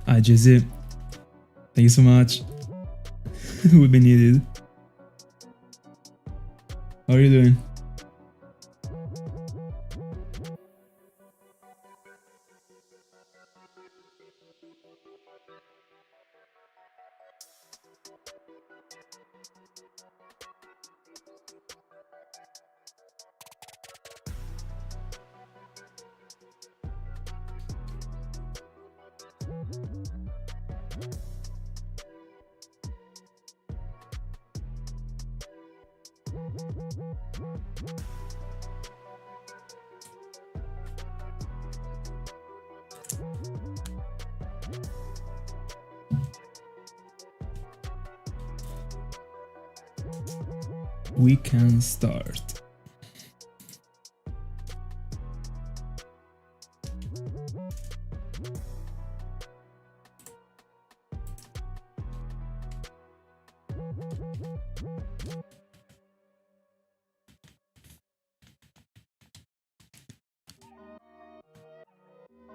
Hi Jizzy, thank you so much. Will be needed. How are you doing? We can start.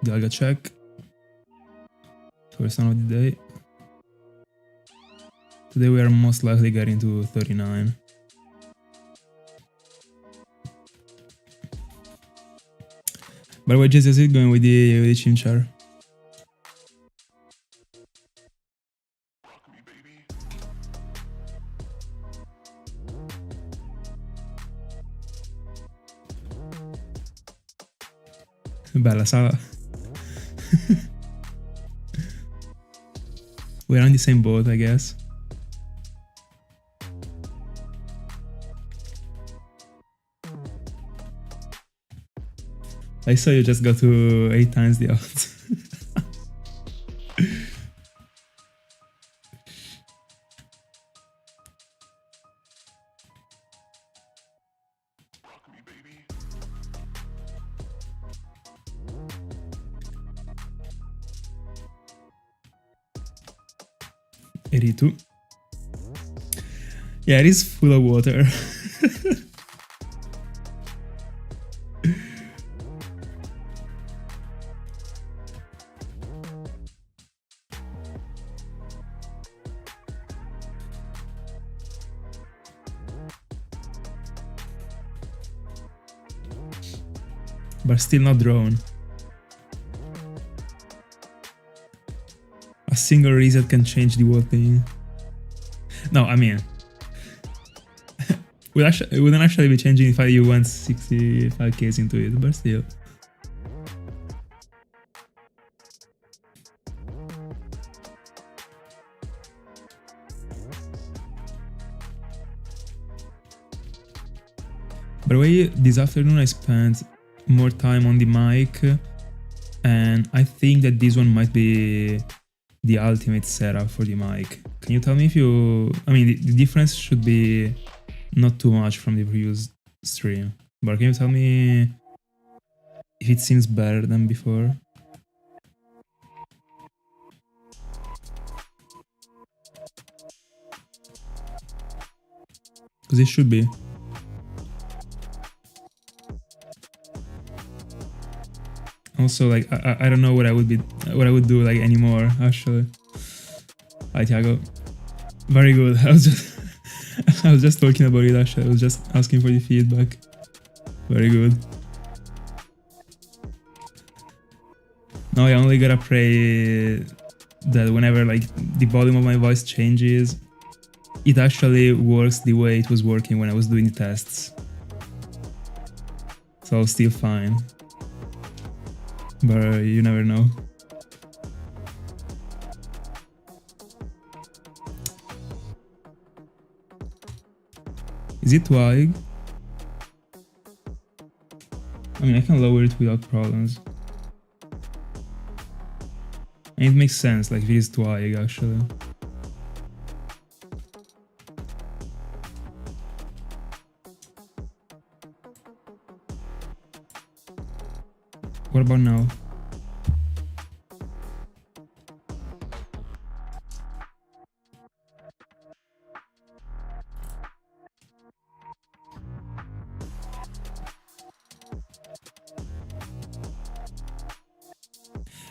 Dialga check. First one of the day. Today we are most likely getting to 39. By the way, Jesse, is it going with the Chinchar? Bella sala. We're on the same boat, I guess. I saw you just got to 8 times the odds. $82. Yeah, it is full of water. But still not drawn. A single reset can change the whole thing. No, I mean, it wouldn't actually be changing if you went 65k into it, but still. By the way, this afternoon I spent more time on the mic, and I think that this one might be the ultimate setup for the mic. Can you tell me if you... I mean, the difference should be not too much from the previous stream, but can you tell me if it seems better than before? Because it should be. Also, like, I don't know what I would do like anymore, actually. Hi, Thiago. Very good. I was just talking about it, actually. I was just asking for the feedback. Very good. Now I only gotta pray that whenever like the volume of my voice changes, it actually works the way it was working when I was doing the tests. So I'll still fine. But you never know. Is it Twig? I mean, I can lower it without problems. And it makes sense, like, if it is Twig, actually. What about now?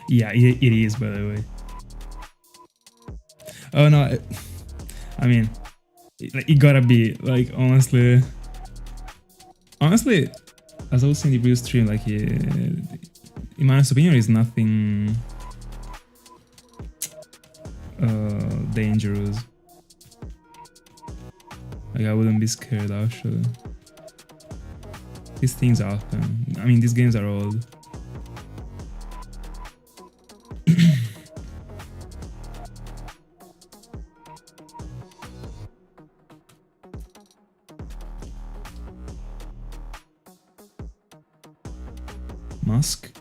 Yeah, it is, by the way. Oh no, I mean, it gotta be, like, honestly, as I was saying in the previous stream, like, in my honest opinion, is nothing dangerous. Like, I wouldn't be scared, actually. These things happen. I mean, these games are old. Musk.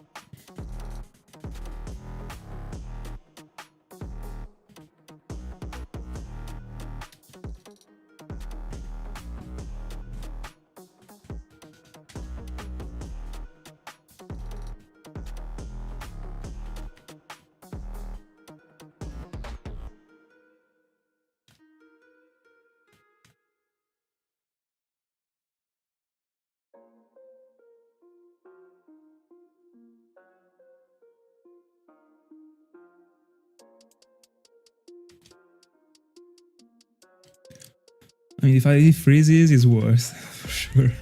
I mean, if it freezes, it's worse, for sure.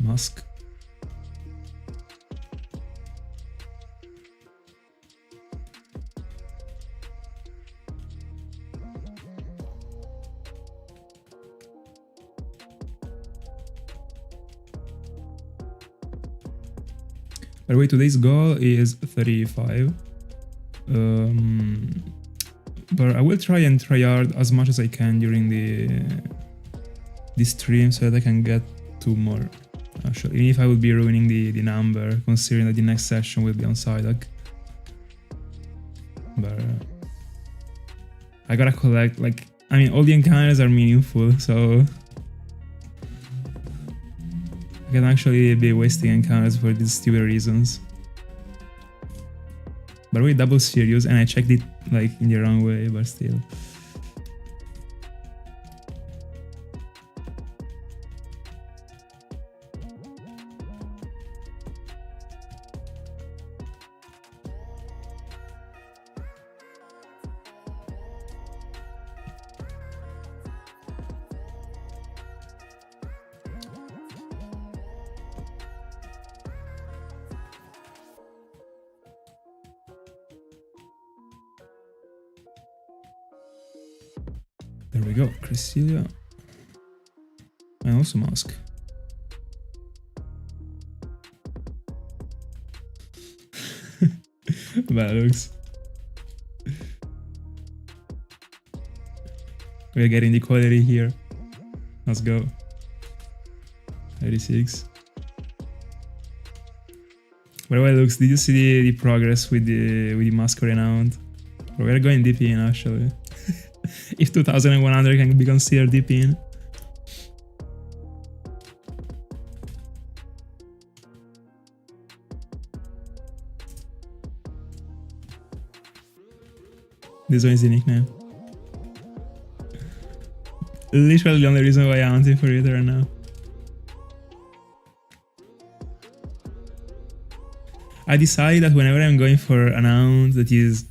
Musk. By the way, today's goal is 35. But I will try and try hard as much as I can during the stream so that I can get 2 more. Actually, even if I would be ruining the number, considering that the next session will be on Psyduck. But I gotta collect, like, I mean, all the encounters are meaningful, so I can actually be wasting encounters for these stupid reasons. By the way, double serious, and I checked it like in the wrong way, but still. There we go, Cresselia. And also Mask. Bad looks. We're getting the quality here. Let's go. 86. By the way, looks, did you see the progress with the Masquerain? We're going deep in, actually. If 2100 can be considered deep in. This one is the nickname. Literally the only reason why I'm hunting for it right now. I decided that whenever I'm going for an hound that is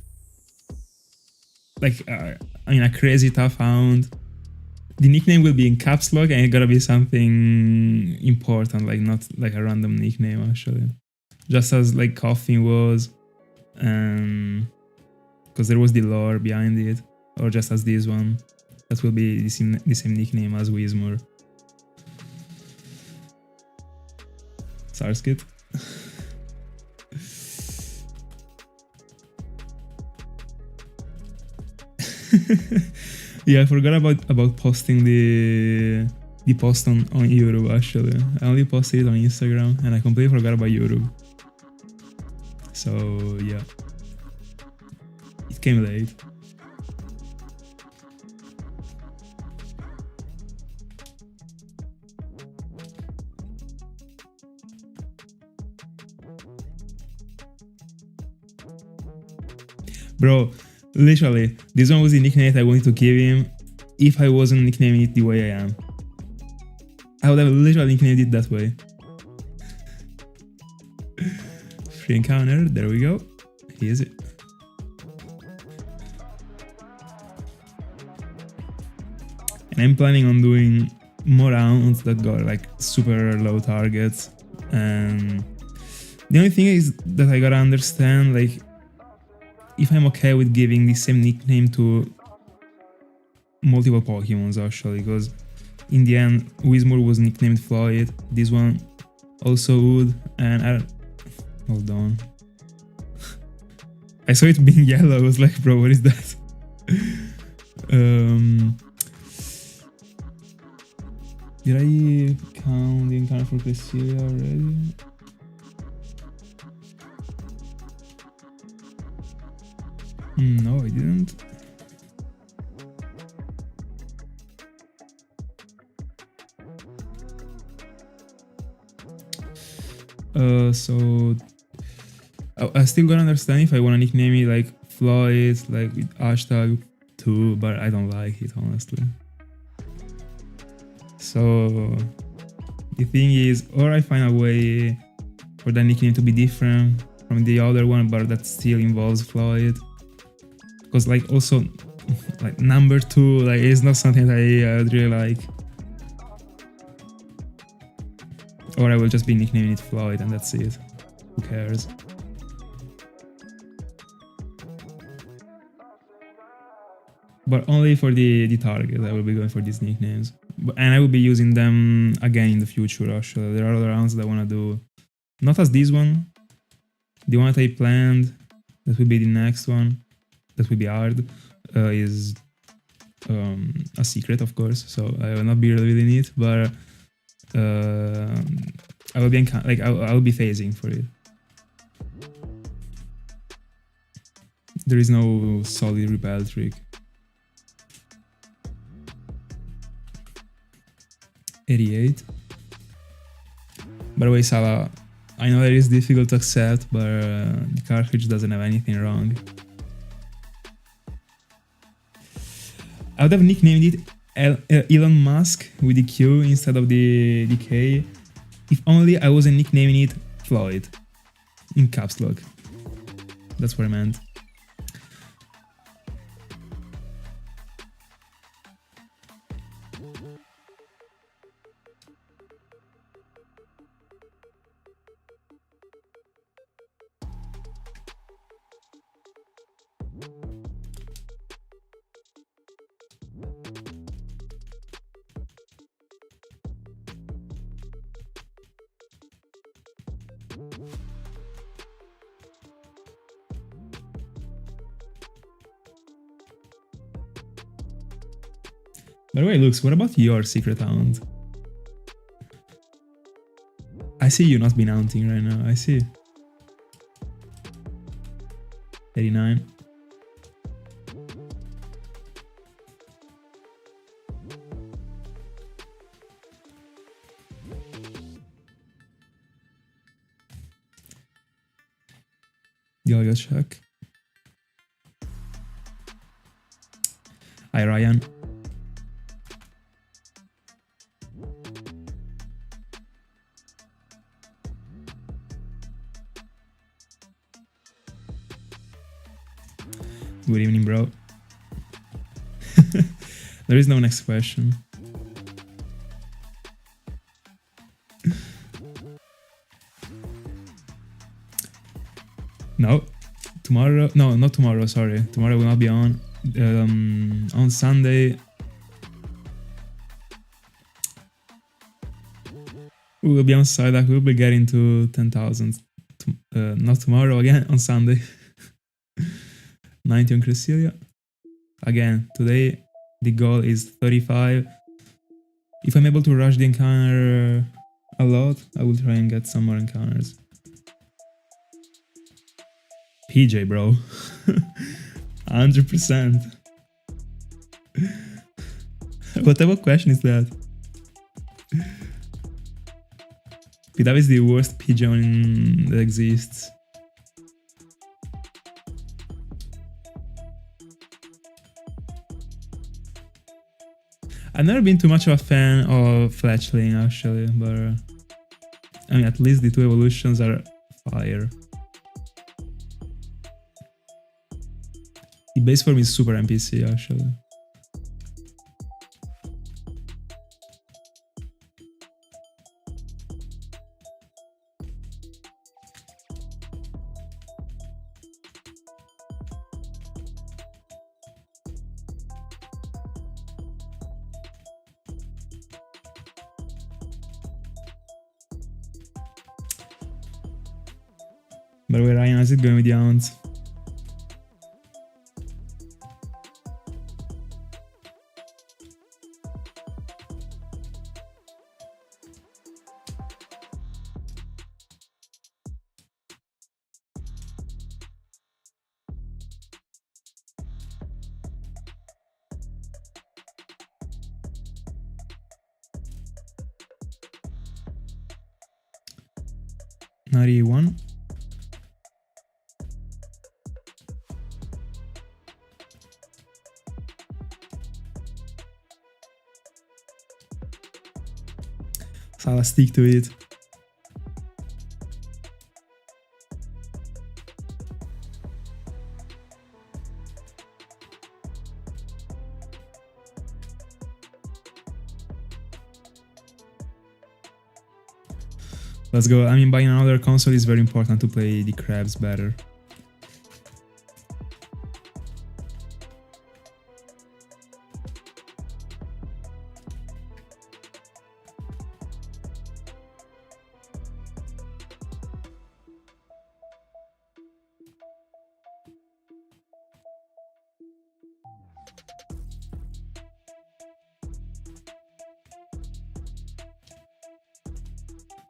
like, a crazy tough hound, the nickname will be in caps lock and it gotta be something important, like not like a random nickname actually. Just as like Coffin was, because there was the lore behind it, or just as this one, that will be the same nickname as Whismur. Sarskit. Yeah, I forgot about posting the post on YouTube actually. I only posted it on Instagram and I completely forgot about YouTube. So yeah, it came late. Bro, literally, this one was the nickname that I wanted to give him if I wasn't nicknaming it the way I am. I would have literally nicknamed it that way. Free encounter, there we go. Here's it. And I'm planning on doing more rounds that got like super low targets. And the only thing is that I gotta understand, like, if I'm okay with giving the same nickname to multiple Pokemons actually, because in the end Whismur was nicknamed FLOYT, this one also would, and I don't... Hold on. I saw it being yellow, I was like, bro, what is that? Did I count the encounter for Cresselia already? No, I didn't. So I still gotta understand if I wanna nickname it like FLOYT, like with hashtag 2, but I don't like it honestly. So the thing is, or I find a way for that nickname to be different from the other one, but that still involves FLOYT. Because like also like number 2 like is not something that I would really like. Or I will just be nicknaming it FLOYT and that's it. Who cares? But only for the target I will be going for these nicknames. And I will be using them again in the future actually. There are other rounds that I want to do. Not as this one. The one that I planned, that will be the next one. That will be hard, is a secret, of course, so I will not be revealing it, but I will be like I will be phasing for it. There is no solid repel trick. 88. By the way, Salah, I know that it is difficult to accept, but the cartridge doesn't have anything wrong. I would have nicknamed it Elon Musk with the Q instead of the K, if only I wasn't nicknaming it FLOYT in caps lock. That's what I meant. By the way, Lux, what about your secret hound? I see you not been hunting right now, I see. 89. Dialga check. Hi Ryan. Good evening, bro. There is no next question. No. Tomorrow, no, not tomorrow, sorry. Tomorrow will not be on. On Sunday, we will be on Psyduck. We will be getting to 10,000. Not tomorrow, again, on Sunday. 90 on Cresselia. Again, today the goal is 35. If I'm able to rush the encounter a lot, I will try and get some more encounters. PJ, bro. 100%. What type of question is that? Pidav is the worst pigeon that exists. I've never been too much of a fan of Fletchling actually, but I mean at least the two evolutions are fire. The base form is super NPC actually. By the way, Ryan, how's it going with the hounds? $91. So I'll stick to it. Let's go. I mean, buying another console is very important to play the crabs better.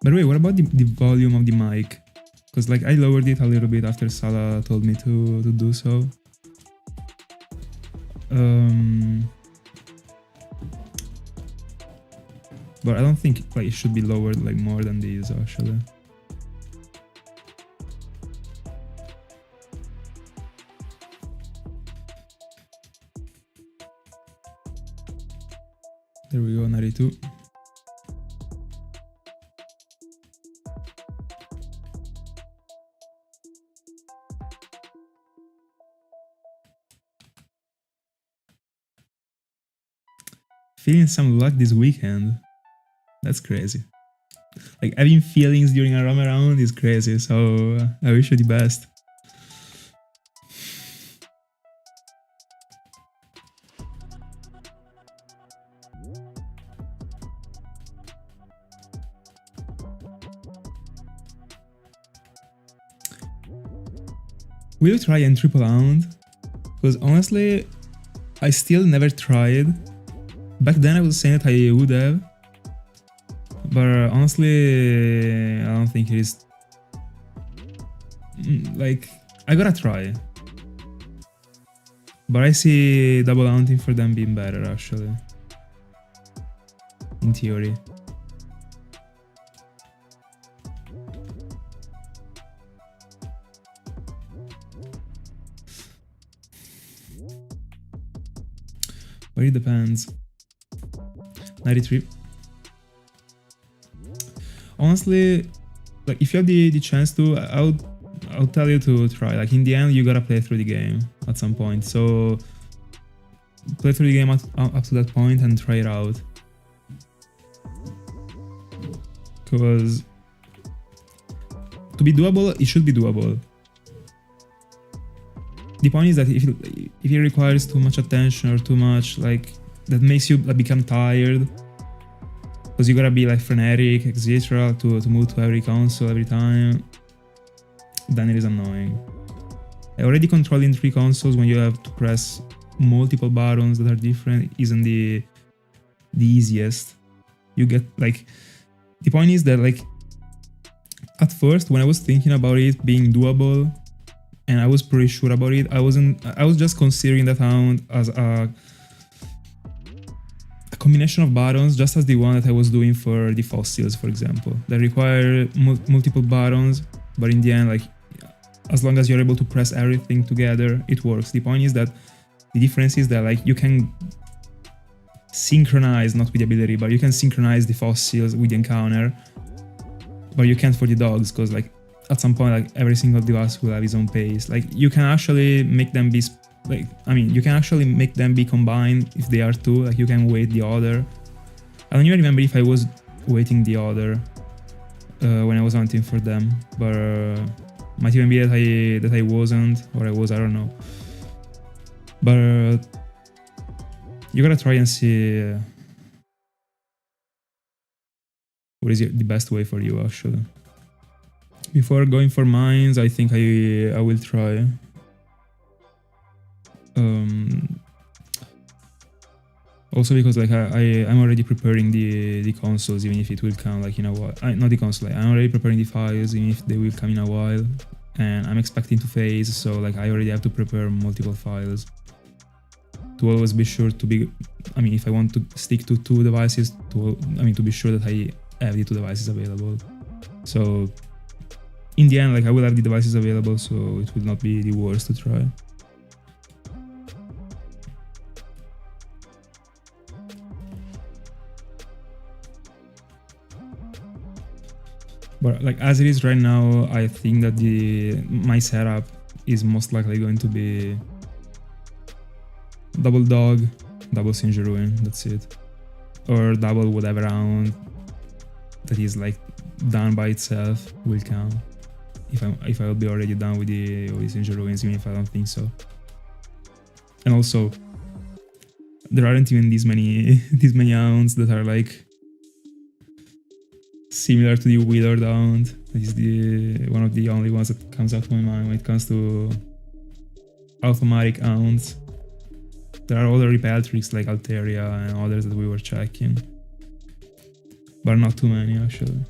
By the way, what about the volume of the mic? Because like I lowered it a little bit after Salah told me to do so. But I don't think like it should be lowered like more than these actually. There we go, 92. Feeling some luck this weekend. That's crazy. Like having feelings during a roam around is crazy, so I wish you the best. Will you try and triple hound? Because honestly, I still never tried. Back then I was saying that I would have, but honestly I don't think it is. Like, I gotta try. But I see double hunting for them being better actually. In theory. But it depends. 93. Honestly, like if you have the chance to, I'll tell you to try. Like in the end, you gotta play through the game at some point. So play through the game up to that point and try it out. Because to be doable, it should be doable. The point is that if it requires too much attention or too much, like, that makes you become tired, because you gotta be like frenetic, etc. to move to every console every time, then it is annoying. Already controlling 3 consoles when you have to press multiple buttons that are different isn't the easiest. You get like, the point is that like at first when I was thinking about it being doable and I was pretty sure about it, I was just considering that sound as a combination of buttons, just as the one that I was doing for the fossils, for example, that require multiple buttons, but in the end, like, as long as you're able to press everything together, it works. The point is that the difference is that like you can synchronize, not with the ability, but you can synchronize the fossils with the encounter, but you can't for the dogs, because like at some point, like every single device will have its own pace. Like you can actually make them be you can actually make them be combined if they are 2. Like you can wait the other. I don't even remember if I was waiting the other when I was hunting for them, but might even be that I wasn't, or I was, I don't know. But you gotta try and see what is the best way for you actually. Before going for mines, I think I will try. Also because like I'm already preparing the consoles, even if it will come like in a while. Not the console, like, I'm already preparing the files, even if they will come in a while. And I'm expecting to phase, so like I already have to prepare multiple files to always be sure to be, if I want to stick to 2 devices, to be sure that I have the 2 devices available. So in the end, like I will have the devices available, so it will not be the worst to try. But like as it is right now, I think that my setup is most likely going to be double dog, double Sinjoh, that's it. Or double whatever round that is like done by itself will count. If I will be already done with the Sinjoh, even if I don't think so. And also, there aren't even these many hounds that are like similar to the withered hound. That is one of the only ones that comes out of my mind when it comes to automatic hounds. There are other repel tricks like Alteria and others that we were checking, but not too many actually.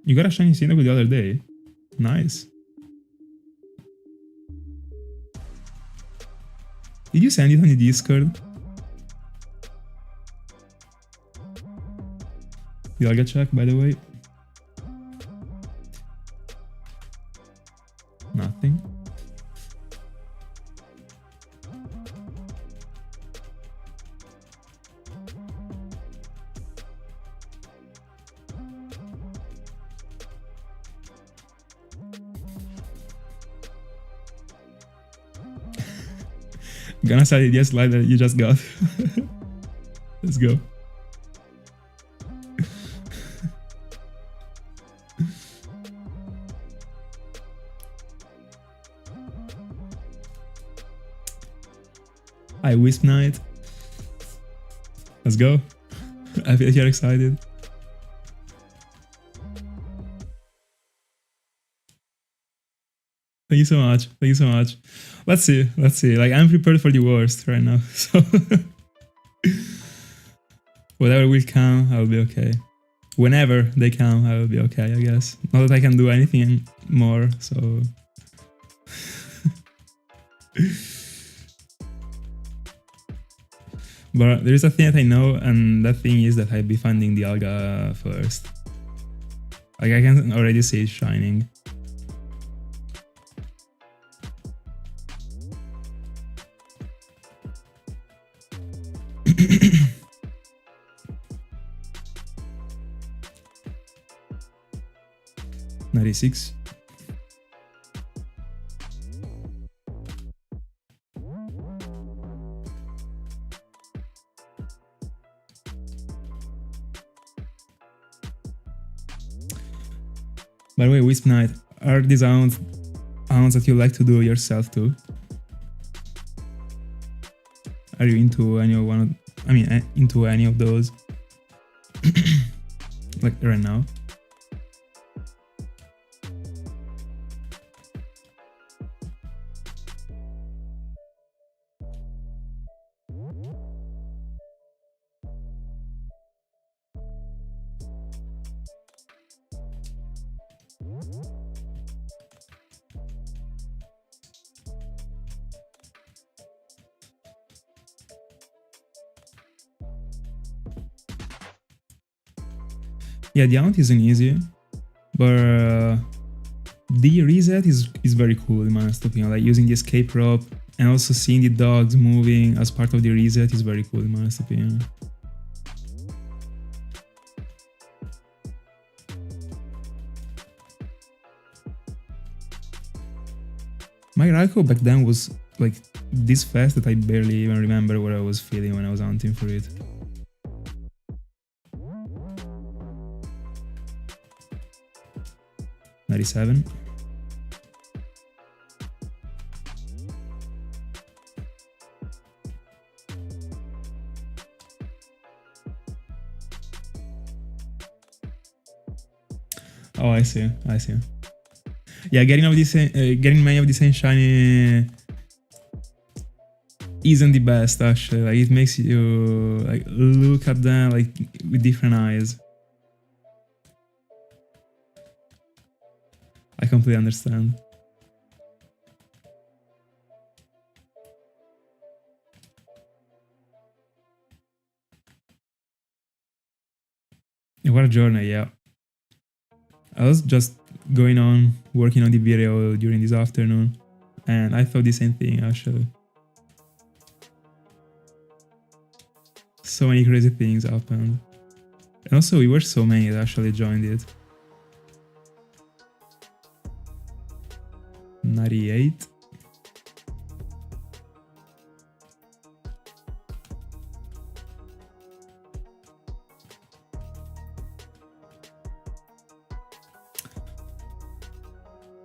You got a shiny Sinjoh the other day. Nice. Did you send it on the Discord? Dialga check, by the way. Nothing. Gonna say yes, slide that you just got. Let's go. Hi, Wisp Knight. Let's go. I feel like you're excited. Thank you so much. Thank you so much. Let's see. Let's see. Like, I'm prepared for the worst right now. So whatever will come, I'll be okay. Whenever they come, I will be okay, I guess. Not that I can do anything more, so But there is a thing that I know, and that thing is that I'll be finding Dialga first. Like, I can already see it shining. $96. By the way, Wisp Knight, are these sounds that you like to do yourself too? Are you into any of into any of those? Like right now? Yeah, the aunt isn't easy, but the reset is very cool in my honest opinion. Like using the escape rope and also seeing the dogs moving as part of the reset is very cool in my honest opinion. My Raikou back then was like this fast that I barely even remember what I was feeling when I was hunting for it. $97. Oh, I see. Yeah, getting many of the same shiny isn't the best actually. Like it makes you like look at them like with different eyes. I completely understand. What a journey, yeah. I was just working on the video during this afternoon, and I thought the same thing actually. So many crazy things happened. And also we were so many that actually joined it. 98.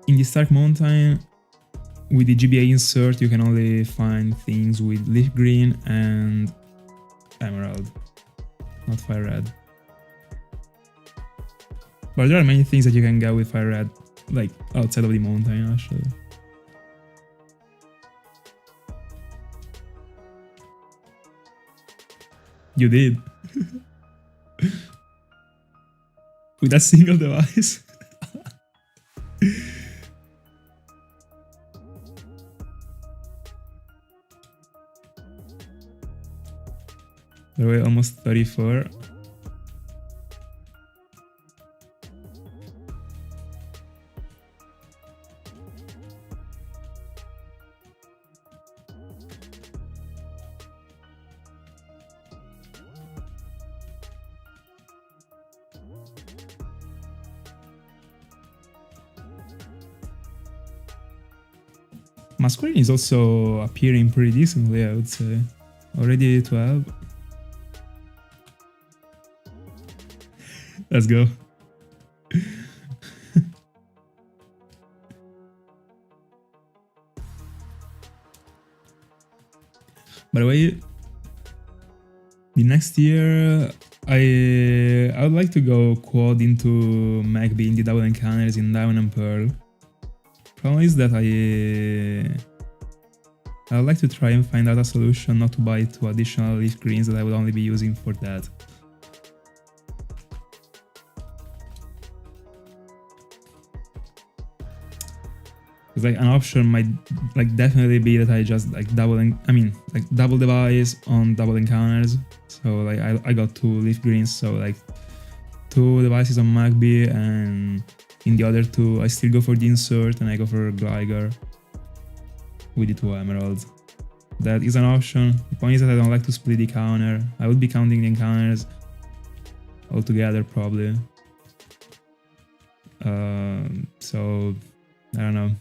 In the Stark Mountain, with the GBA insert, you can only find things with leaf green and emerald, not fire red. But there are many things that you can get with fire red, like outside of the mountain actually. You did. With a single device. There were almost 34. Masquerain is also appearing pretty decently, I would say. Already 12. Let's go. By the way, the next year I would like to go quad into Magby in the double encounters in Diamond and Pearl. Problem is that I would like to try and find out a solution not to buy 2 additional leaf greens that I would only be using for that. Because like an option might like definitely be that I just like double device on double encounters. So like I got 2 leaf greens, so like 2 devices on Magby, and in the other 2 I still go for the insert and I go for Gligar with the 2 emeralds. That is an option. The point is that I don't like to split the counter. I would be counting the encounters all together probably. So I don't know.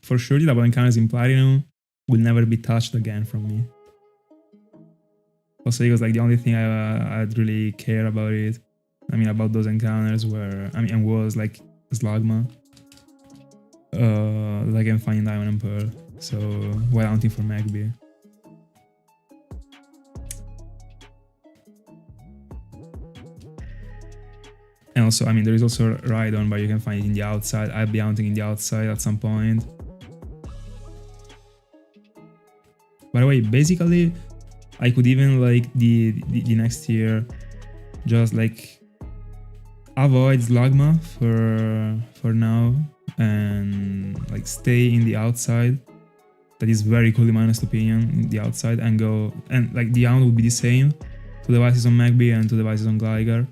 For sure the double encounters in Platinum will never be touched again from me. Also because like the only thing I'd really care about it, about those encounters was like Slugma. That I can find in Diamond and Pearl. So while hunting for Magby. And also, there is also Rhydon, but you can find it in the outside. I'll be hunting in the outside at some point. By the way, basically, I could even like the next year just like avoid Slugma for now and like stay in the outside. That is very cool in my honest opinion, in the outside, and go and like the hound would be the same. 2 devices on Magby and 2 devices on Gligar.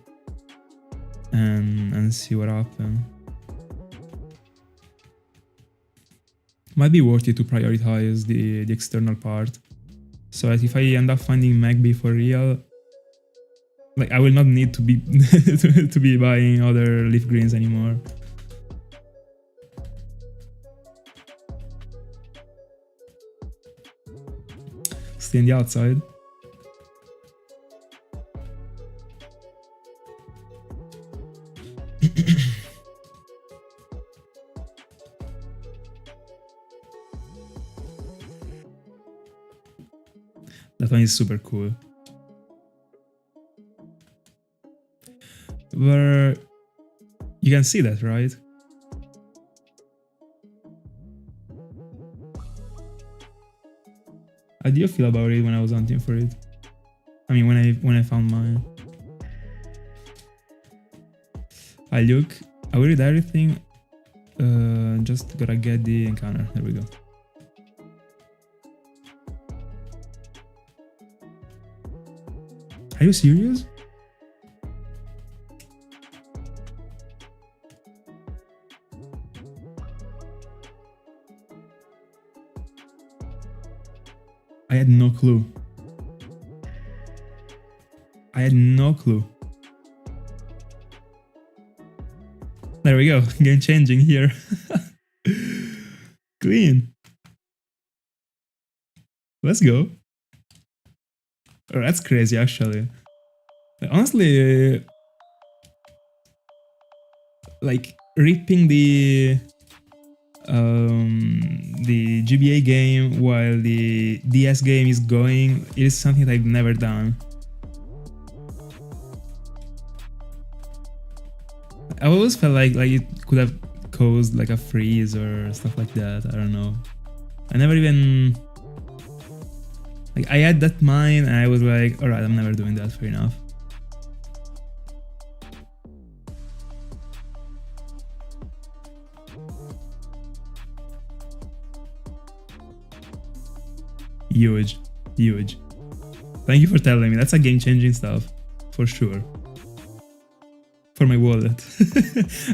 And see what happens. Might be worth it to prioritize the external part. So that if I end up finding Magby for real, like I will not need to be to be buying other leaf greens anymore. Stay in the outside. That one is super cool. Where you can see that, right? How do you feel about it when I was hunting for it? When I found mine. I will read everything. Just gotta get the encounter. There we go. Are you serious? I had no clue. There we go. Game changing here. Clean. Let's go. Oh, that's crazy, actually. Honestly, like ripping the GBA game while the DS game is going, it is something that I've never done. I always felt like it could have caused like a freeze or stuff like that. I don't know. I never even like I had that mind and I was like, alright, I'm never doing that. Fair enough. Huge. Thank you for telling me. That's a game-changing stuff, for sure. For my wallet.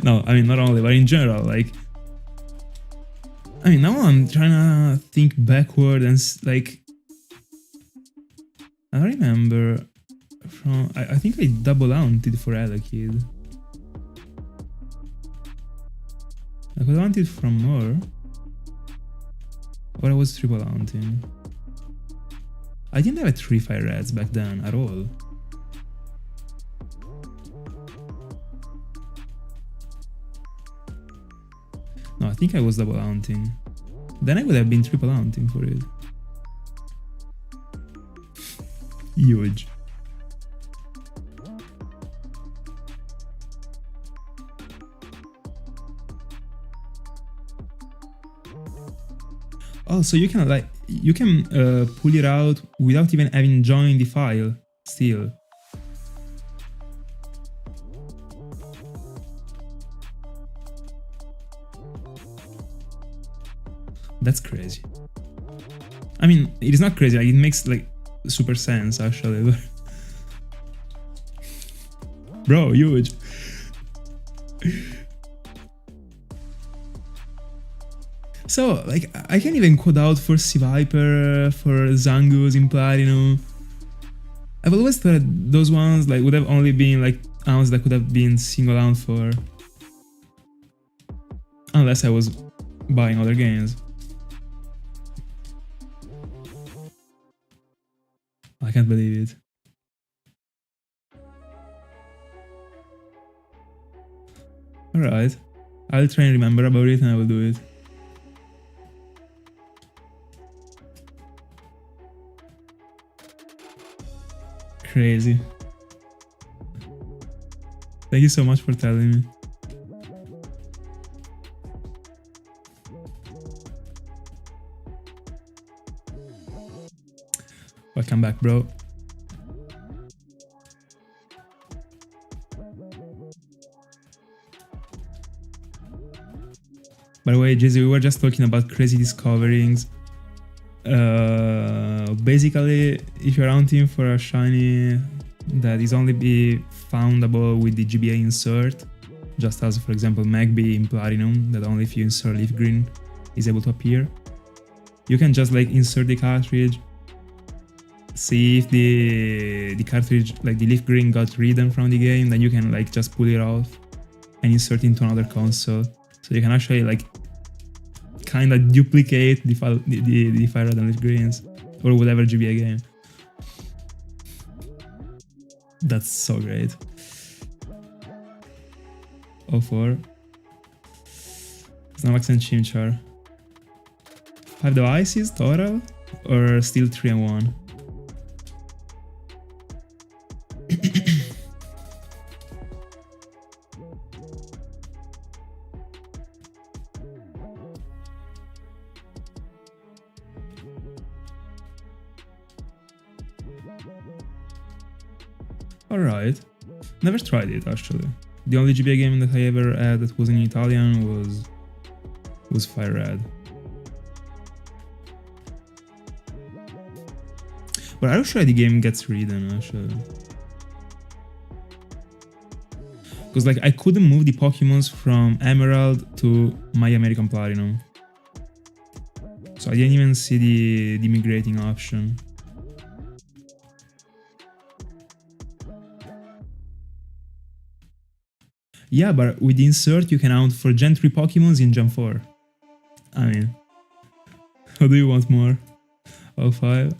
No, not only, but in general, like... now I'm trying to think backward and, like... I remember from... I think I double-hunted for Elekid. I could hunt it from more. Or I was triple-hunting. I didn't have a 3 fire reds back then at all. No, I think I was double hunting. Then I would have been triple hunting for it. Huge. Oh, so you can pull it out without even having joined the file still. That's crazy. I mean, it is not crazy, like, it makes like super sense actually. Bro, huge. So, like, I can even code out for Viper, for Zangoose in Platinum. I've always thought those ones like would have only been like ounce that could have been single out for. Unless I was buying other games. I can't believe it. Alright. I'll try and remember about it and I will do it. Crazy. Thank you so much for telling me. Welcome back, bro. By the way, Jizzy, we were just talking about crazy discoverings. Basically, if you're hunting for a shiny that is only be foundable with the GBA insert, just as for example Magby in Platinum, that only if you insert Leaf Green is able to appear, you can just like insert the cartridge, see if the cartridge, like the Leaf Green, got written from the game, then you can like just pull it off and insert into another console. So you can actually like kind of duplicate the Fire Red and Leaf Greens or whatever GBA game. That's so great. 04. Snorlax and Chimchar. 5 devices total? Or still 3 and 1? Alright. Never tried it actually. The only GBA game that I ever had that was in Italian was Fire Red. But I'm sure the game gets written actually. Because like I couldn't move the Pokémons from Emerald to My American Platinum. So I didn't even see the migrating option. Yeah, but with the insert you can hunt for Gen 3 Pokémons in Gen 4. I mean, how do you want more? 05?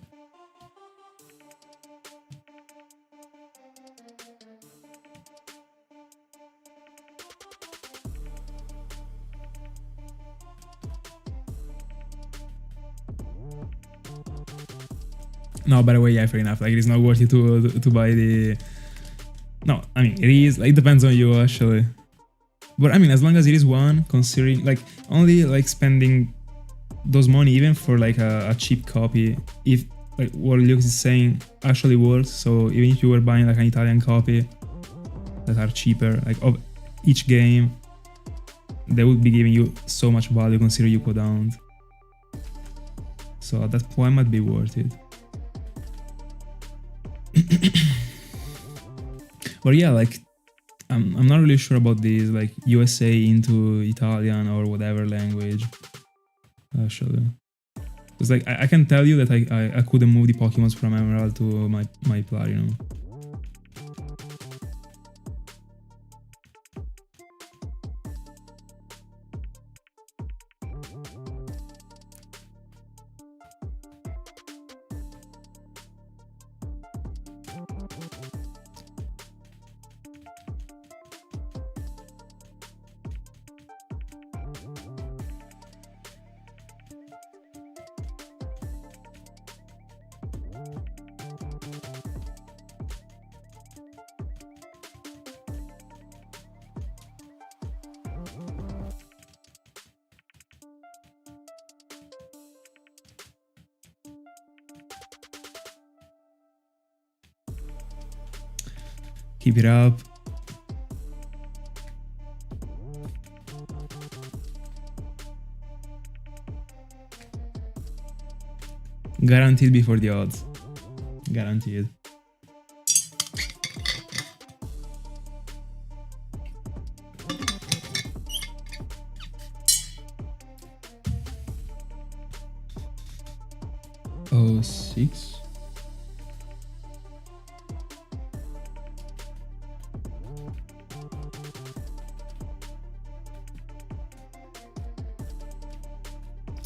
No, by the way, yeah, fair enough. Like, it is not worth it to buy the... No, I mean, it is. Like, it depends on you, actually. But, I mean, as long as it is one, considering... Like, only, like, spending those money, even for, like, a cheap copy, if, like, what Lucas is saying actually works. So, even if you were buying, like, an Italian copy that are cheaper, like, of each game, they would be giving you so much value considering you could down. So, at that point, might be worth it. But yeah, like I'm not really sure about these, like USA into Italian or whatever language actually, because like I can tell you that I couldn't move the Pokemons from Emerald to my Platinum. Keep it up. Guaranteed before the odds. Guaranteed. Oh, 6.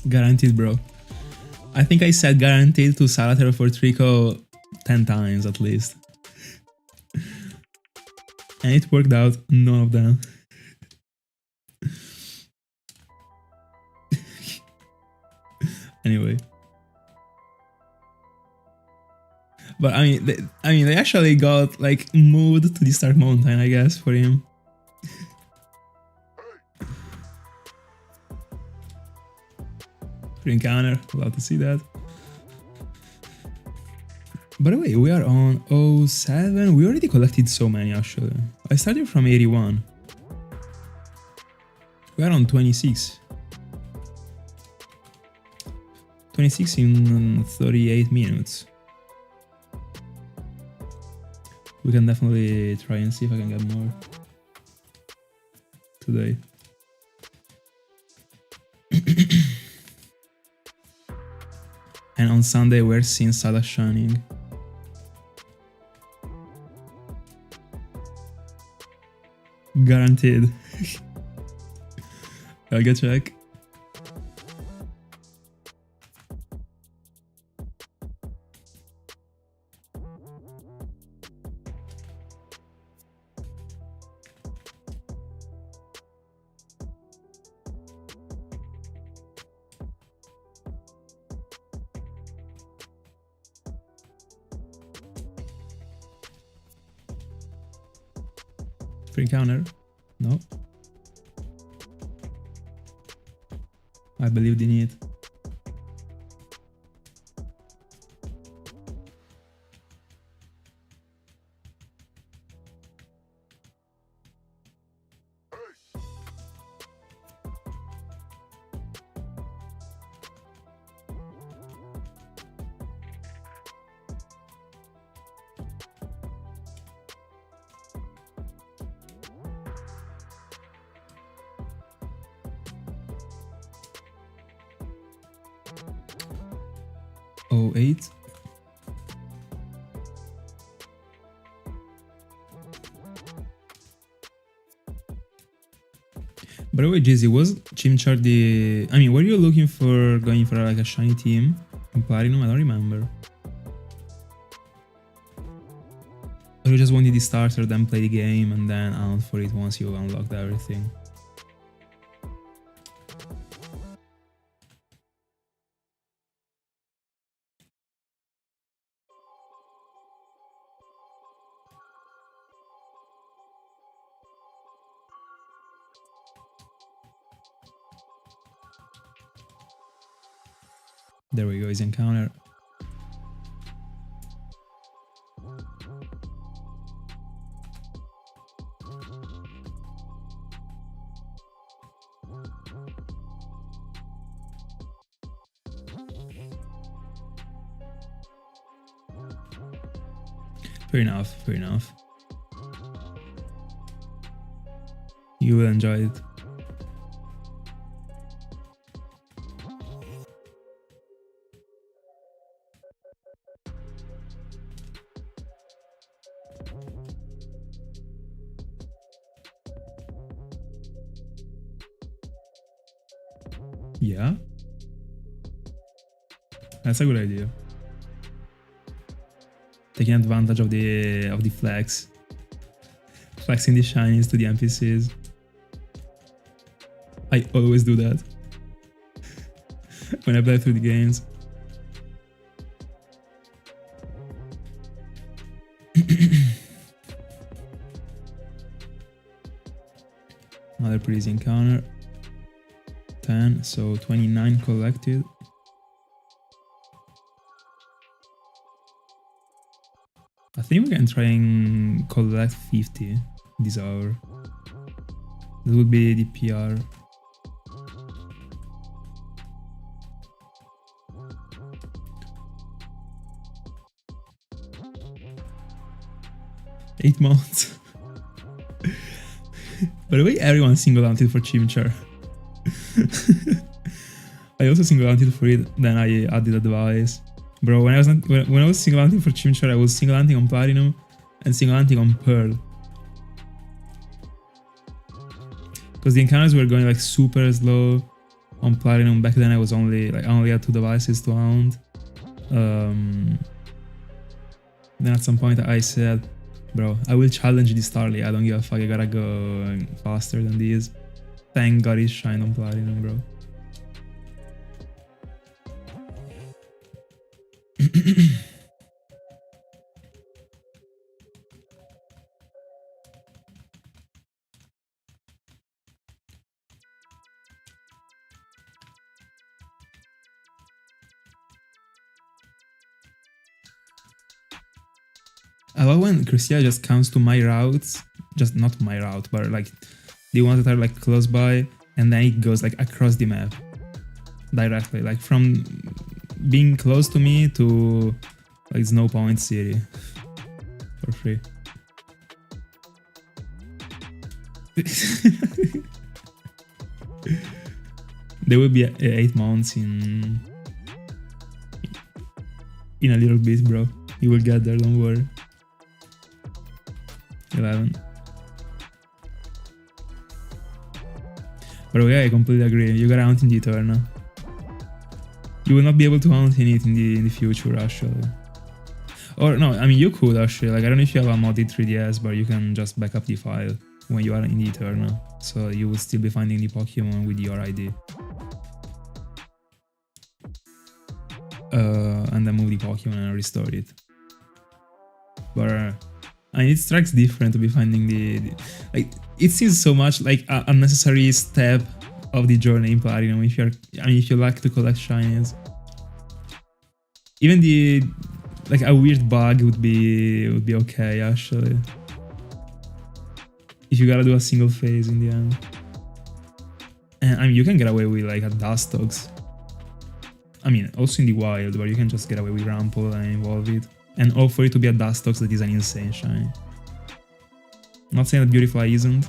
Guaranteed, bro. I think I said guaranteed to Salater for Trico 10 times at least. And it worked out, none of them. Anyway. But I mean, they actually got like moved to the Stark Mountain, I guess, for him. Free encounter, allowed to see that. By the way, we are on 07. We already collected so many actually. I started from 81. We are on 26. 26 in 38 minutes. We can definitely try and see if I can get more today. And on Sunday we're seeing Sada shining. Guaranteed. I'll get check. Free encounter? No. I believed in it. Oh, 8. By the way, Jizzy, was Chimchar the... I mean, were you looking for going for like a shiny team in Platinum? I don't remember. Or you just wanted the starter, then play the game, and then out for it once you unlocked everything? There we go, his encounter. Fair enough, fair enough. You will enjoy it. Yeah, that's a good idea. Taking advantage of the flex, flexing the shinies to the NPCs. I always do that when I play through the games. Another pretty easy encounter. 10, so 29 collected. I think we can try and collect 50 this hour. That would be the PR. 8 months. By the way, everyone single-hunted for Chimchar. I also single-hunted for it, then I added advice. Bro, when I was single-hunting for Chimchar, I was single-hunting on Platinum and single-hunting on Pearl. Because the encounters were going like super slow on Platinum. Back then I only had 2 devices to hunt. Then at some point I said, bro, I will challenge this Starly. I don't give a fuck, I gotta go faster than these. Thank God he shined on Platinum, bro. I love when Cresselia just comes to my routes, just not my route, but like the ones that are like close by, and then it goes like across the map directly, like from being close to me to like Snow Point City for free. There will be 8 months in a little bit, bro. You will get there, don't worry. 11. But yeah, I completely agree. You gotta hunt in the Eterna. You will not be able to hunt in it in the future, actually. Or no, I mean you could actually. Like I don't know if you have a modded 3DS, but you can just back up the file when you are in the Eterna, so you will still be finding the Pokemon with your ID. And then move the Pokemon and restore it. But I mean, it strikes different to be finding the like. It seems so much like a unnecessary step of the journey in Platinum. If you like to collect shinies, even like a weird bug would be okay actually. If you gotta do a single phase in the end, and I mean you can get away with like a Dustox. I mean also in the wild, but you can just get away with Rample and evolve it. And all for it to be a Dustox that is an insane shine. Not saying that Beautifly isn't,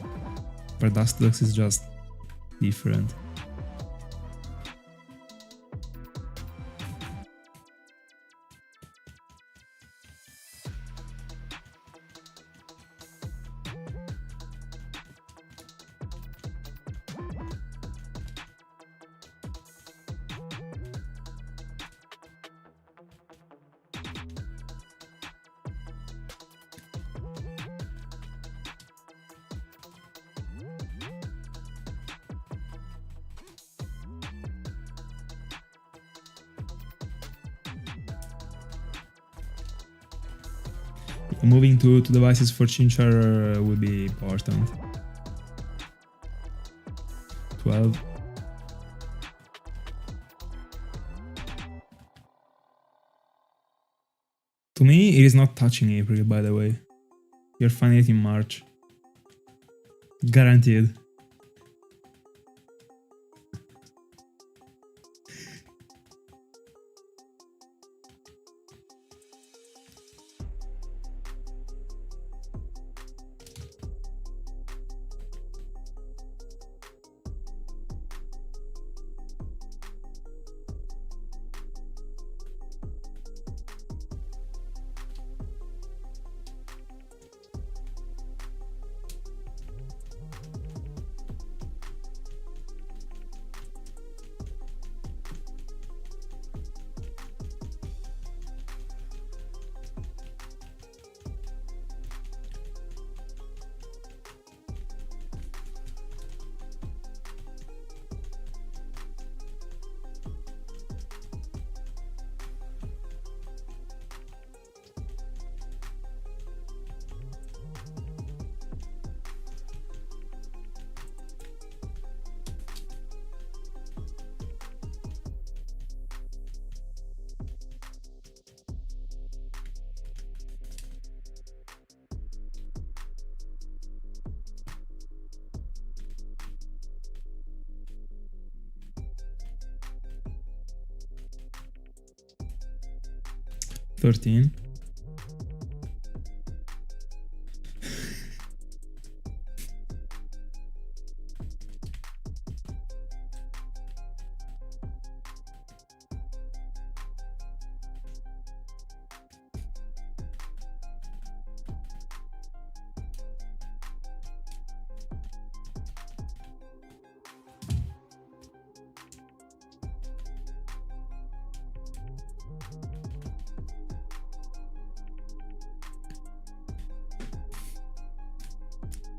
but Dustox is just different. Moving to devices for Chimchar will be important. 12. To me, it is not touching April, by the way. You're finding it in March. Guaranteed.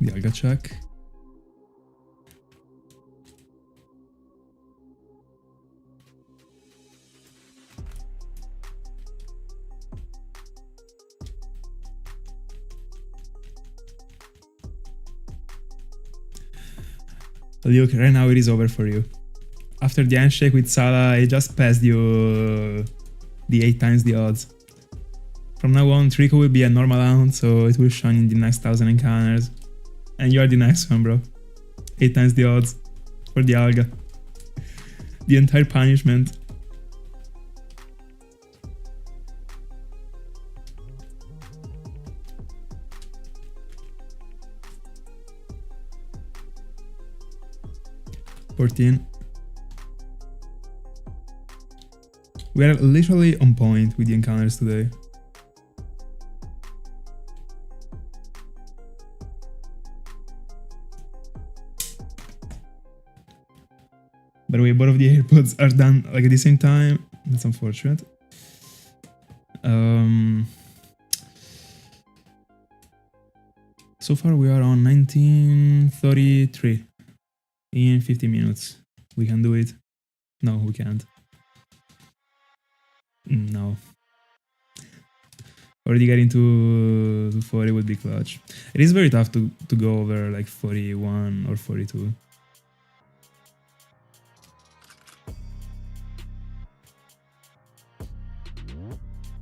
Dialga check. Luke, right now it is over for you. After the handshake with Salah, I just passed you the 8 times the odds. From now on, Trico will be a normal round, so it will shine in the next 1000 encounters. And you are the next one, bro. 8 times the odds for the Dialga. The entire punishment. $14. We are literally on point with the encounters today. By the way, both of the AirPods are done like at the same time. That's unfortunate. So far we are on 1933. In 50 minutes. We can do it. No, we can't. No. Already getting to 40 would be clutch. It is very tough to go over like 41 or 42.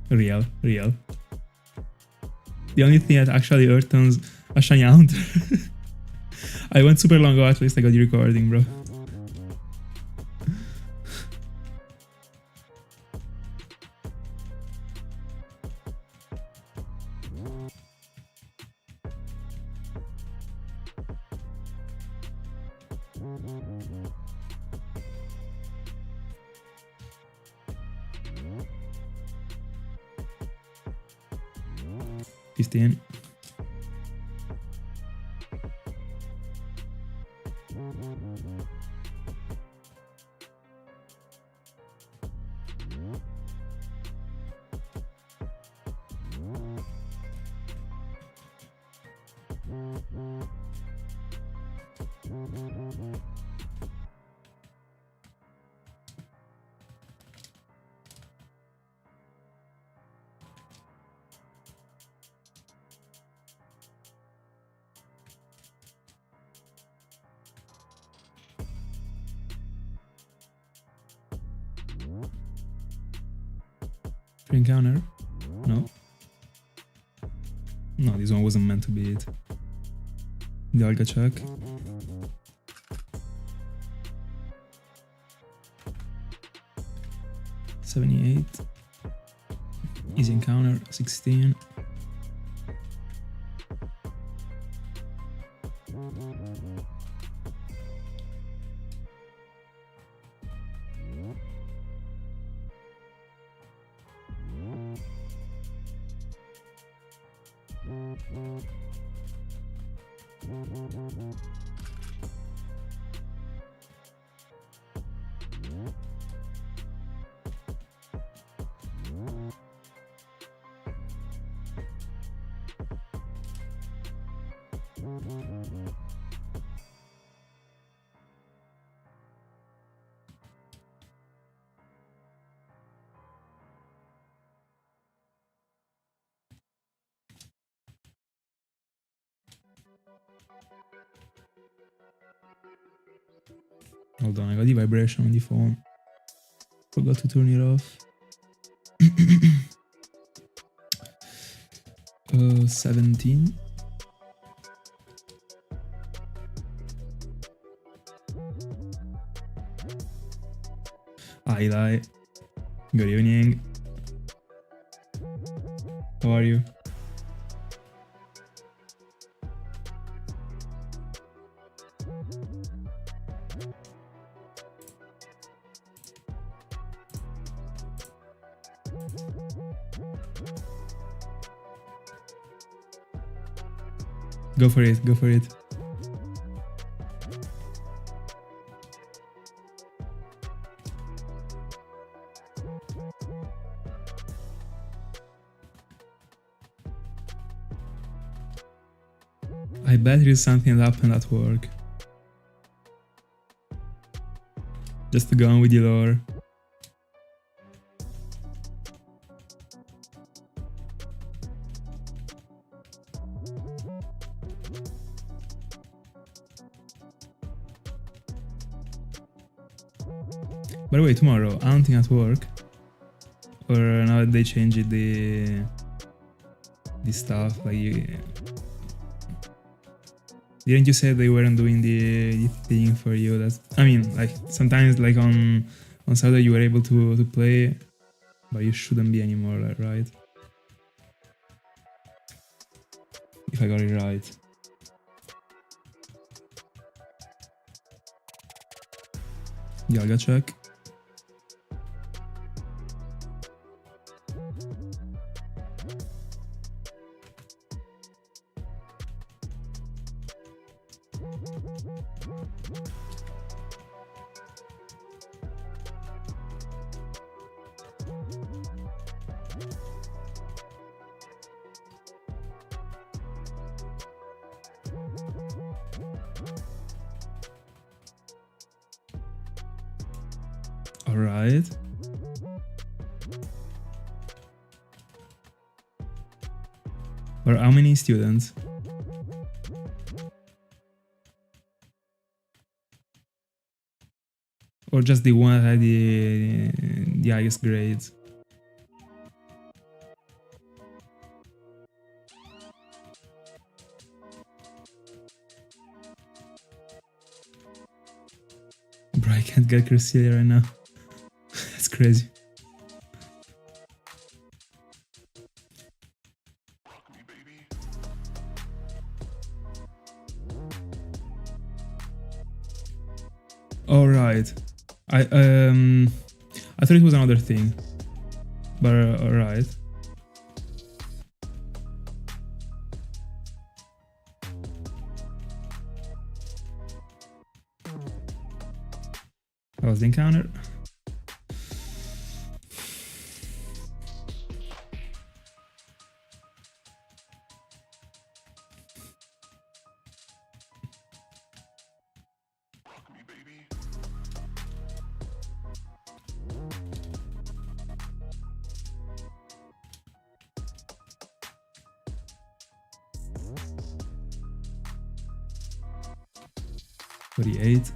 Real. The only thing that actually earns a shiny hunter. I went super long, at least I got the recording, bro. $15. Free encounter? No. No, this one wasn't meant to be it. Dialga check. $78. Easy encounter, 16. Hold on, I got the vibration on the phone. Forgot to turn it off. 17. Hi, Eli. Good evening. How are you? Go for it, go for it. I I bet there is something that happened at work. Just to go on with the lore. By the way, tomorrow, hunting at work? Or now that they changed the stuff, like didn't you say they weren't doing the thing for you? That's, I mean, like sometimes like on Saturday you were able to play, but you shouldn't be anymore, right? If I got it right. Dialga check. Alright. Or how many students? Or just the one that had the highest grades? Bro, I can't get Cresselia right now. That's crazy. All right. I thought it was another thing, but all right. That was the encounter. $48.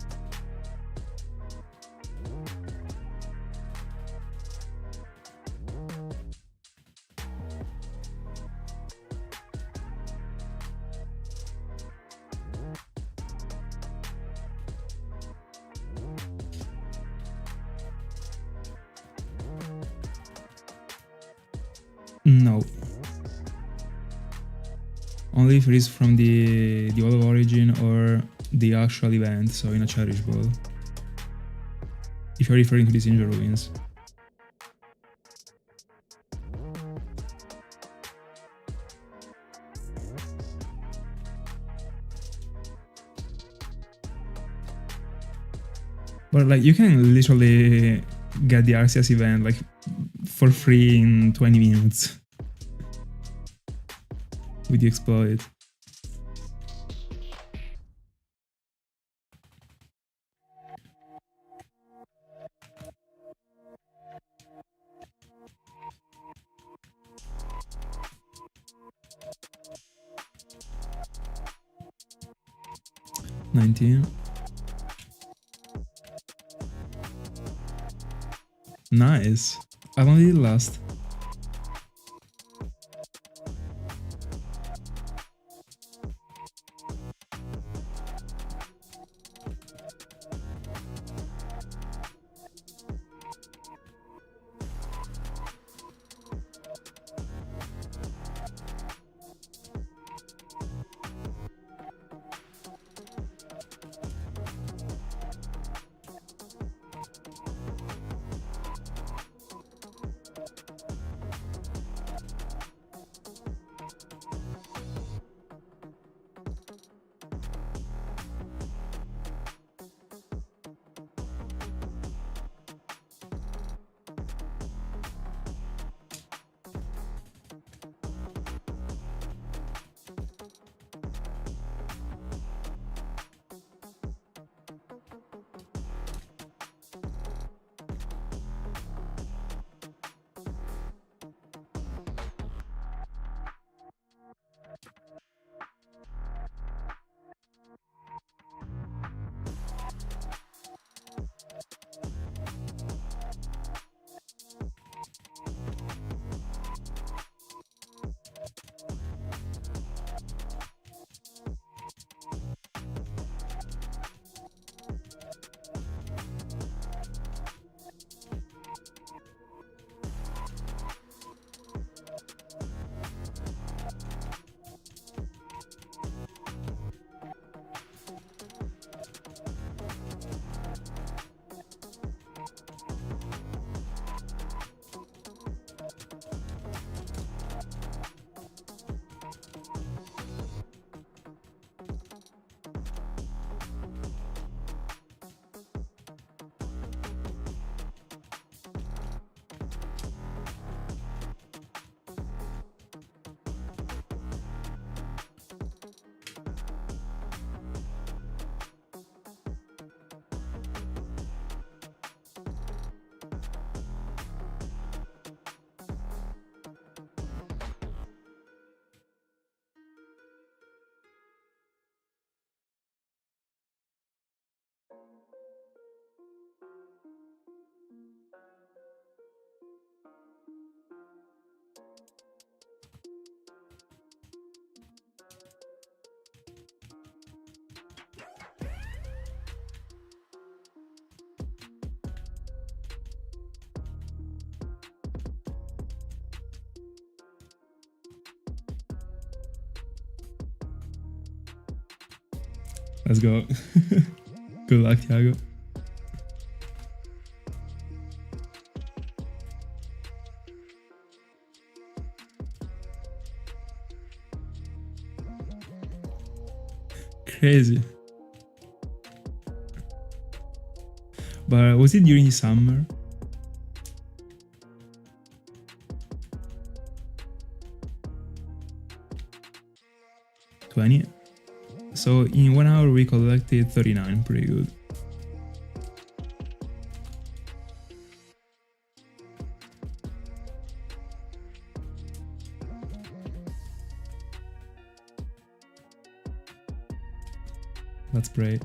No. Only if it is from the Hall of Origin or the actual event, so in a Cherish Ball. If you're referring to the Sinjoh ruins. But like you can literally get the Arceus event like for free in 20 minutes with the exploit. $19. Nice. I've only did last. Let's go. Good luck, Thiago. Crazy. But was it during the summer? $20. So in 1 hour we collected 39, pretty good. That's great.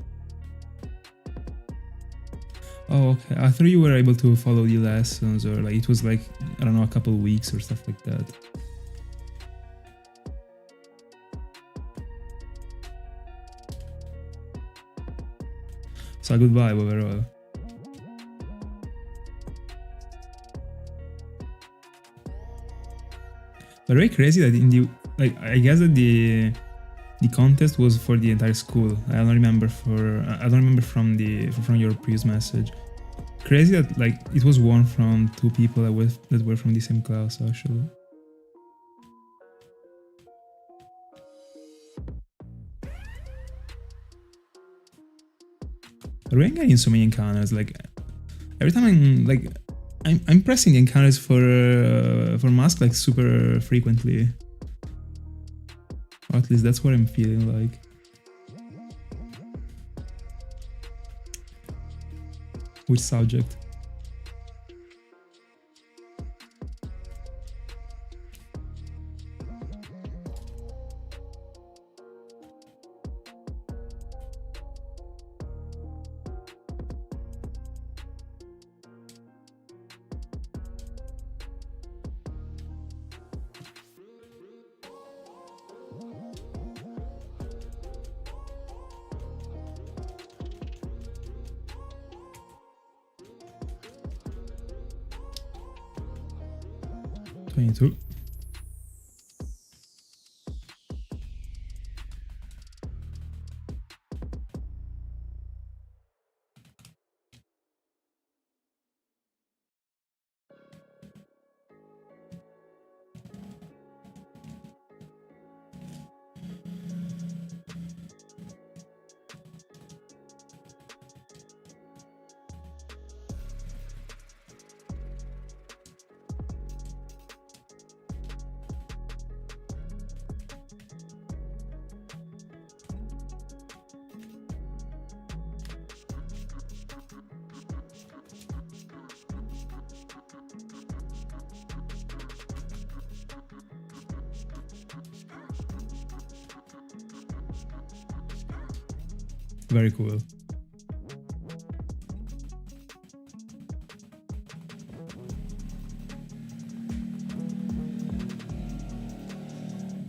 Oh, okay. I thought you were able to follow the lessons, or like it was like, I don't know, a couple of weeks or stuff like that. So a good vibe overall. But very crazy that in the, like, I guess that the contest was for the entire school. I don't remember from your previous message. Crazy that like it was won from 2 people that were from the same class actually. But we're getting so many encounters. Like every time I'm pressing the encounters for Mask like super frequently. Or at least that's what I'm feeling like. Which subject? $22. Very cool.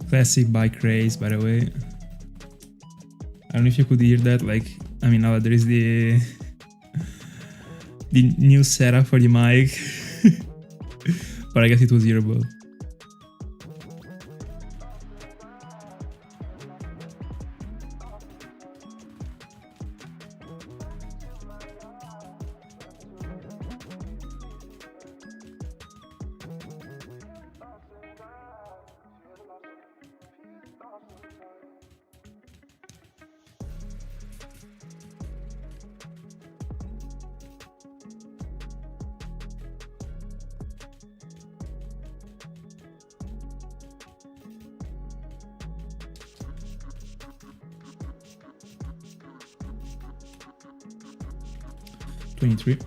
Classic bike race, by the way. I don't know if you could hear that. Like, I mean, now there is the new setup for the mic, but I guess it was hearable. $23.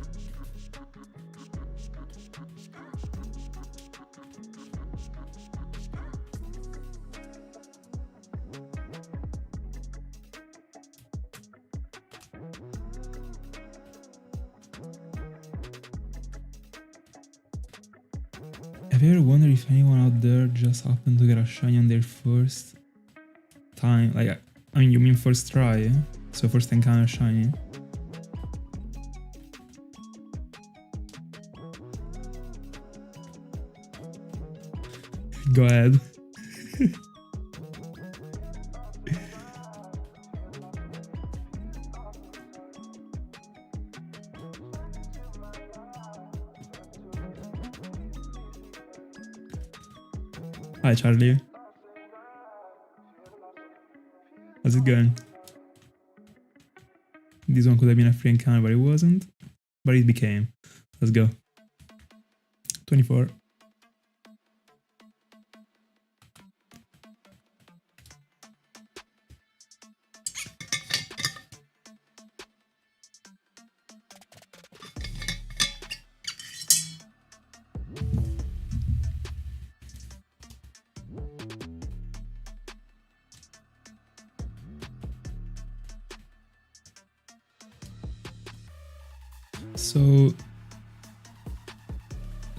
Have you ever wondered if anyone out there just happened to get a shiny on their first time? Like, I mean, you mean first try, eh? So first encounter shiny. Go ahead. Hi Charlie. How's it going? This one could have been a free encounter, but it wasn't. But it became. Let's go. 24.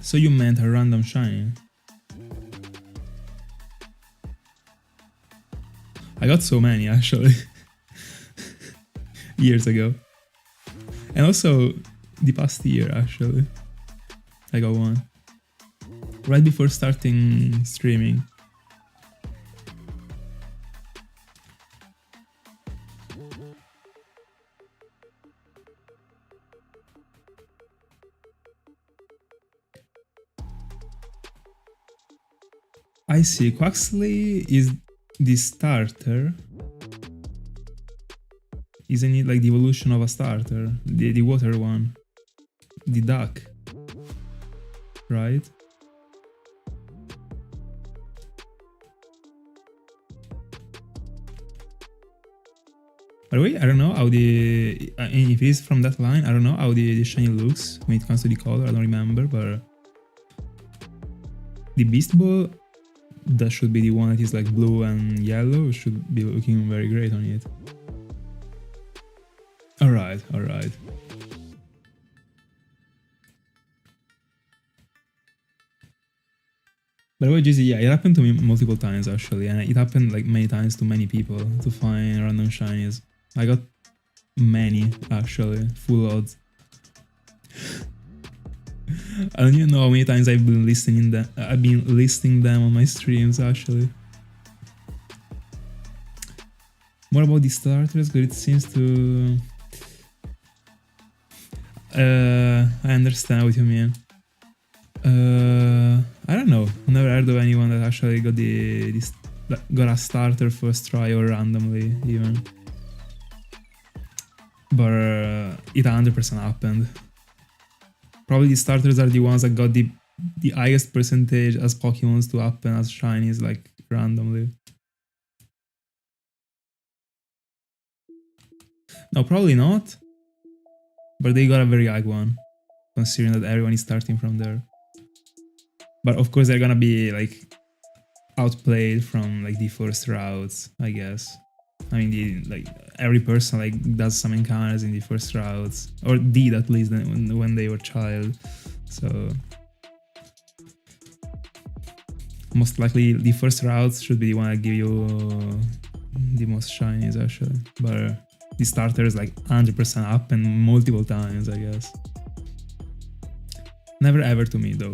So you meant a random shiny? I got so many actually years ago, and also the past year actually I got one right before starting streaming. I see. Quaxley is the starter. Isn't it like the evolution of a starter? The water one. The duck. Right? By the way, I don't know how the... if it is from that line, I don't know how the shiny looks when it comes to the color. I don't remember, but... The Beast Ball, that should be the one that is like blue and yellow, should be looking very great on it. Alright, alright. By the way, GZ, yeah, it happened to me multiple times actually, and it happened like many times to many people to find random shinies. I got many actually, full odds. I don't even know how many times I've been listing them on my streams actually. More about the starters, because it seems to... I understand what you mean. I don't know. Never heard of anyone that actually got a starter first try or randomly even. But it 100% happened. Probably the starters are the ones that got the highest percentage as Pokemons to happen as shinies, like randomly. No, probably not. But they got a very high one, considering that everyone is starting from there. But of course they're gonna be like outplayed from like the first routes, I guess. I mean, every person like does some encounters in the first routes, or did at least when they were child. So most likely the first routes should be the one that give you the most shinies actually. But the starters like 100% up and multiple times, I guess. Never ever to me though.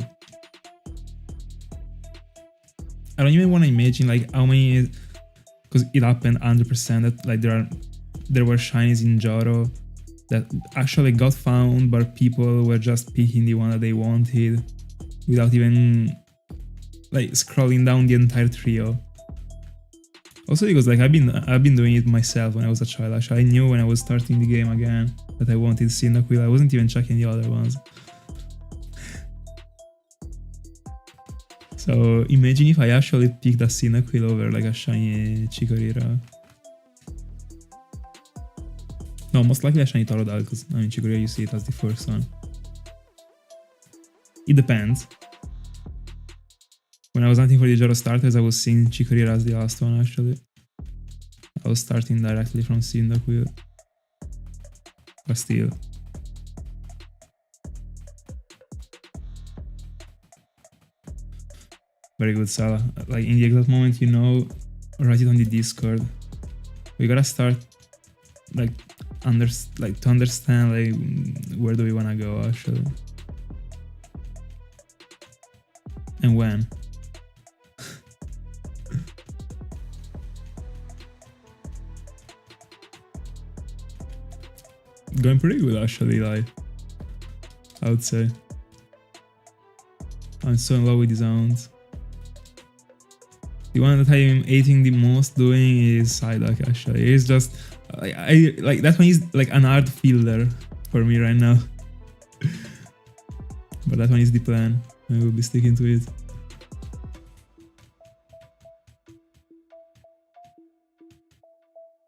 I don't even want to imagine like how many, because it happened 100% that like there were shinies in Johto that actually got found, but people were just picking the one that they wanted without even like scrolling down the entire trio. Also because like I've been doing it myself when I was a child. Actually, I knew when I was starting the game again that I wanted Cyndaquil. I wasn't even checking the other ones. So imagine if I actually picked a Cyndaquil over like a shiny Chikorita. No, most likely a shiny Taurodal, because I mean Chikorita you see it as the first one. It depends. When I was hunting for the Johto starters, I was seeing Chikorita as the last one actually. I was starting directly from Cyndaquil. But still. Very good, Salah. Like in the exact moment, you know, write it on the Discord. We gotta start like to understand like where do we wanna go actually. And when. Going pretty good actually, like I would say. I'm so in love with the sounds. The one that I'm hating the most doing is Psyduck actually. It's just I like that one is like an hard filler for me right now. But that one is the plan. I will be sticking to it.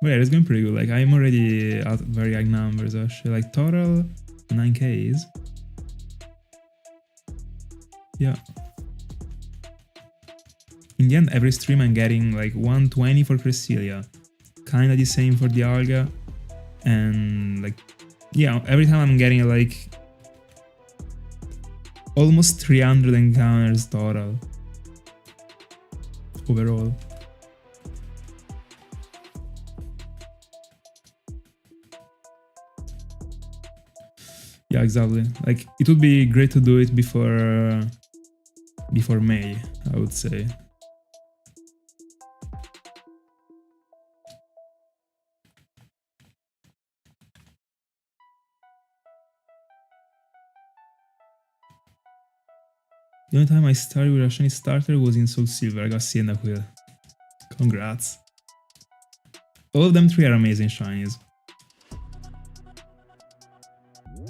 But yeah, it's going pretty good. Like I'm already at very high numbers actually. Like total 9Ks. Yeah. In the end, every stream I'm getting like 120 for Cresselia. Kinda the same for Dialga. And like, yeah, every time I'm getting like almost 300 encounters total. Overall. Yeah, exactly. Like, it would be great to do it before May, I would say. The only time I started with a shiny starter was in Soulsilver. I got Cyndaquil. Congrats. All of them 3 are amazing shinies.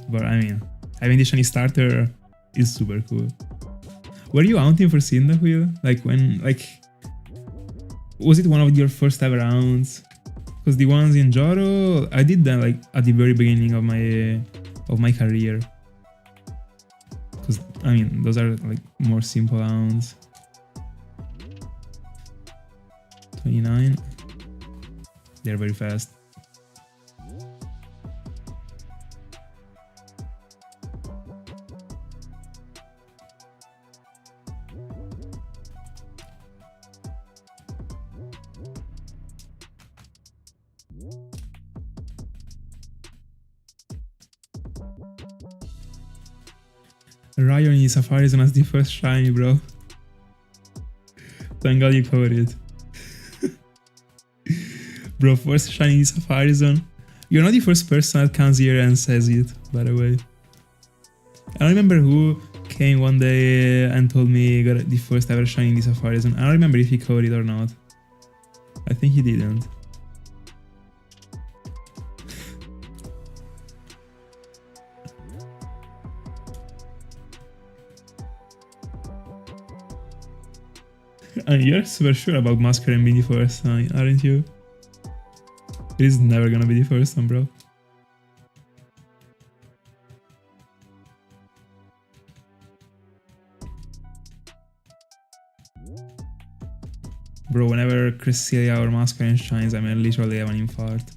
But I mean, having the shiny starter is super cool. Were you hunting for Cyndaquil? Like when, like, was it one of your first ever rounds? Because the ones in Johto, I did them like at the very beginning of my career. Because I mean, those are like more simple rounds. 29. They're very fast. Ryan in Safari Zone as the first shiny, bro. Thank God you covered it. Bro, first shiny in Safari Zone. You're not the first person that comes here and says it, by the way. I don't remember who came one day and told me he got the first ever shiny in the Safari Zone. I don't remember if he covered it or not. I think he didn't. And you're super sure about Masquerain being the first one, aren't you? It is never gonna be the first one, bro. Bro, whenever Cresselia or Masquerain shines, I mean, literally have an infarct.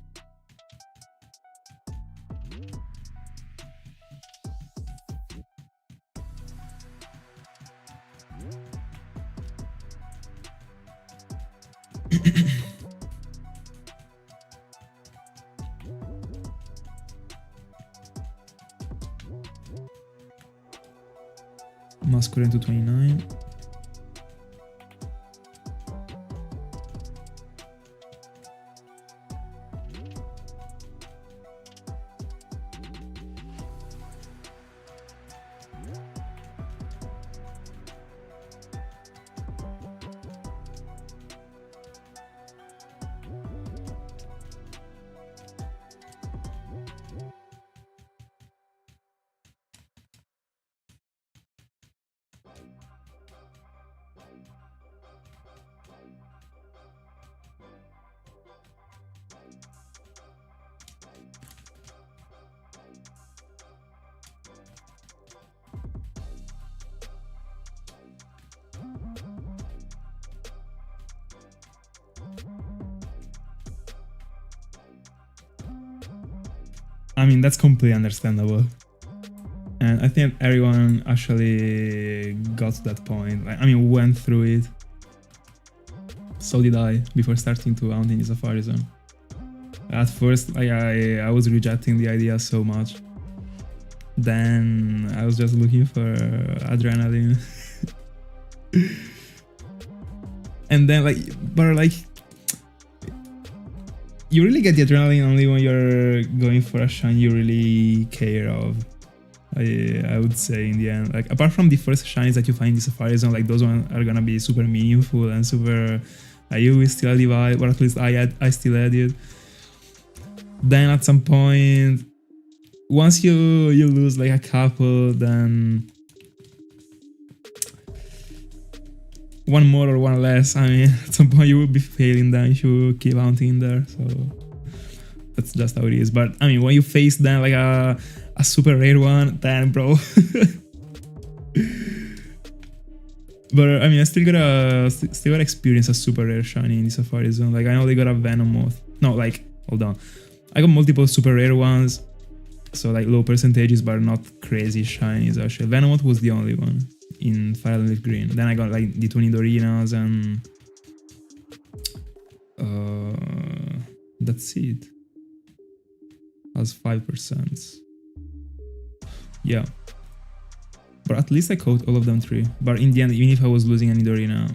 Masquerain to 29. I mean, that's completely understandable. And I think everyone actually got to that point. Like, I mean, went through it. So did I, before starting to hunt in the Safari Zone. At first, like, I was rejecting the idea so much. Then I was just looking for adrenaline. And then, like, but like, you really get the adrenaline only when you're going for a shine you really care of. I would say in the end. Like apart from the first shinies that you find in the Safari Zone, like those ones are gonna be super meaningful and super. You will still divide, or at least I still had it. Then at some point, once you lose like a couple, then one more or one less. I mean, at some point you will be failing them if you keep hunting there. So that's just how it is. But I mean, when you face them like a super rare one, then bro. But I mean, I still gotta experience a super rare shiny in the Safari Zone. Like I know they got a Venomoth. No, like hold on, I got multiple super rare ones, so like low percentages, but not crazy shinies. Actually, Venomoth was the only one in Fire and Leaf Green. Then I got like the 20 Dorinas and that's it. Has 5%. Yeah. But at least I caught all of them 3. But in the end, even if I was losing any Dorina.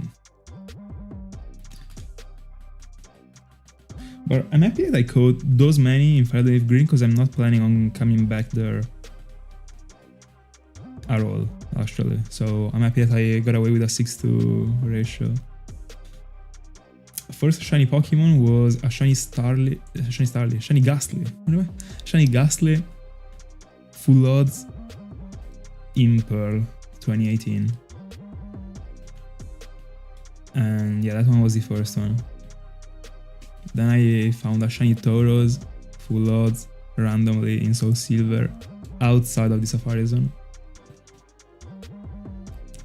But I'm happy that I caught those many in Fire and Leaf Green because I'm not planning on coming back there at all, actually. So I'm happy that I got away with a 6-to ratio. First shiny Pokemon was a Shiny Ghastly, full odds in Pearl 2018. And yeah, that one was the first one. Then I found a Shiny Tauros, full odds, randomly in Soulsilver, outside of the Safari Zone.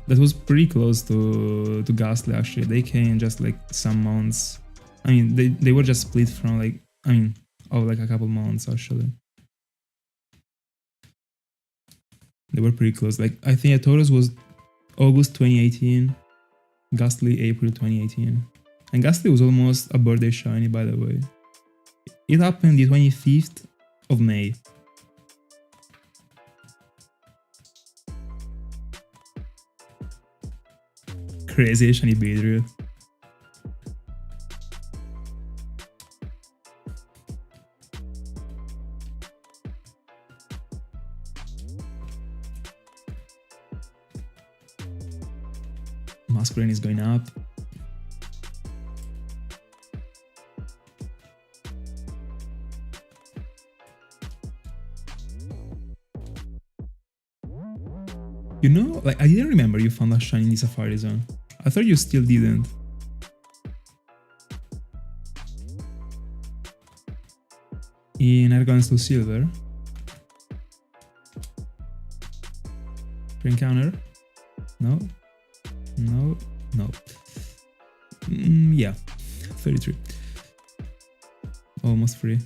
That was pretty close to Ghastly actually. They came just like some months. I mean, they were just split from like, I mean, like a couple months actually. They were pretty close. Like I think Tauros was August 2018, Ghastly April 2018. And Ghastly was almost a birthday shiny, by the way. It happened the 25th of May. Crazy shiny Beedrill. Masquerain is going up. You know, like I didn't remember you found a shiny in the Safari Zone. I thought you still didn't. In Argon Soulsilver. Pre-encounter? No. No. No. Yeah. 33. Almost free.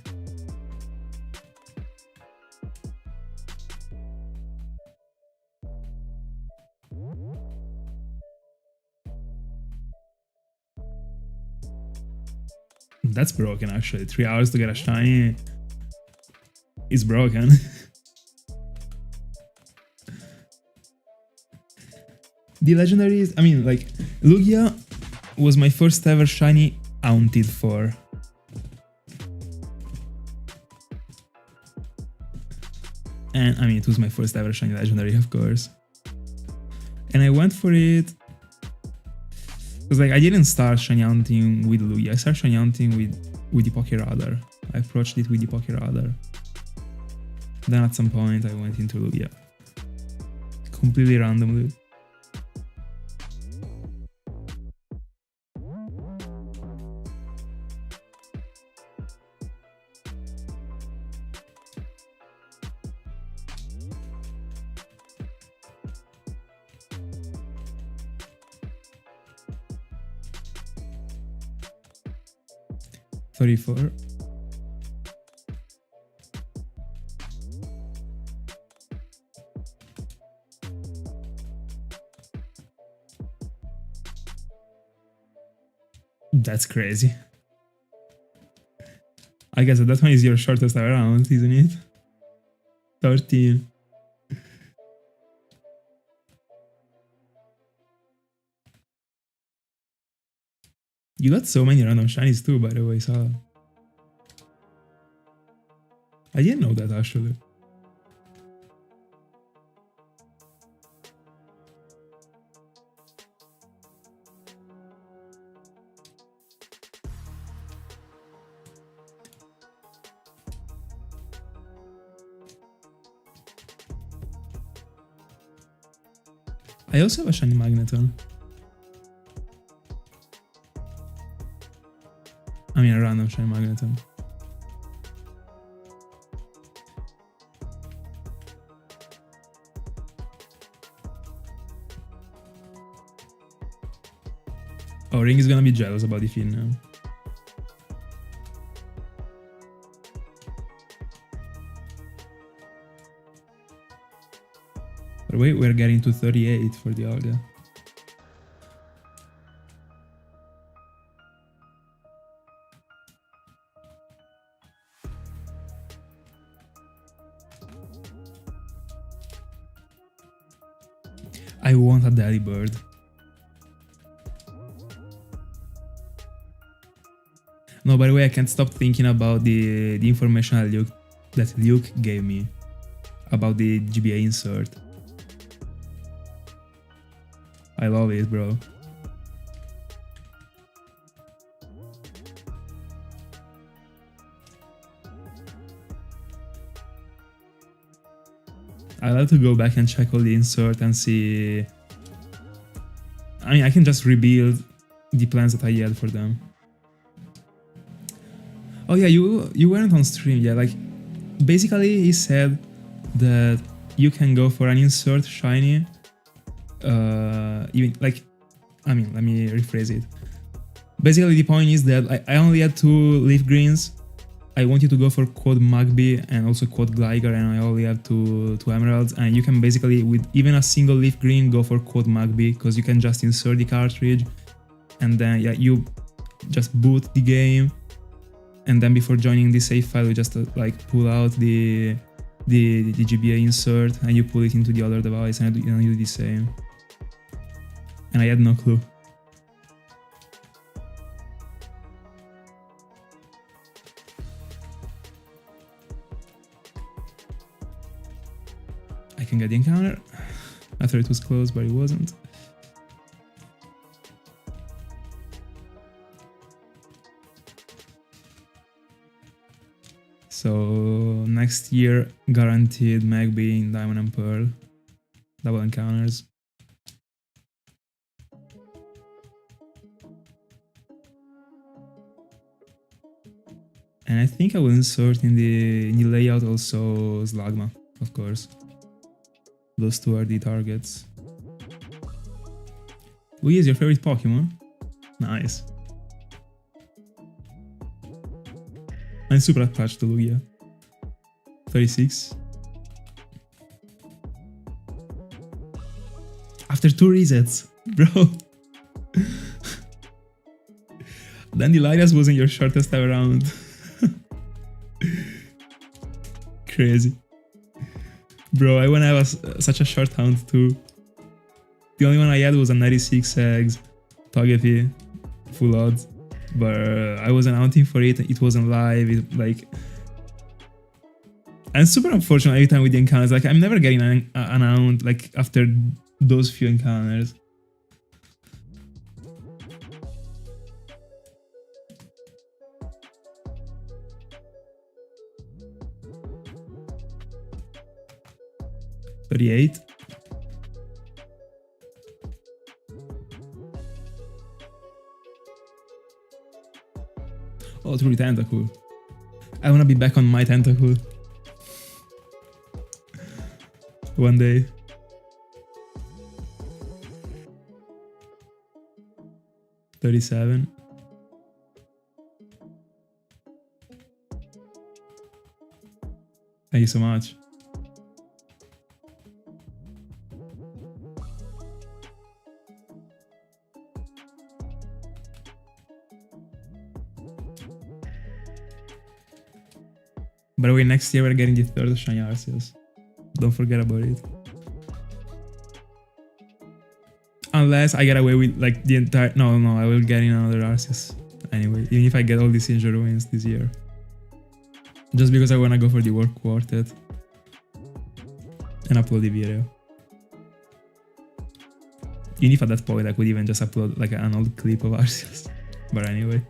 That's broken actually. 3 hours to get a shiny is broken. The legendaries, I mean, like, Lugia was my first ever shiny hunted for. And I mean, it was my first ever shiny legendary, of course. And I went for it because like I didn't start shiny hunting with Lugia. I started shiny hunting with the Pokéradar. I approached it with the Pokéradar. Then at some point I went into Lugia. Completely randomly. $34. That's crazy. I guess that one is your shortest ever round, isn't it? 13. You got so many random shinies too, by the way, so I didn't know that actually. I also have a Shiny Magneton. I mean a random Shiny Magneton. Oh, Ring is gonna be jealous about the fin now. But wait, we're getting to 38 for the Dialga. I want a Daddy Bird. No, by the way, I can't stop thinking about the information that Luke gave me about the GBA insert. I love it, bro. I'll have to go back and check all the insert and see. I mean, I can just rebuild the plans that I had for them. Oh yeah, you weren't on stream, yeah. Like, basically he said that you can go for an insert shiny. Even like, I mean, let me rephrase it. Basically, the point is that I only had 2 leaf greens. I wanted to go for Quad Magby and also Quad Gligar, and I only have two emeralds. And you can basically, with even a single leaf green, go for Quad Magby because you can just insert the cartridge, and then yeah, you just boot the game. And then before joining the save file, you just like pull out the GBA insert and you pull it into the other device, and you do the same. And I had no clue. I can get the encounter. I thought it was close, but it wasn't. So next year, guaranteed Magby in Diamond and Pearl. Double encounters. And I think I will insert in the layout also Slugma, of course. Those 2 are the targets. Luigi is your favorite Pokemon? Nice. I'm super attached to Lugia. 36. After 2 resets, bro. Dandelions wasn't your shortest ever round. Crazy. Bro, I wanna have such a short hound too. The only one I had was a 96 eggs, Togepi, full odds. But I wasn't hunting for it, it wasn't live, I'm super unfortunate every time with the encounters, like I'm never getting an hound like after those few encounters. $38. Oh, through the tentacle. I wanna be back on my tentacle. One day. $37. Thank you so much. By the way, next year we're getting the 3rd Shiny Arceus. Don't forget about it. Unless I get away with like the entire... No, I will get in another Arceus. Anyway, even if I get all the Sinjoh wins this year. Just because I wanna go for the World Quartet. And upload the video. Even if at that point I could even just upload like an old clip of Arceus. But anyway.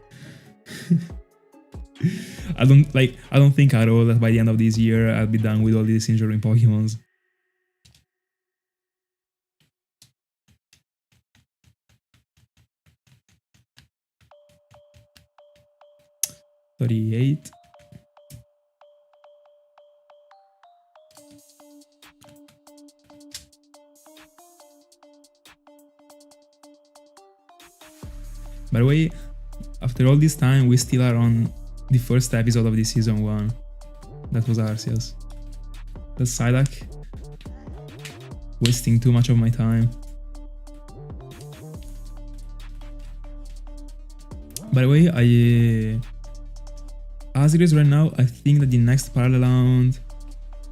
I don't think at all that by the end of this year I'll be done with all these Sinjoh Pokemons. 38. By the way, after all this time, we still are on the first episode of the season 1. That was Arceus. That's Psyduck. Wasting too much of my time. By the way, as it is right now, I think that the next parallel round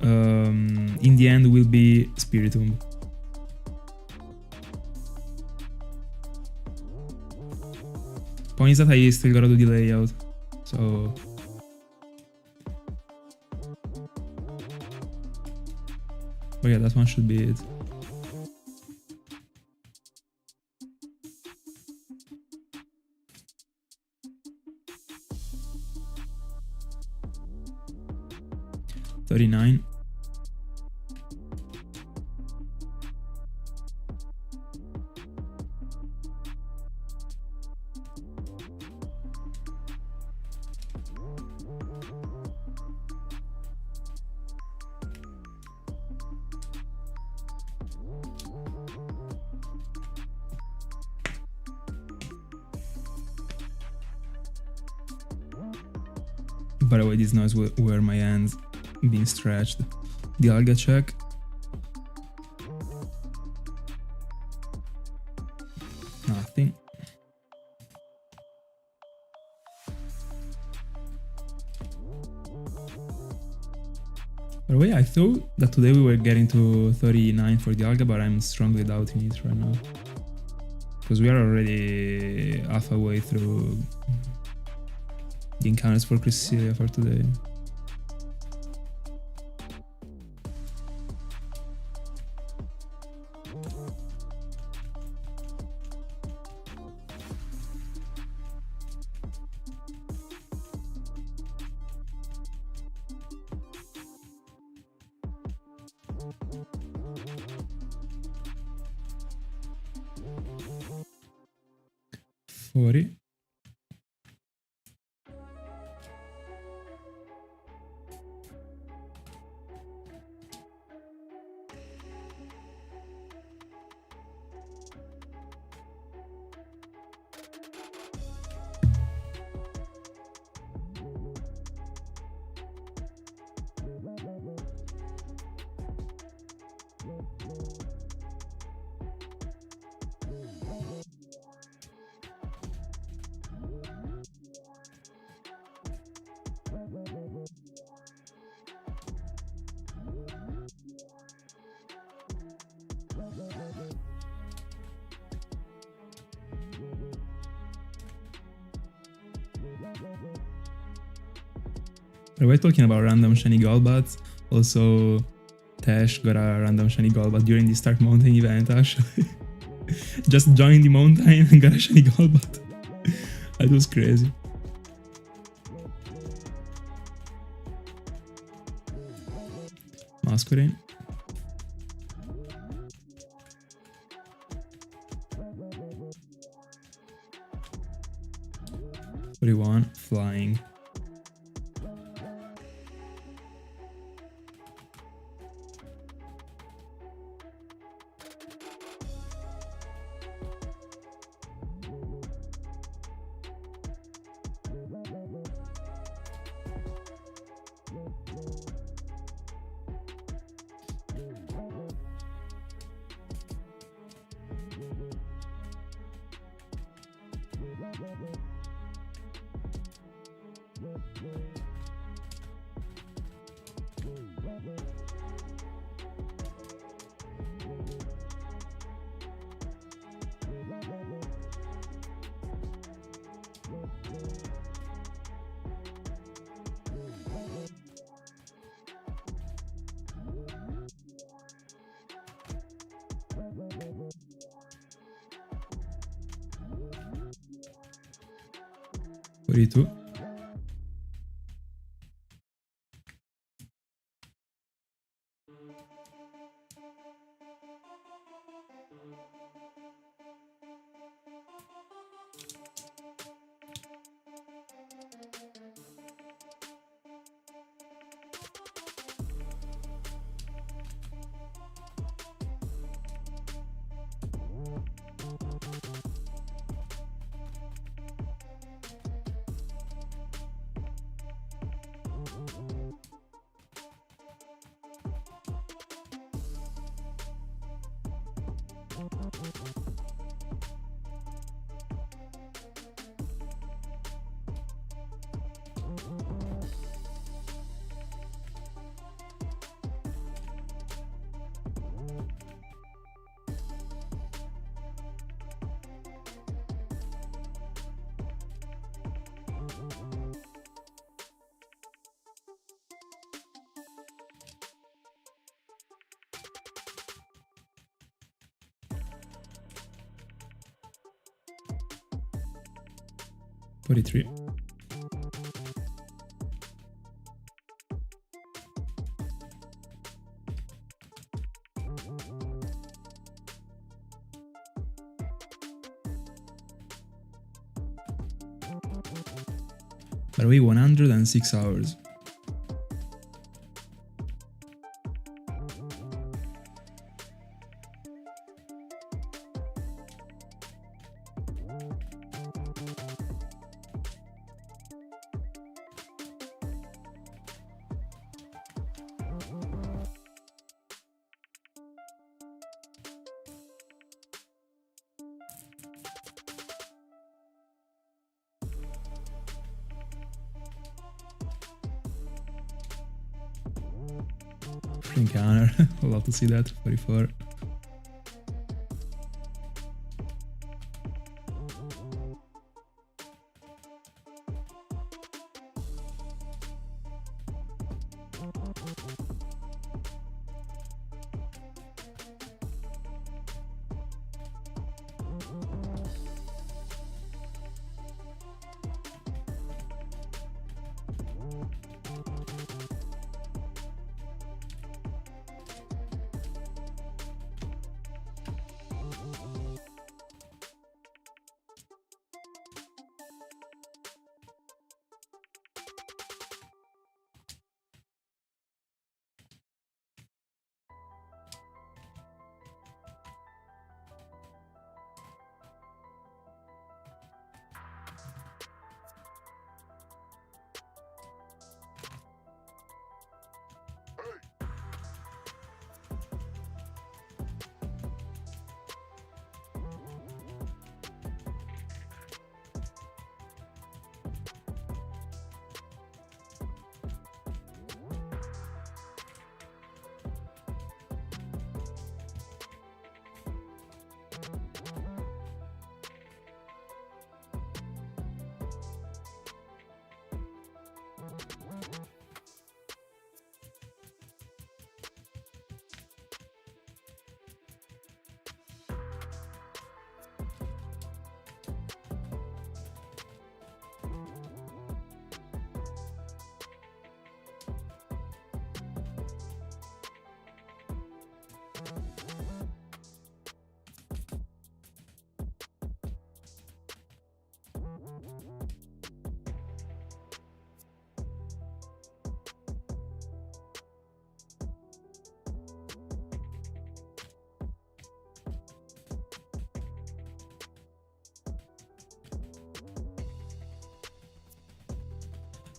in the end will be Spiritomb. Point is that I still gotta do the layout, so... But yeah, that one should be it. $39. By the way, these noise were my hands being stretched. Dialga check. Nothing. By the way, I thought that today we were getting to 39 for Dialga, but I'm strongly doubting it right now. Because we are already halfway through the encounters for Cresselia for today. $40. We're talking about random shiny Golbats. Also, Tash got a random shiny Golbat during the Stark Mountain event, actually. Just joined the mountain and got a shiny Golbat. That was crazy. Masquerain. $41. Flying. $42. 43. By the way, 106 hours. Encounter. I'd love to see that. 44.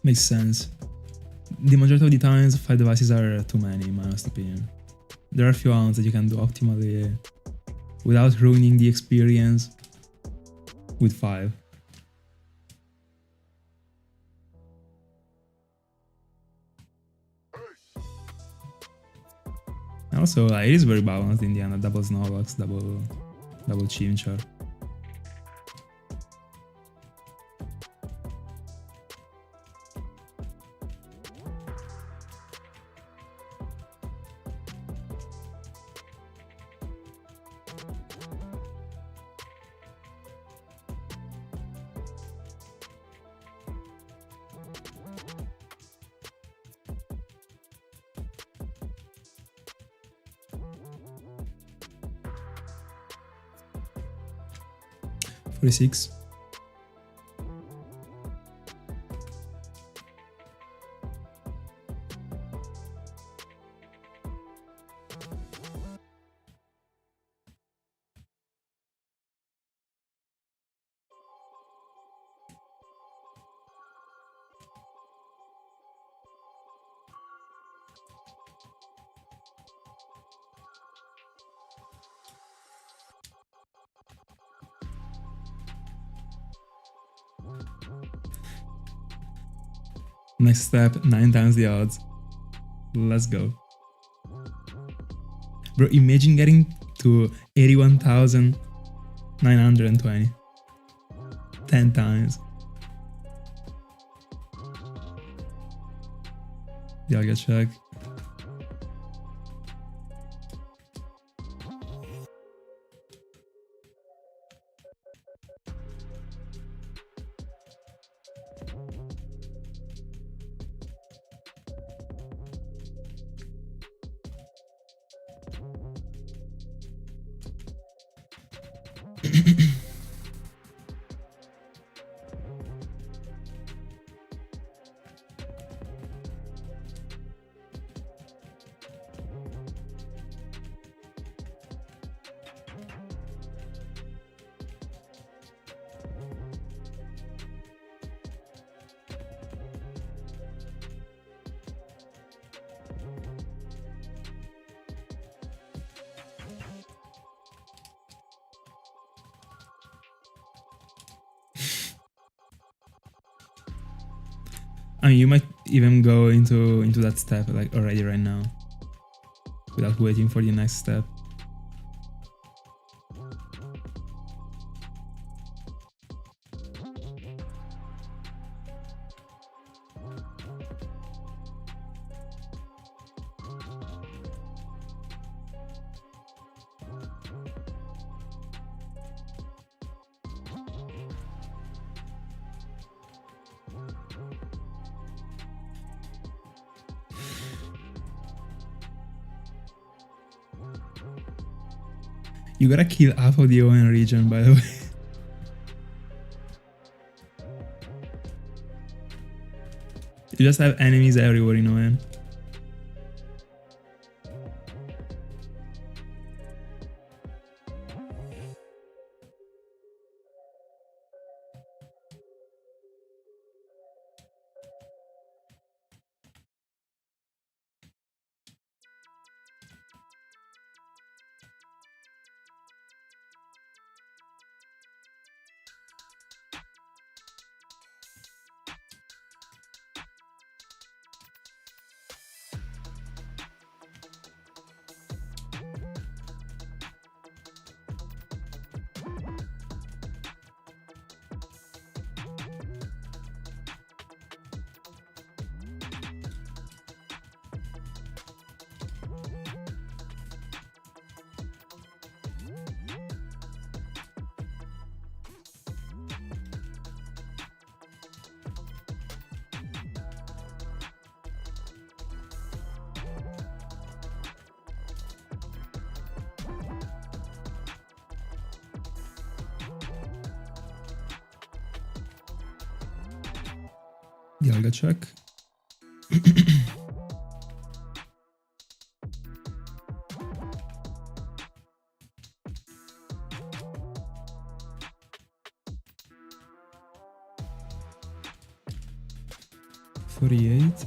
Makes sense. The majority of the times, 5 devices are too many, in my honest opinion. There are a few ones that you can do optimally without ruining the experience with 5. And also, it is very balanced in the end. Double Snorlax, double Chimchar. Six. Next step, 9 times the odds. Let's go. Bro, imagine getting to 81,920. 10 times. Dialga check. I mean, you might even go into that step like already right now, without waiting for the next step. You gotta kill half of the ON region, by the way. You just have enemies everywhere in ON. Dialga check. $48.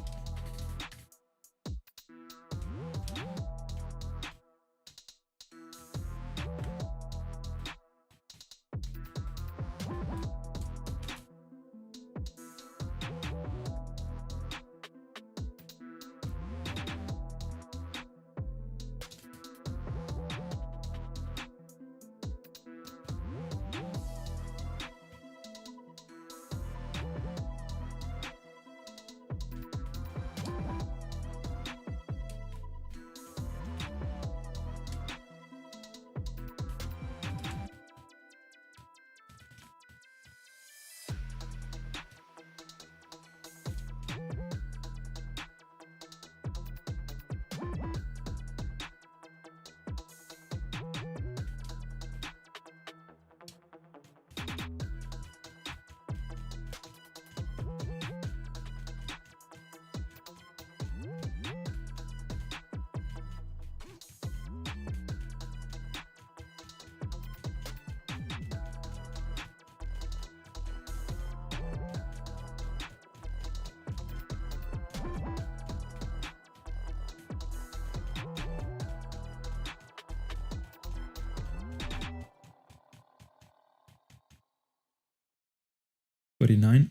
$49.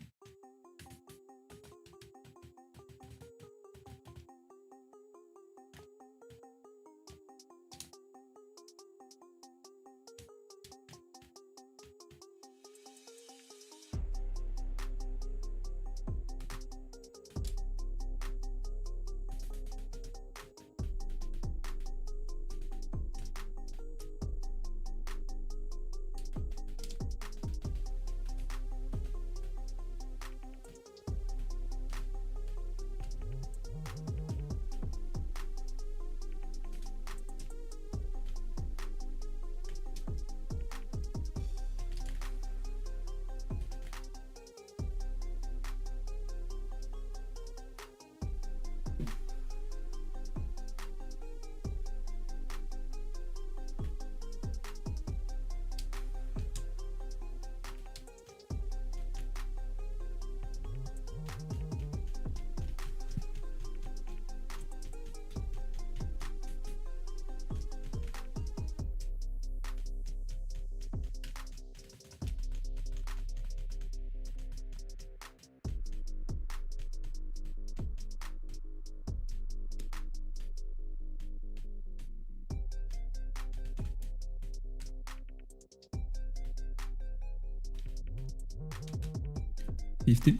50.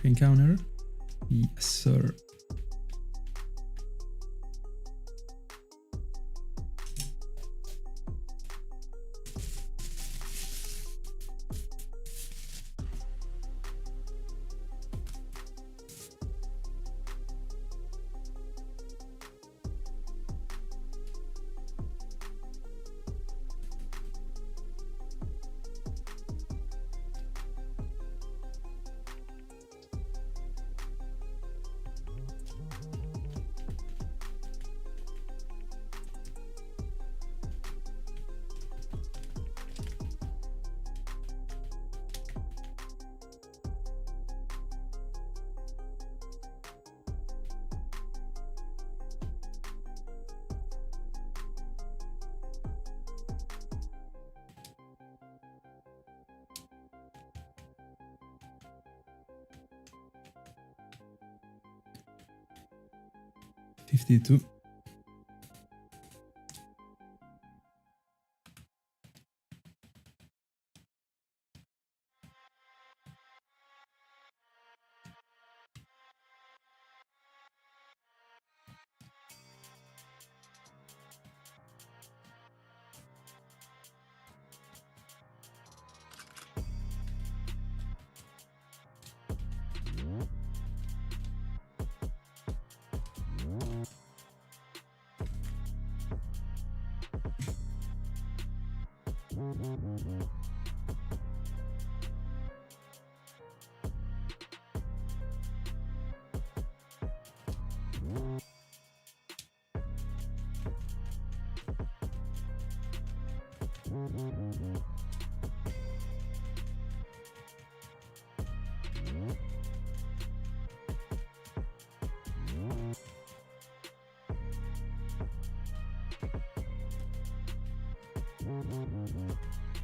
Encounter? Yes, sir. $52.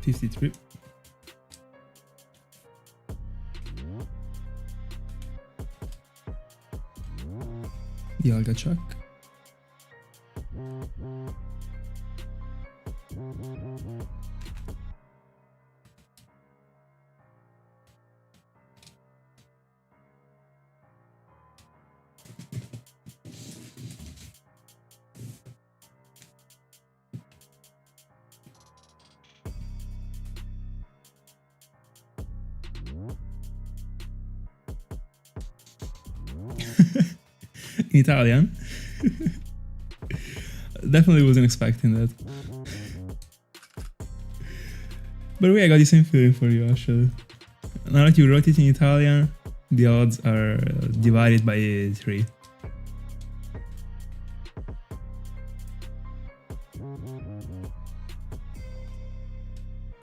$53. Dialga Chuck. In Italian. Definitely wasn't expecting that. But I got the same feeling for you, actually. Now that you wrote it in Italian, the odds are divided by 3.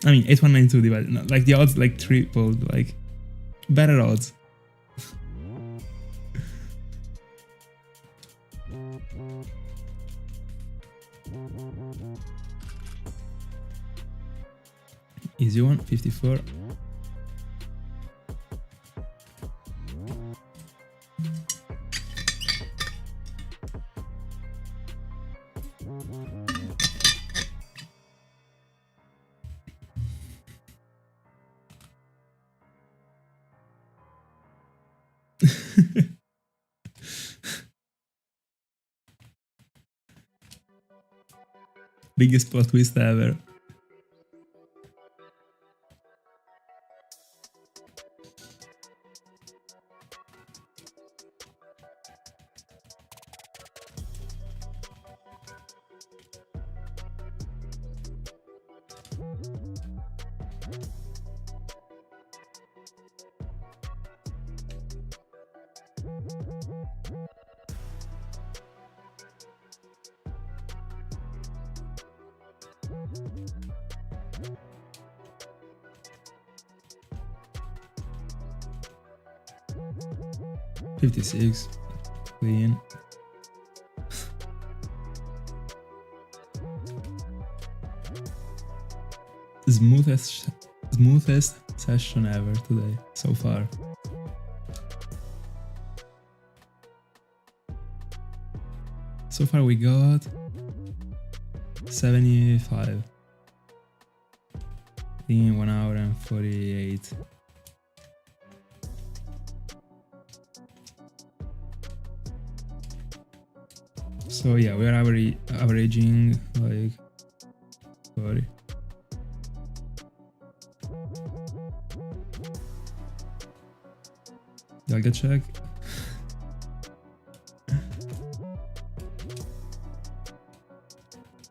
I mean, 8192 divided, no, like the odds like tripled, like better odds. Easy one, 54. Biggest plot twist ever. 56. Clean. Smoothest session ever today, so far. So far we got 75 in 1 hour and 48. So yeah, we are averaging like 40. Dialga check.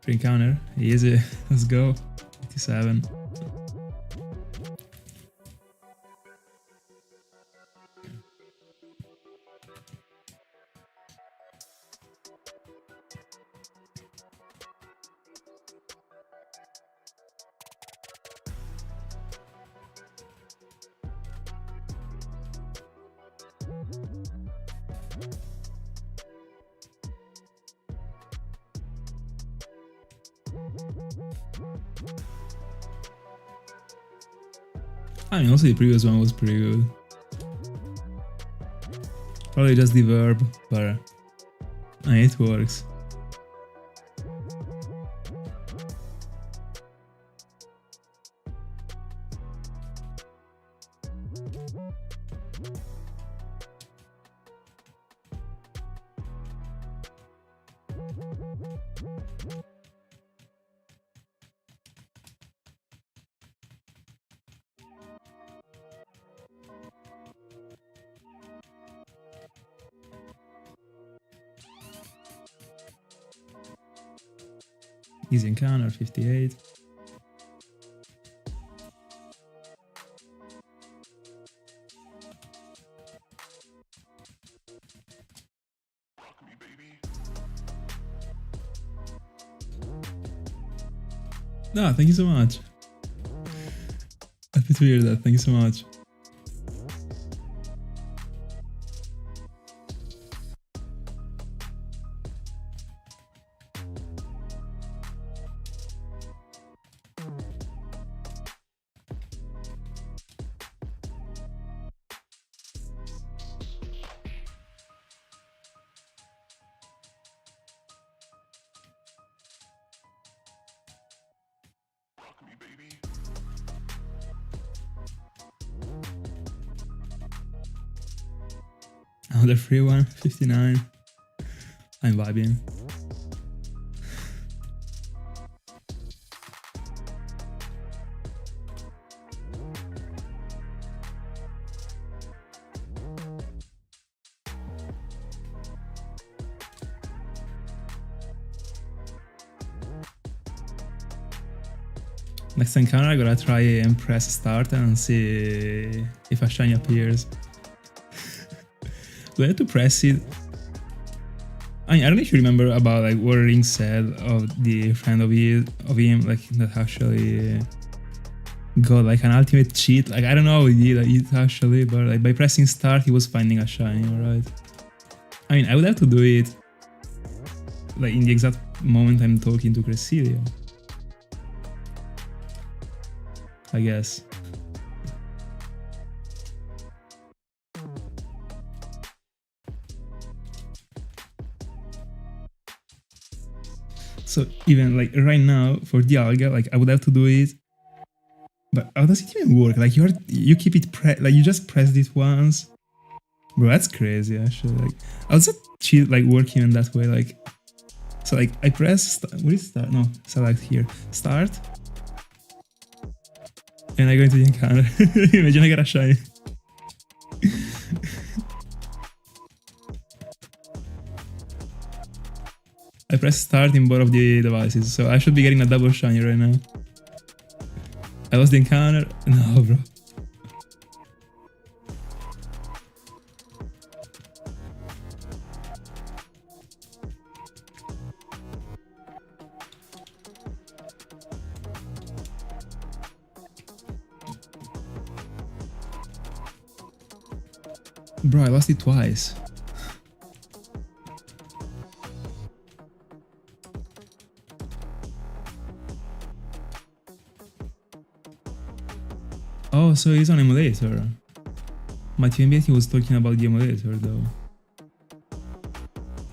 Free counter, easy, let's go. 57. I mean, also the previous one was pretty good. Probably just the verb, but it works. Easy encounter, 58. No, thank you so much. Happy to hear that, thank you so much. Another free one, 59. I'm vibing. Next encounter, I gotta try and press start and see if a shiny appears. Do I have to press it? I mean, I don't know if you remember about like what Ring said of the friend of him, like that actually got like an ultimate cheat. Like I don't know how he did it actually, but like by pressing start, he was finding a shiny. Alright. I mean, I would have to do it like in the exact moment I'm talking to Cresselia, I guess. So even like right now for Dialga, like I would have to do it, but how does it even work? Like you keep it like you just pressed it once, bro. That's crazy actually. Like I'll just cheat like working in that way. Like so like I press what is start? No, select here start, and I go into the encounter. Imagine I get a shiny. I press start in both of the devices, so I should be getting a double shiny right now. I lost the encounter. No, bro. Bro, I lost it twice. Oh, so he's on emulator. My teammate was talking about the emulator though.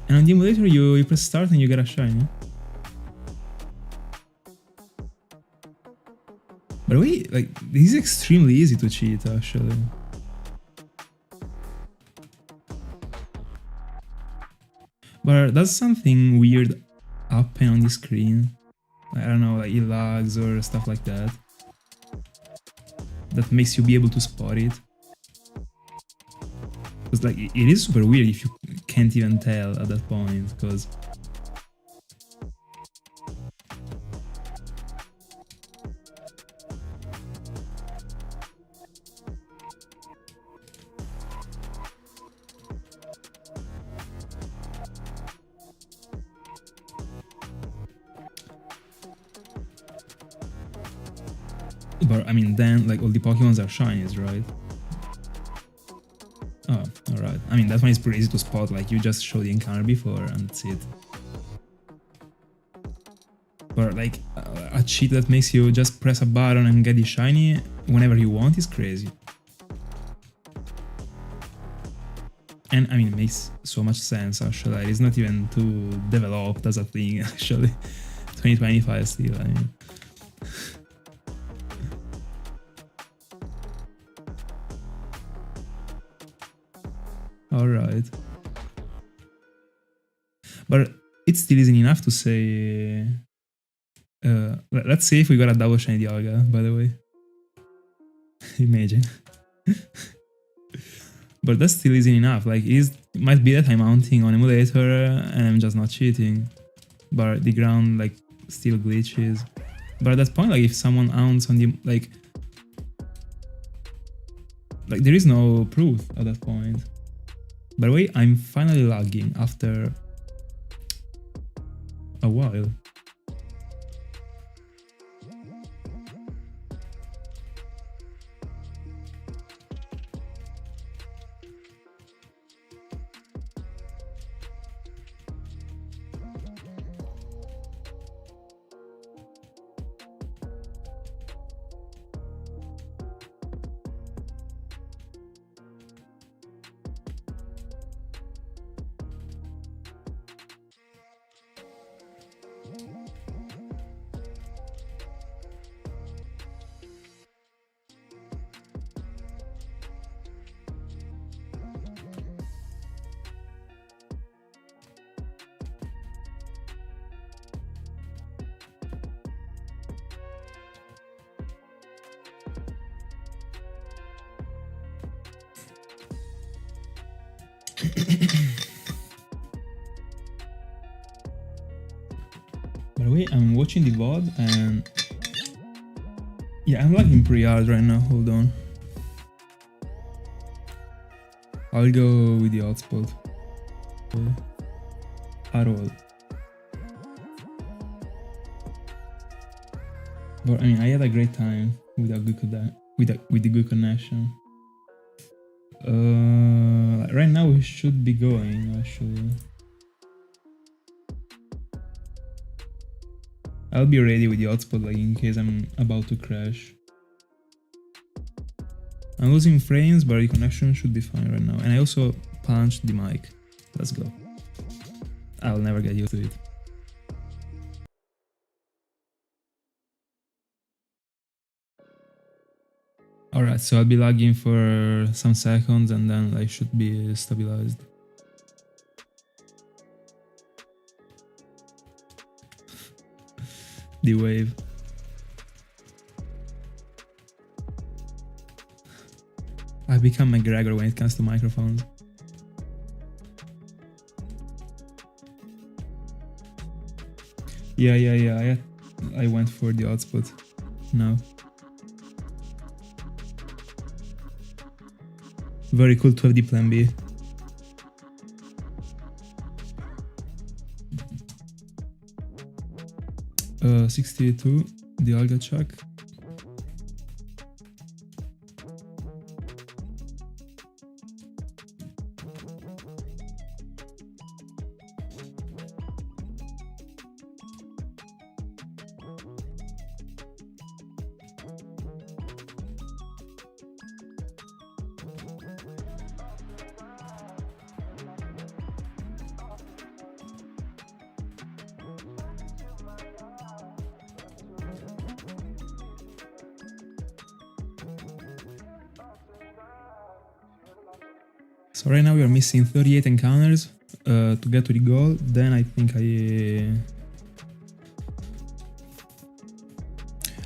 And on the emulator you press start and you get a shiny. By the way, like, this is extremely easy to cheat actually. But does something weird happen on the screen? I don't know, like it lags or stuff like that. That makes you be able to spot it. Because like it is super weird if you can't even tell at that point, because but I mean then like all the Pokemons are shinies, right? Oh, alright. I mean that one is pretty easy to spot, like you just show the encounter before and that's it. But like a cheat that makes you just press a button and get the shiny whenever you want is crazy. And I mean it makes so much sense actually, it's not even too developed as a thing actually. 2025 still, I mean. Alright. But it still isn't enough to say... let's see if we got a double shiny Dialga, by the way. Imagine. But that still isn't enough, like it might be that I'm mounting on emulator and I'm just not cheating. But the ground like still glitches. But at that point, like if someone mounts on the... like there is no proof at that point. By the way, I'm finally lagging after a while. By the way, I'm watching the VOD and yeah, I'm lagging pretty hard right now. Hold on. I'll go with the hotspot. At all. But I mean, I had a great time with a good with the good connection. Right now we should be going actually. I'll be ready with the hotspot like in case I'm about to crash. I'm losing frames, but the connection should be fine right now. And I also punched the mic. Let's go. I'll never get used to it. Alright, so I'll be lagging for some seconds and then I should be stabilized. The wave. I've become McGregor when it comes to microphones. Yeah. I went for the hotspot now. Very cool to have the plan B. Uh, 62, Dialga check. So right now we are missing 38 encounters to get to the goal. Then I think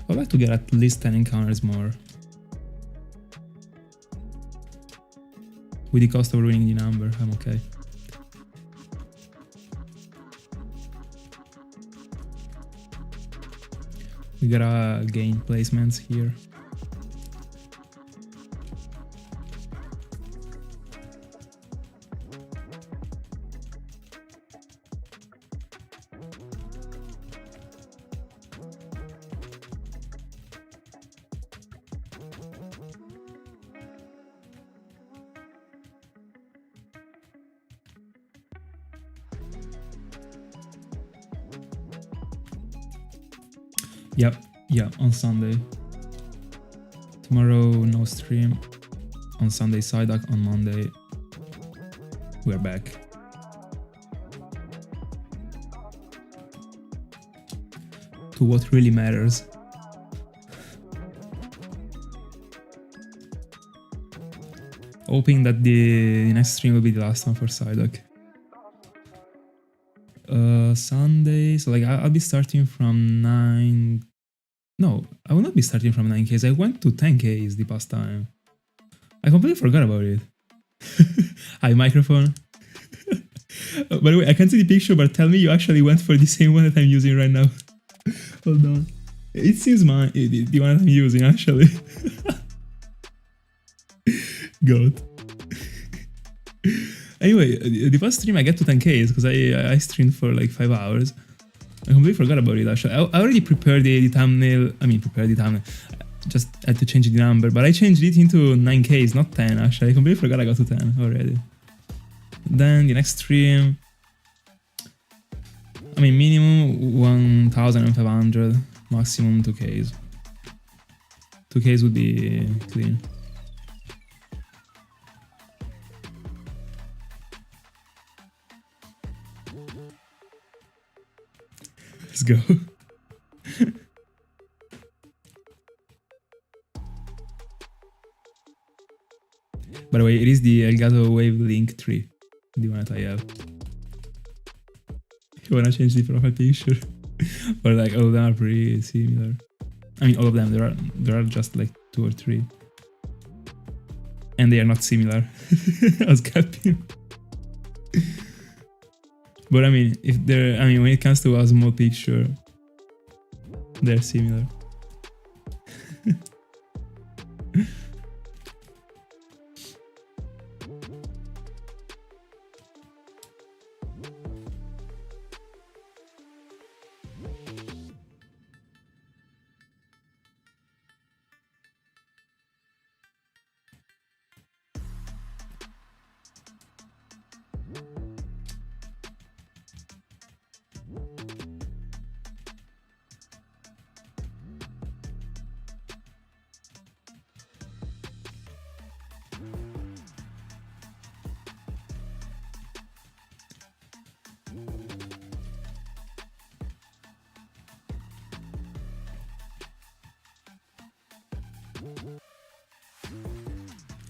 I'd like to get at least 10 encounters more. With the cost of ruining the number, I'm okay. We gotta gain placements here. Yep, yeah, on Sunday. Tomorrow, no stream. On Sunday, Psyduck. On Monday, we're back. To what really matters. Hoping that the next stream will be the last one for Psyduck. Sunday, so like I'll be starting from 9. No, I will not be starting from 9Ks. I went to 10Ks the past time. I completely forgot about it. Hi, microphone. By the way, I can't see the picture, but tell me you actually went for the same one that I'm using right now. Hold on. It seems mine, the one that I'm using, actually. God. Anyway, the past stream I get to 10Ks because I streamed for like 5 hours. I completely forgot about it actually. I already prepared the thumbnail. I mean, prepared the thumbnail. Just had to change the number, but I changed it into 9Ks, not 10 actually. I completely forgot I got to 10 already. Then the next stream, I mean, minimum 1,500, maximum 2Ks. 2Ks would be clean. Let's go. By the way, it is the Elgato Wave Link 3, the one that I have. You wanna change the profile picture? Or like all of them are pretty similar. I mean, all of them, there are just like 2 or 3. And they are not similar. I was capping. But I mean, when it comes to a small picture, they're similar.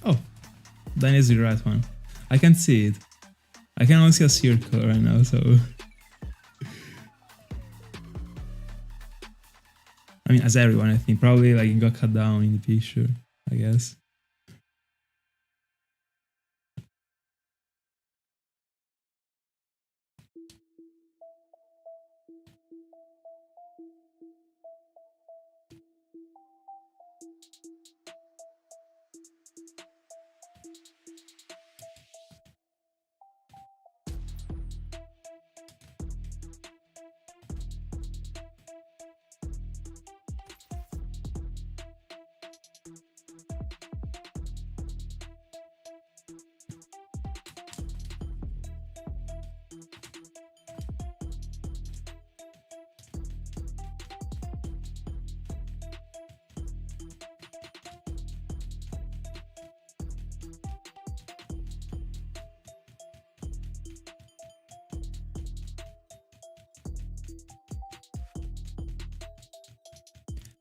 Oh, that is the right one. I can't see it. I can only see a circle right now, so... I mean, as everyone, I think. Probably like it got cut down in the picture, I guess.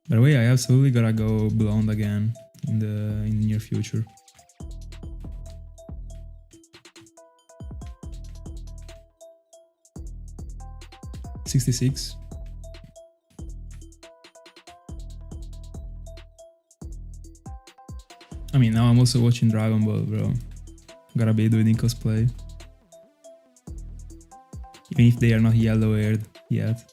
By the way, I absolutely gotta go blonde again in the near future. 66. I mean, now I'm also watching Dragon Ball, bro. Gotta be doing cosplay. Even if they are not yellow-haired yet.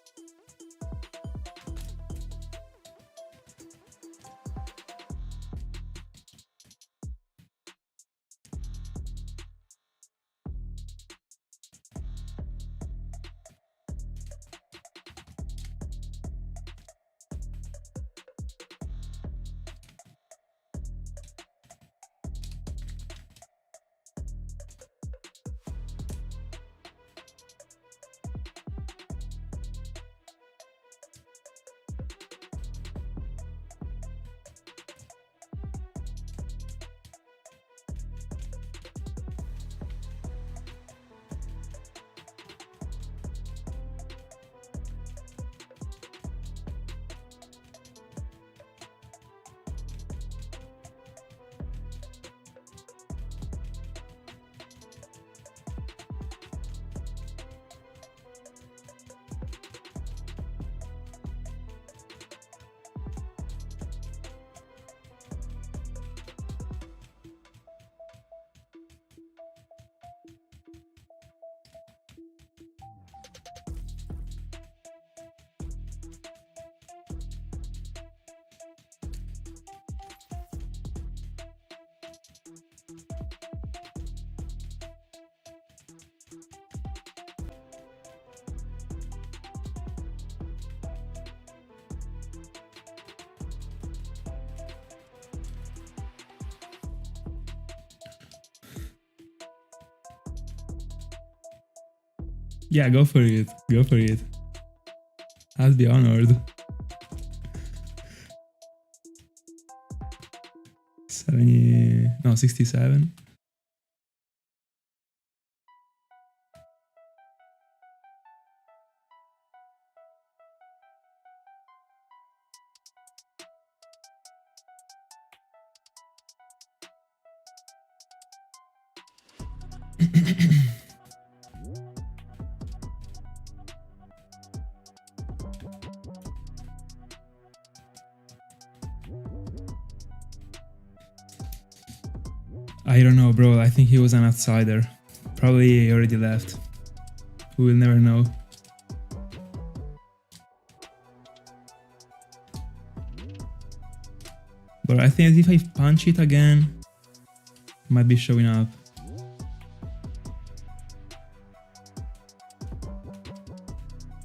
Yeah, go for it. Go for it. I'll be honored. 70... No, 67. I don't know, bro. I think he was an outsider. Probably already left. We will never know. But I think if I punch it again, it might be showing up.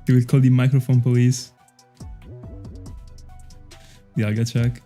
You will call the microphone police. Dialga check.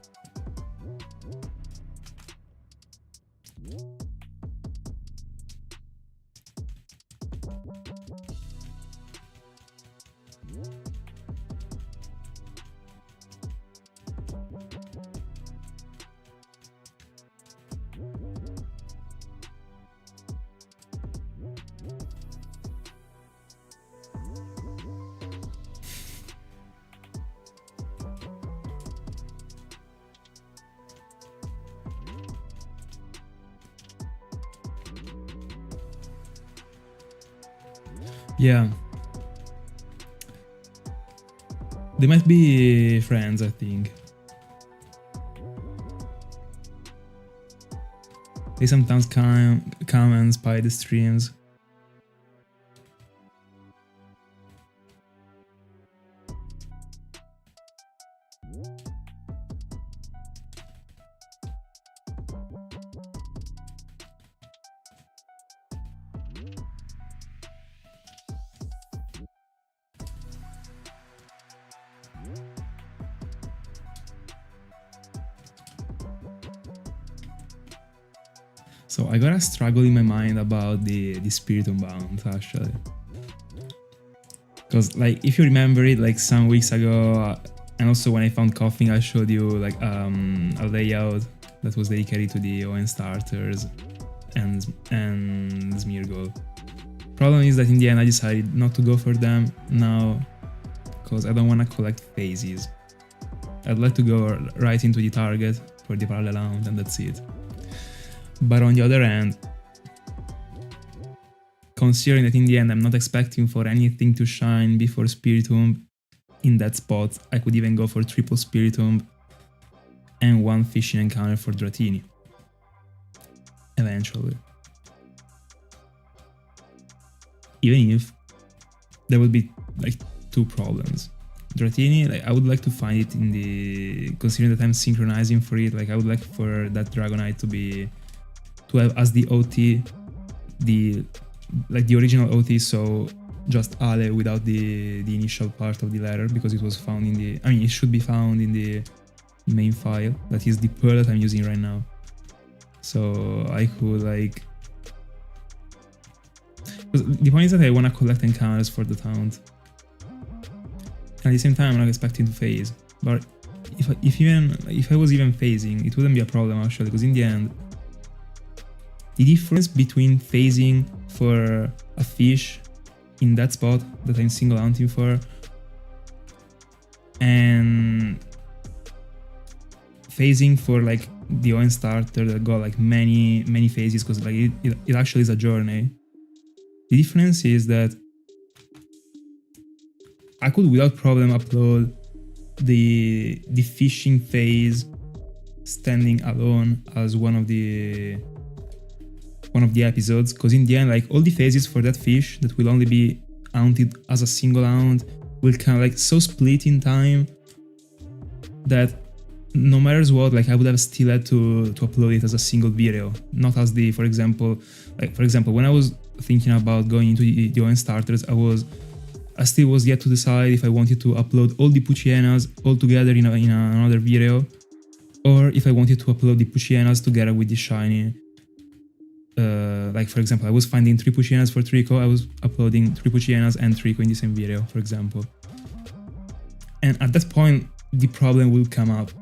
Yeah. They might be friends, I think. They sometimes come and spy the streams. So I got a struggle in my mind about the Spirit Unbound, actually. Because like, if you remember it, like some weeks ago, and also when I found Coughing, I showed you like a layout that was dedicated to the ON starters and Smeargle. Problem is that in the end I decided not to go for them now, because I don't want to collect phases. I'd like to go right into the target for the parallel round and that's it. But on the other hand, considering that in the end I'm not expecting for anything to shine before Spiritomb in that spot, I could even go for triple Spiritomb and one fishing encounter for Dratini. Eventually. Even if there would be like two problems. Dratini, like I would like to find it in the, considering that I'm synchronizing for it, like I would like for that Dragonite to have as the OT, the original OT, so just Ale without the initial part of the letter, because it was found in the, I mean it should be found in the main file, that is the pearl that I'm using right now. So I could like, the point is that I want to collect encounters for the taunt. And at the same time, I'm not expecting to phase. But if I was even phasing, it wouldn't be a problem actually, because in the end, the difference between phasing for a fish in that spot that I'm single hunting for and phasing for like the ON starter that got like many phases, because like it actually is a journey. The difference is that I could without problem upload the fishing phase standing alone as one of the episodes, because in the end, like all the phases for that fish that will only be hunted as a single hunt will kind of like so split in time that no matter what, like I would have still had to upload it as a single video, not as the, for example, when I was thinking about going into the ON starters, I still was yet to decide if I wanted to upload all the Puchienas all together in another video, or if I wanted to upload the Puchienas together with the shiny. Like for example, I was finding 3 Puchienas for Trico, I was uploading 3 Puchienas and Trico in the same video, for example. And at that point, the problem will come up,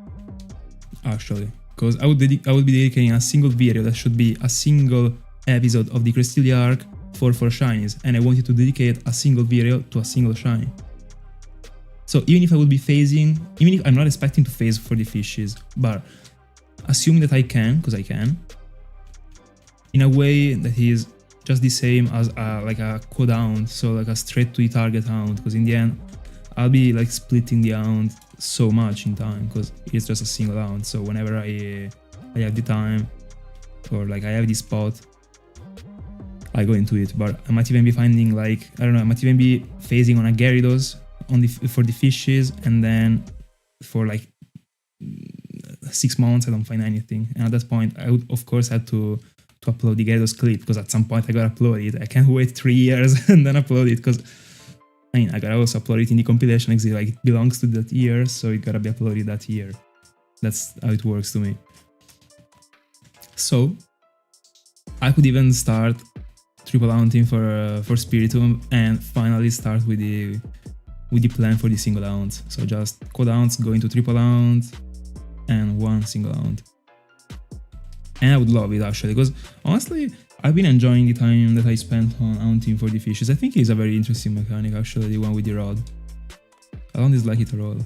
actually, because I would be dedicating a single video that should be a single episode of the Cresselia Arc for shinies, and I wanted to dedicate a single video to a single shiny. So even if I would be phasing, even if I'm not expecting to phase for the fishes, but assuming that I can, because I can, in a way that is just the same as like a code hound, so like a straight to the target hound, because in the end I'll be like splitting the hound so much in time, because it's just a single hound. So whenever I have the time, or like I have the spot, I go into it. But I might even be finding like, I don't know, I might even be phasing on a Gyarados for the fishes, and then for like 6 months I don't find anything. And at that point I would of course have to upload the Gyarados clip, because at some point I gotta upload it. I can't wait 3 years and then upload it, because I mean I gotta also upload it in the compilation exit, like it belongs to that year, so it gotta be uploaded that year. That's how it works to me. So I could even start triple hunting for Spiritomb and finally start with the plan for the single hounds. So just code hounds go into triple hunt and one single hunt. And I would love it actually, because honestly I've been enjoying the time that I spent on hunting for the fishes. I think it's a very interesting mechanic actually, the one with the rod. I don't dislike it at all,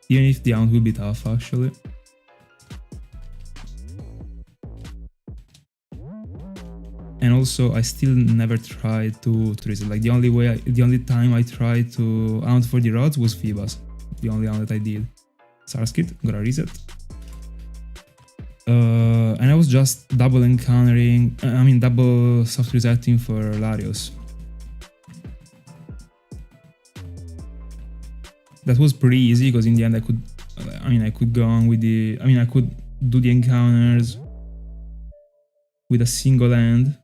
even if the hunt will be tough actually. And also, I still never tried to reset. Like the only time I tried to hunt for the rods was Phoebus. The only hunt that I did. Sarskit, gotta reset. And I was just double soft resetting for Larios. That was pretty easy, because in the end I could go on with I could do the encounters with a single hand,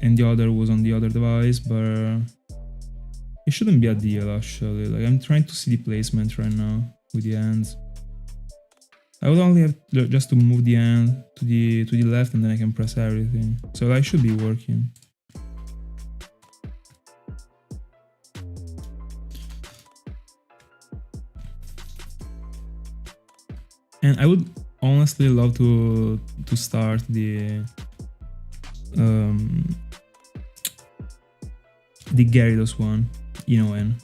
and the other was on the other device, but it shouldn't be a deal actually. Like I'm trying to see the placement right now with the hands. I would only have just to move the hand to the left, and then I can press everything. So that should be working. And I would honestly love to start the Gyarados one, when.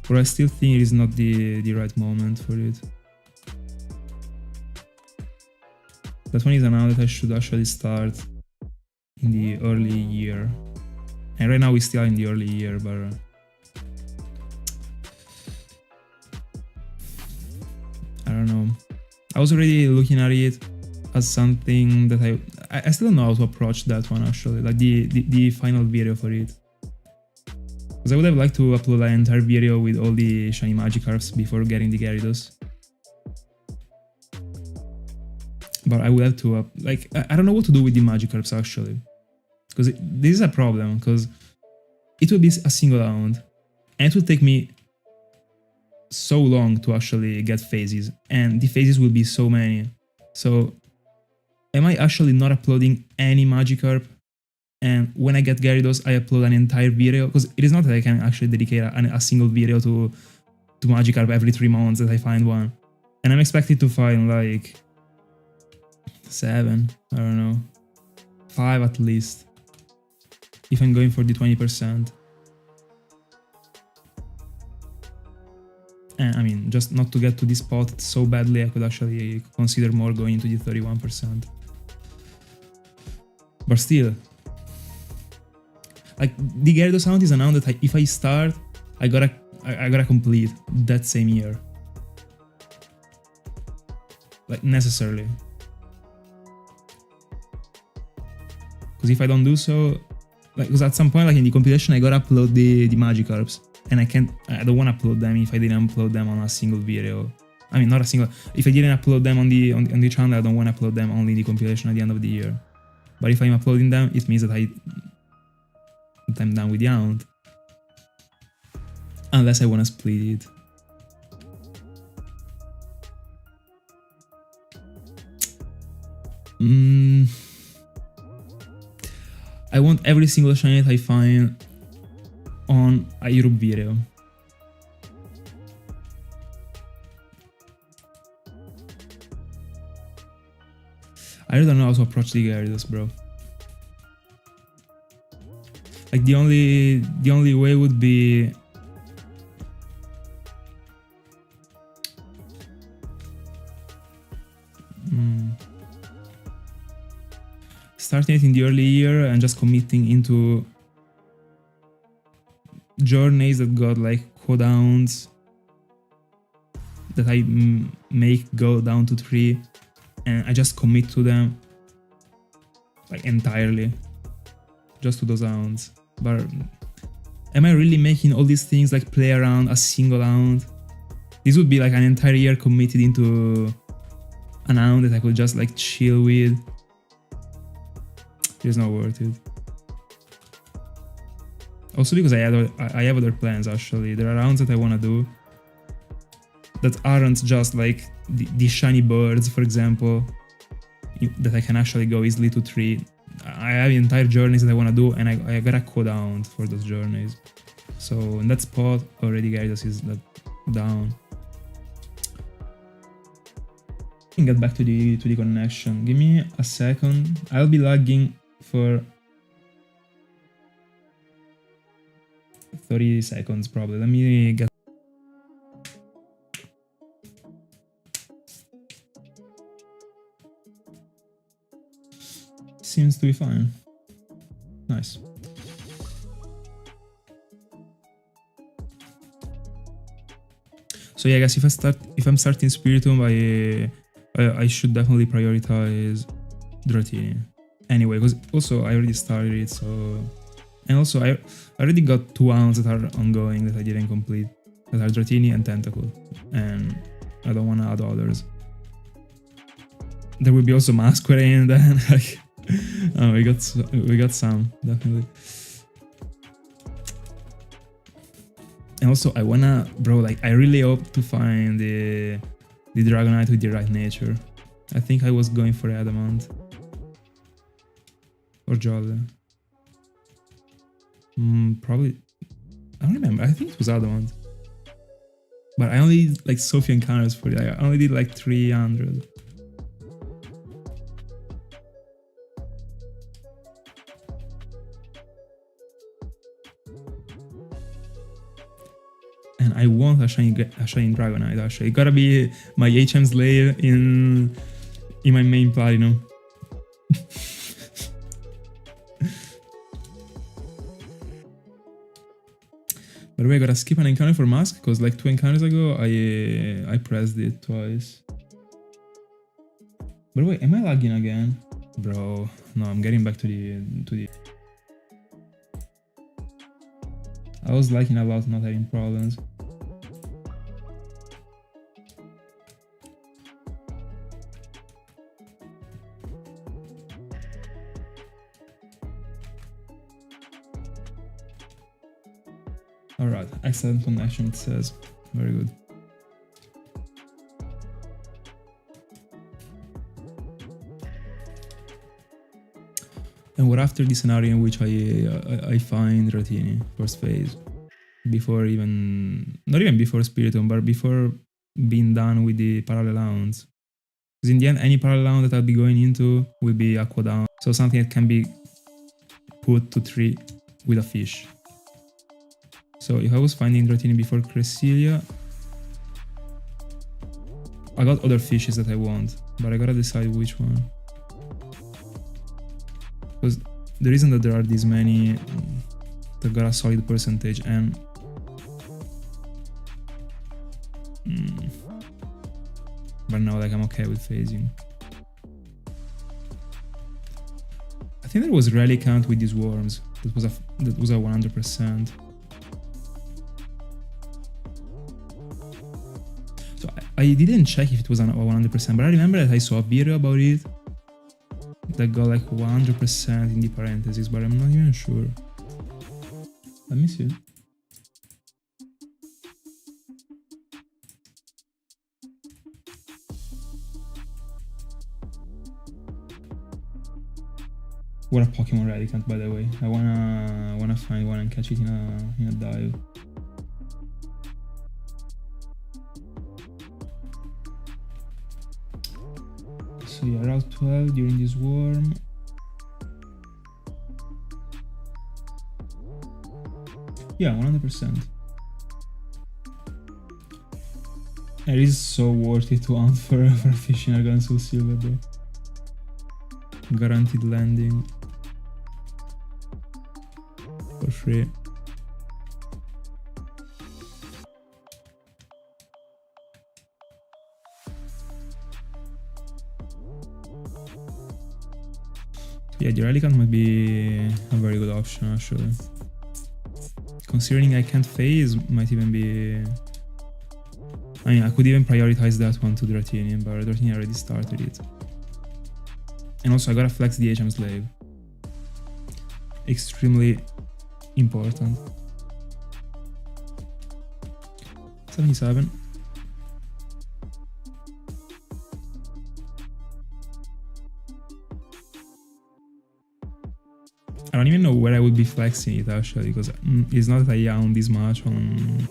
But I still think it is not the right moment for it. That one is an out that I should actually start in the early year. And right now we're still in the early year, but I don't know. I was already looking at it as something that I still don't know how to approach that one actually, like the final video for it. Because I would have liked to upload an entire video with all the shiny Magikarps before getting the Gyarados. But I will have to, like, I don't know what to do with the Magikarps actually. Because this is a problem, because it will be a single round, and it will take me so long to actually get phases, and the phases will be so many. So, am I actually not uploading any Magikarp? And when I get Gyarados, I upload an entire video, because it is not that I can actually dedicate a single video to Magikarp every 3 months that I find one. And I'm expected to find like 7, I don't know, 5 at least, if I'm going for the 20%. And I mean, just not to get to this spot so badly, I could actually consider more going to the 31%. But still, like, the Gyarados hunt is an hunt that if I start, I gotta complete that same year. Like, necessarily. Because if I don't do so, like, because at some point, like in the compilation, I gotta upload the Magikarps, and I don't want to upload them if I didn't upload them on a single video. I mean, not a single. If I didn't upload them on the channel, I don't want to upload them only in the compilation at the end of the year. But if I'm uploading them, it means that I'm done with the hunt, unless I want to split it. I want every single shiny that I find on a Europe video. I really don't know how to approach the Gyarados, bro. Like, the only way would be starting it in the early year and just committing into journeys that got like cooldowns that I make go down to 3, and I just commit to them like entirely, just to those rounds. But am I really making all these things like play around a single round? This would be like an entire year committed into an round that I could just like chill with. It's not worth it. Also because I have other plans actually. There are rounds that I want to do that aren't just like the shiny birds, for example, that I can actually go easily to 3. I have entire journeys that I want to do, and I got a cooldown for those journeys. So in that spot already, Gyarados is down. I can get back to the connection. Give me a second. I'll be lagging for 30 seconds probably. Let me get. Seems to be fine. Nice. So yeah, guys, if I'm starting Spiritomb, I should definitely prioritize Dratini. Anyway, because also I already started it, so, and also I already got 2 rounds that are ongoing that I didn't complete, that are Dratini and Tentacle, and I don't want to add others. There will be also Masquerain then, like, oh, we got some, definitely. And also I wanna, bro, like, I really hope to find the Dragonite with the right nature. I think I was going for Adamant. Or Jolly. Probably, I don't remember, I think it was Adamant. But I only did like Sophie encounters for it, I only did like 300. And I want a shiny Dragonite actually. It gotta be my HM Slayer in my main platinum. By the way, I gotta skip an encounter for Mask because like 2 encounters ago I pressed it twice. By the way, am I lagging again? Bro, no, I'm getting back to the I was liking about not having problems. Alright, excellent connection it says. Very good. And what after the scenario in which I find Dratini, first phase, before even, not even before Spiritomb, but before being done with the parallel rounds. Because in the end, any parallel round that I'll be going into will be Aqua down. So something that can be put to 3 with a fish. So if I was finding Dratini before Cresselia, I got other fishes that I want, but I gotta decide which one. Because the reason that there are these many that got a solid percentage and but now like I'm okay with phasing. I think there was rally count with these worms. That was a 100%. So I didn't check if it was a 100%, but I remember that I saw a video about it that got like 100% in the parentheses, but I'm not even sure. Let me see. What a Pokemon Radicant, by the way. I wanna find one and catch it in a dive. So yeah, Route 12 during this worm. Yeah, 100%. It is so worth it to hunt for a fishing Argon Soulsilver, bro. Guaranteed landing. For free. Yeah, the Relicanth might be a very good option actually. Considering I can't phase, might even be... I mean, I could even prioritize that one to Dratini, but Dratini already started it. And also I gotta flex the HM Slave. Extremely important. 77. I don't even know where I would be flexing it actually, because it's not that I own this much on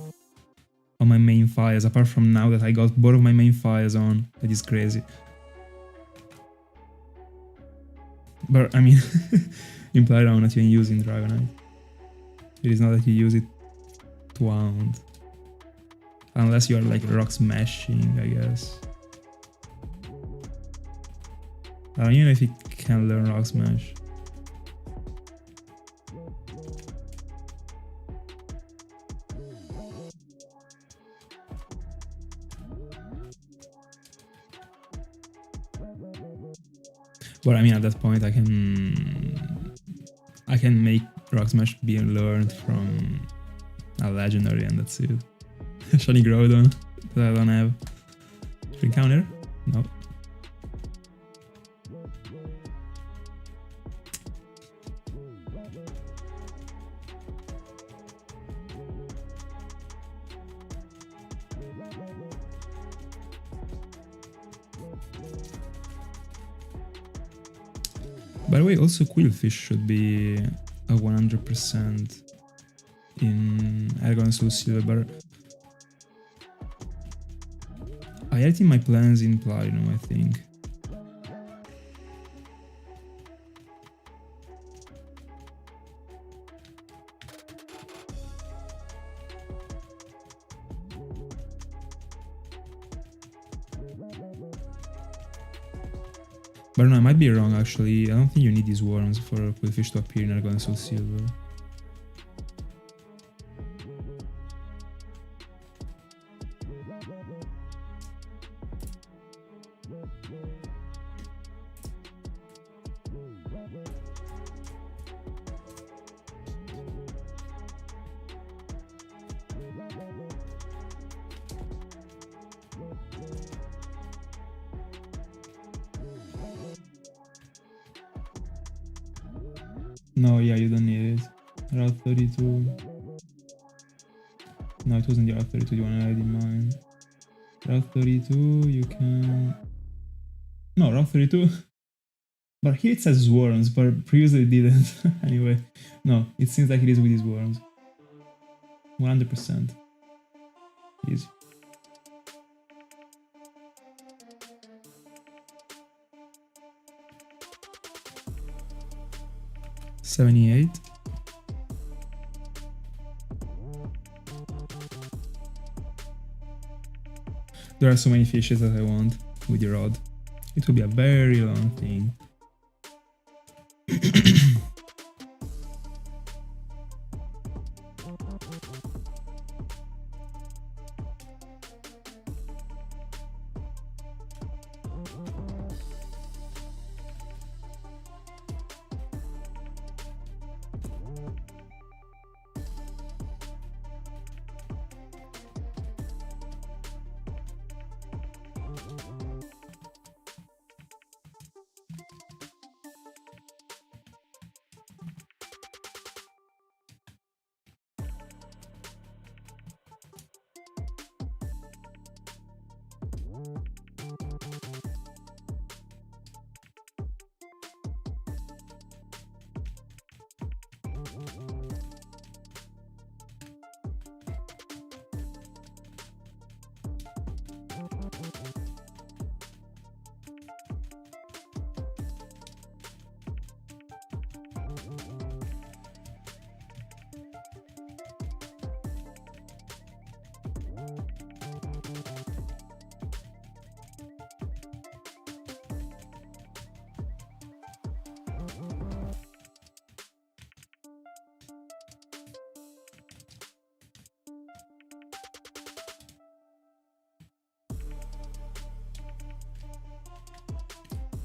my main files, apart from now that I got both of my main files on. That is crazy. But I mean, implied I'm not even using Dragonite. It is not that you use it to wound. Unless you are like rock smashing, I guess. I don't even know if you can learn rock smash. But I mean, at that point, I can make Rock Smash be learned from a legendary, and that's it. Shiny Groudon that I don't have. Free counter? No. By the way, also Quillfish should be a 100% in Argon Soulsilver, but I had it in my plans in Platinum, I think. But no, I might be wrong actually. I don't think you need these worms for Quillfish to appear in Argon Soulsilver. No, yeah, you don't need it. Route 32. No, it wasn't the Route 32 you wanted in mind. Route 32, you can... No, Route 32. But here it says worms, but previously it didn't. Anyway, no, it seems like it is with these worms. 100%. Easy. $78. There are so many fishes that I want with the rod. It will be a very long thing.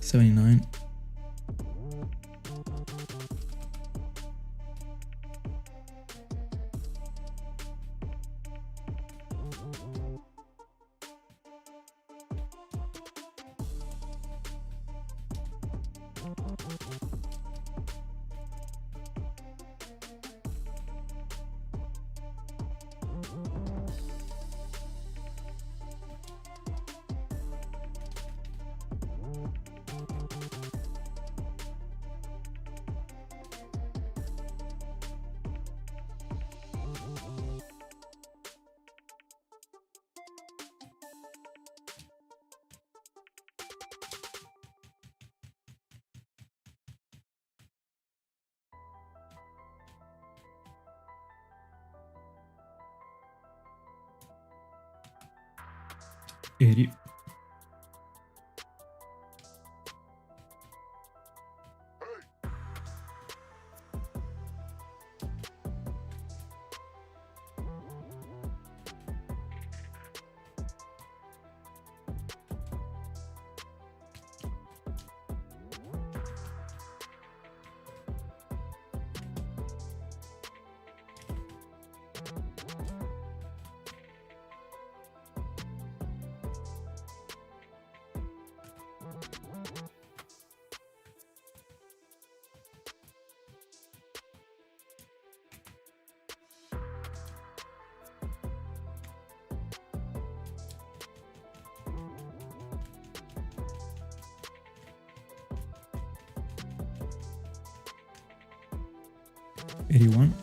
$79. $80. $81.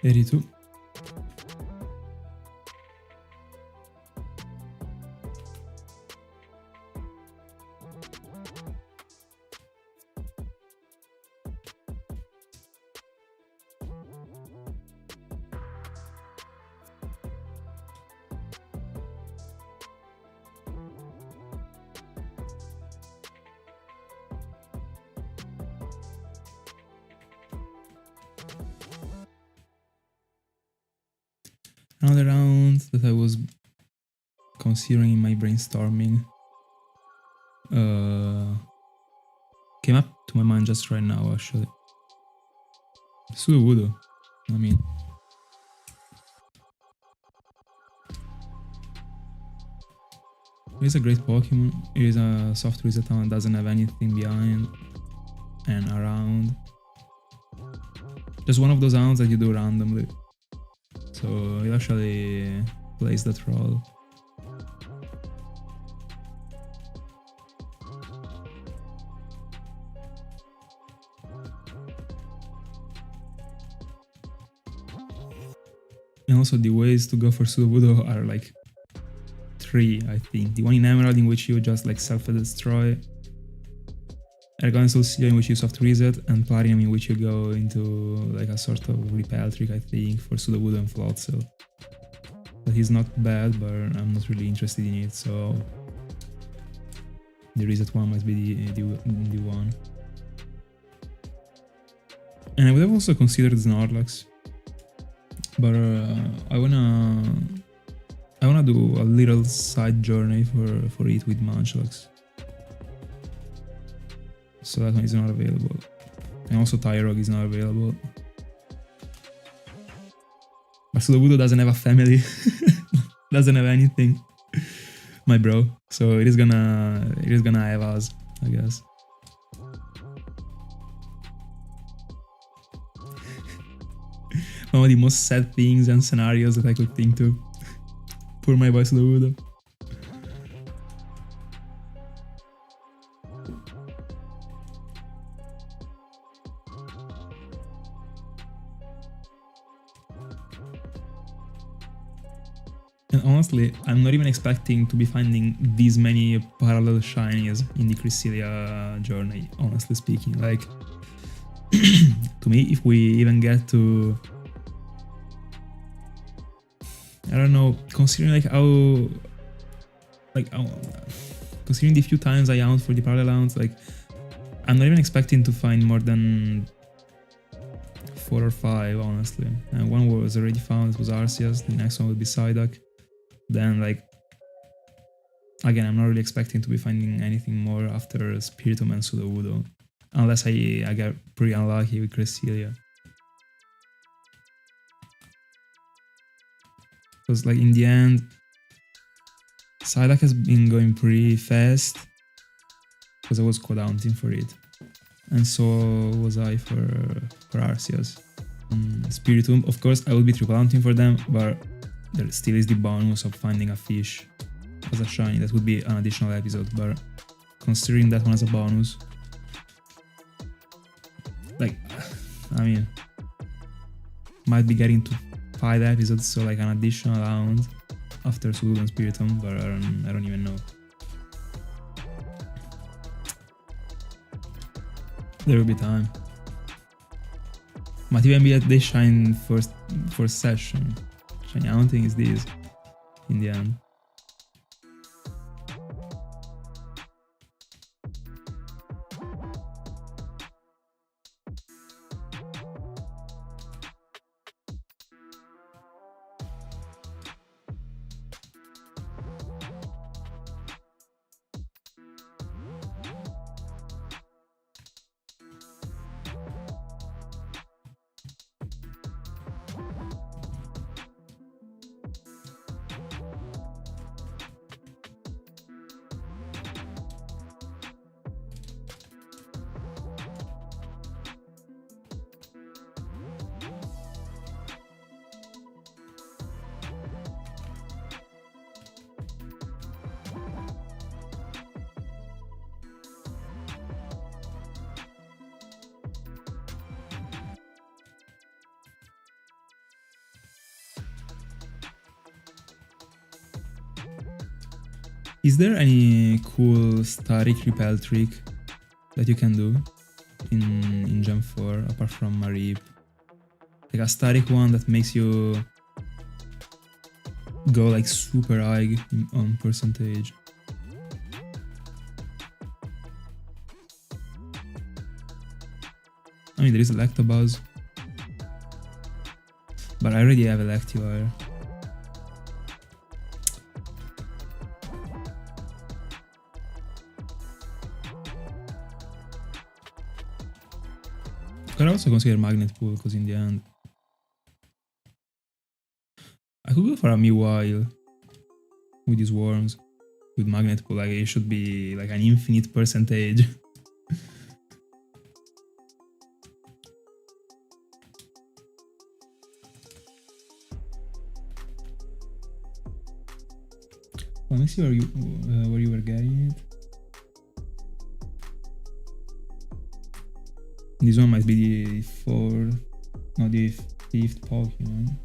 82. Another round that I was considering in my brainstorming came up to my mind just right now, actually. Sudowoodo. I mean, it is a great Pokemon. It is a soft reset that doesn't have anything behind and around. Just one of those sounds that you do randomly. So it actually plays that role. And also the ways to go for Sudowoodo are like 3, I think. The one in Emerald in which you just like self-destroy, Ergon Soulsilver in which you soft reset, and Platinum in which you go into like a sort of repel trick, I think, for Sudowoodo and Floatzel. But he's not bad, but I'm not really interested in it, so the reset one must be the one. And I would have also considered Snorlax, but I wanna do a little side journey for it with Munchlax. So that one is not available. And also Tyrog is not available. But Sudowoodo doesn't have a family. Doesn't have anything. My bro. So it is gonna have us, I guess. One of the most sad things and scenarios that I could think to. Poor my boy Sudowoodo. And honestly, I'm not even expecting to be finding these many parallel shinies in the Cresselia journey, honestly speaking. Like, to me, if we even get to... I don't know, considering like how... considering the few times I hunt for the parallel hunts, like, I'm not even expecting to find more than 4 or 5, honestly. And one was already found, it was Arceus, the next one would be Psyduck. Then, like, again, I'm not really expecting to be finding anything more after Spiritomb and Sudowoodo. Unless I get pretty unlucky with Cresselia. Because, like, in the end, Psyduck has been going pretty fast. Because I was quad hunting for it. And so was I for Arceus. Spiritomb, of course, I would be triple hunting for them, but there still is the bonus of finding a fish as a shiny. That would be an additional episode, but considering that one as a bonus, like, I mean, might be getting to 5 episodes, so like an additional round after Sudowoodo and Spiritomb, but I don't even know. There will be time. Might even be at the shine first session. Shiny hunting is this in the end. Is there any cool static repel trick that you can do in Gen 4 apart from a rip? Like a static one that makes you go like super high on percentage. I mean, there is Electabuzz, but I already have Electivire. Could I also consider Magnet Pool, because in the end I could go for a Mewile with these worms. With Magnet Pool, like it should be like an infinite percentage. Let me see where you were getting it. This one might be the fourth, no, the fifth Pokemon.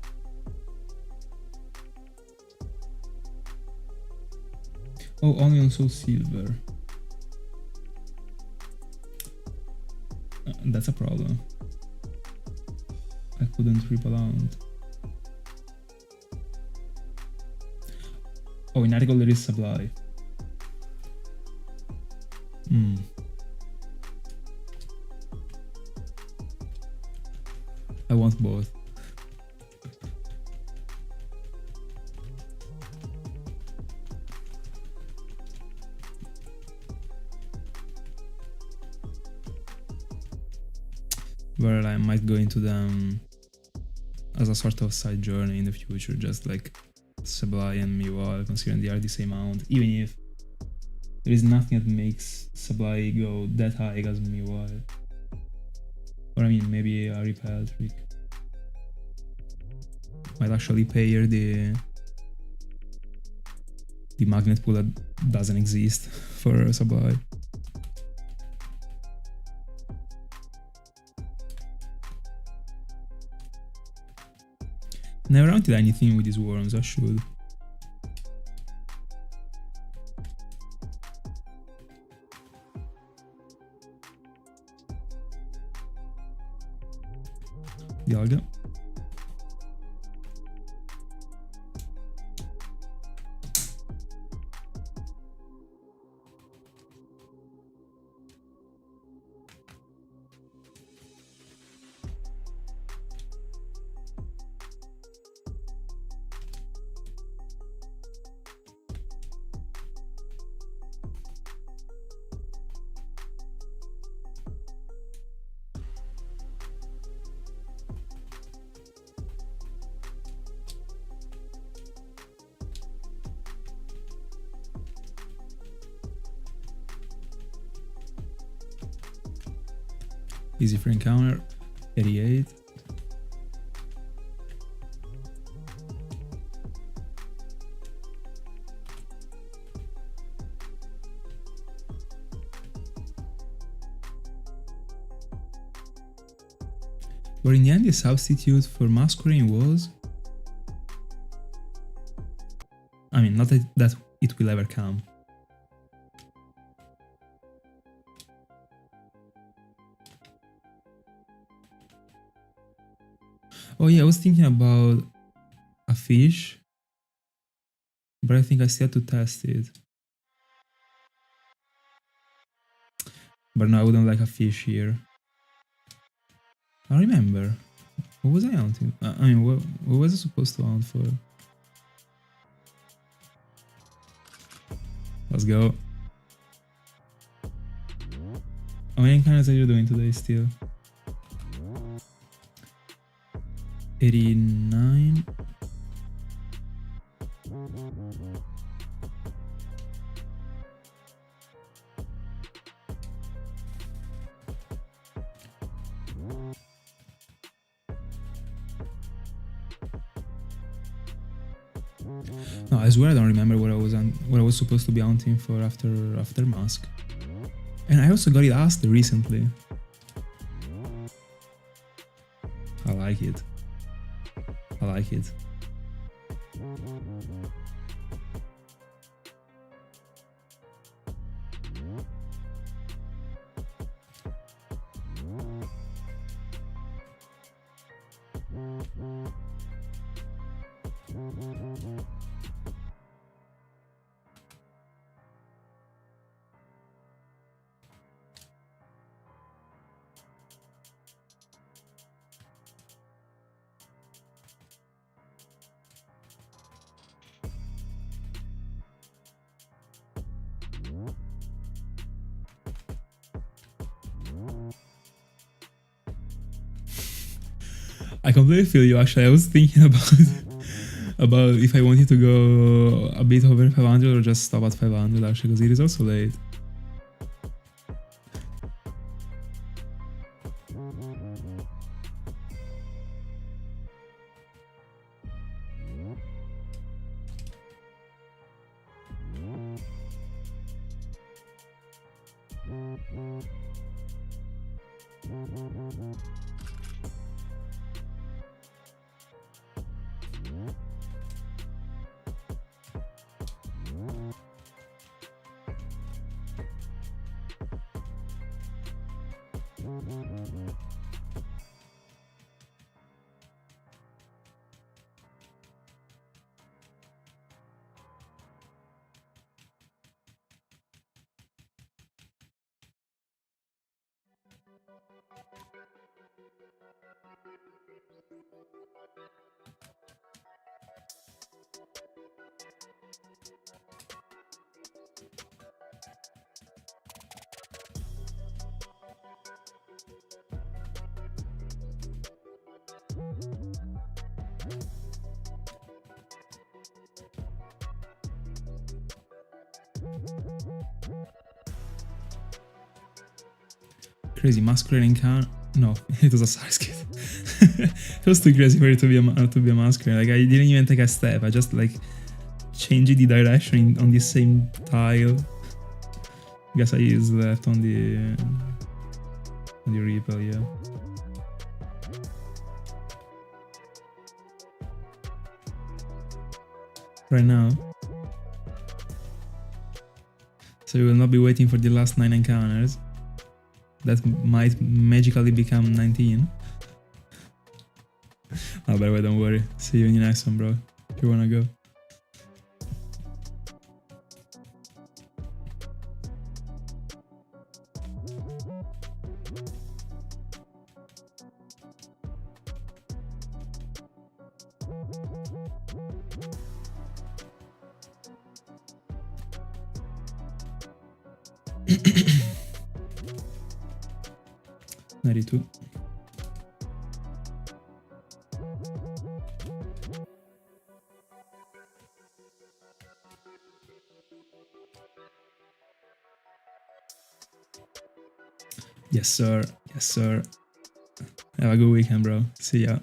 Oh, only on Soulsilver. That's a problem. I couldn't triple out. Oh, in article there is supply. I want both. Where I might go into them as a sort of side journey in the future, just like Sableye and Mewile, considering they are the same amount, even if there is nothing that makes Sableye go that high as Mewile. Or I mean, maybe a repel trick might actually pay her the magnet pool that doesn't exist for Sableye. Never hunted anything with these worms, I should. Dialga. Easy for encounter, 88. But in the end, the substitute for Masquerain was... I mean, not that it will ever come. Oh yeah, I was thinking about a fish, but I think I still have to test it. But no, I wouldn't like a fish here. I remember. What was I hunting? I mean, what was I supposed to hunt for? Let's go. How many encounters are you doing today still? 89. No, I swear I don't remember what I was supposed to be hunting for after Mask. And I also got it asked recently. I like it. I like it. I completely feel you. Actually, I was thinking about if I wanted to go a bit over 500 or just stop at 500 actually, because it is also late. Crazy Masquerain encounter. No, it was a Sarskit. It was too crazy for it to be a Masquerain. Like, I didn't even take a step. I just like changed the direction on the same tile. Guess I used left on the repel, yeah. Right now. So you will not be waiting for the last 9 encounters. That might magically become 19. Oh, by the way, don't worry. See you in the next one, bro. If you wanna go. $92. Yes, sir. Yes, sir. Have a good weekend, bro. See ya.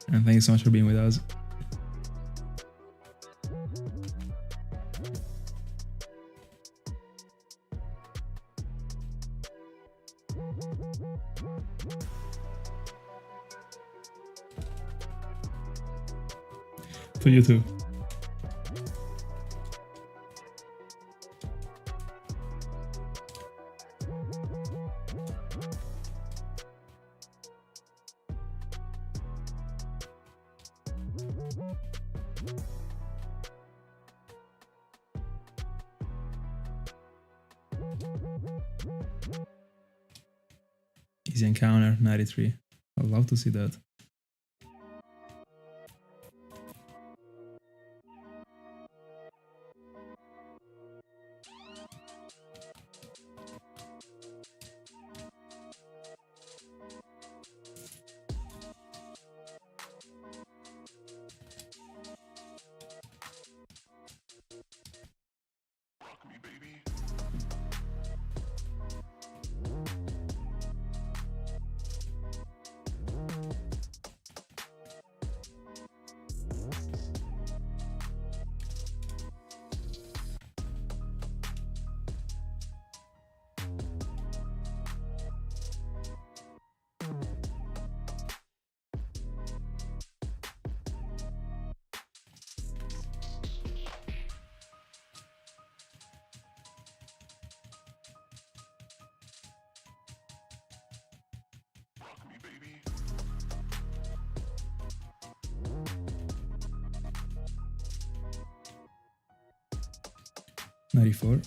And thank you so much for being with us. To you too. Easy encounter, 93. I'd love to see that. $94.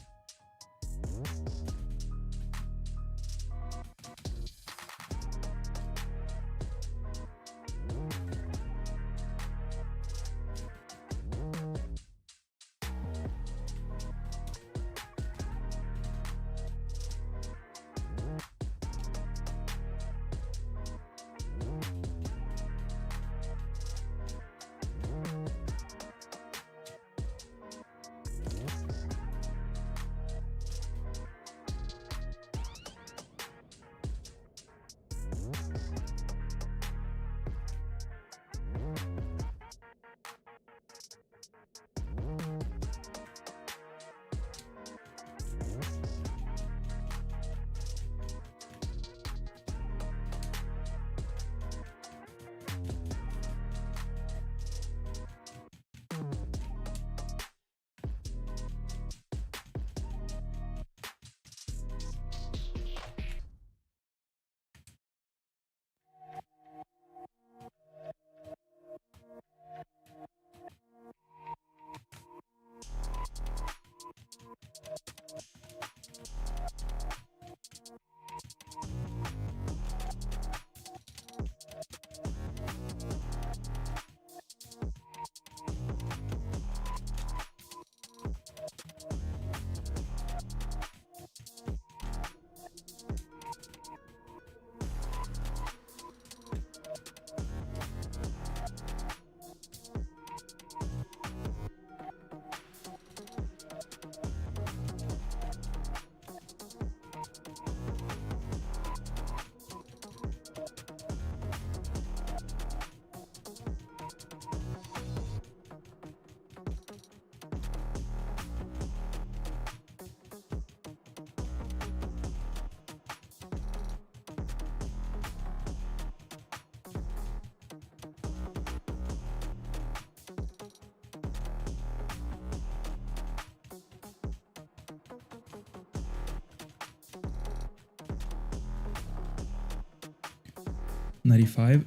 95.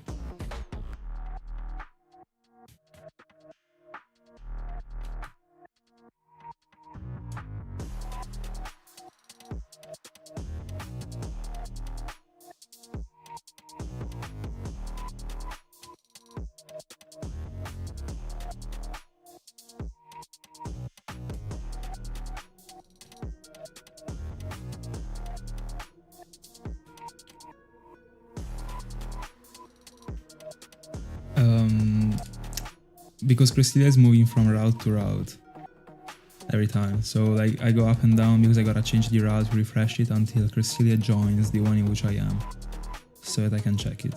Because Cresselia is moving from route to route every time, so like I go up and down because I gotta change the route, refresh it until Cresselia joins the one in which I am, so that I can check it.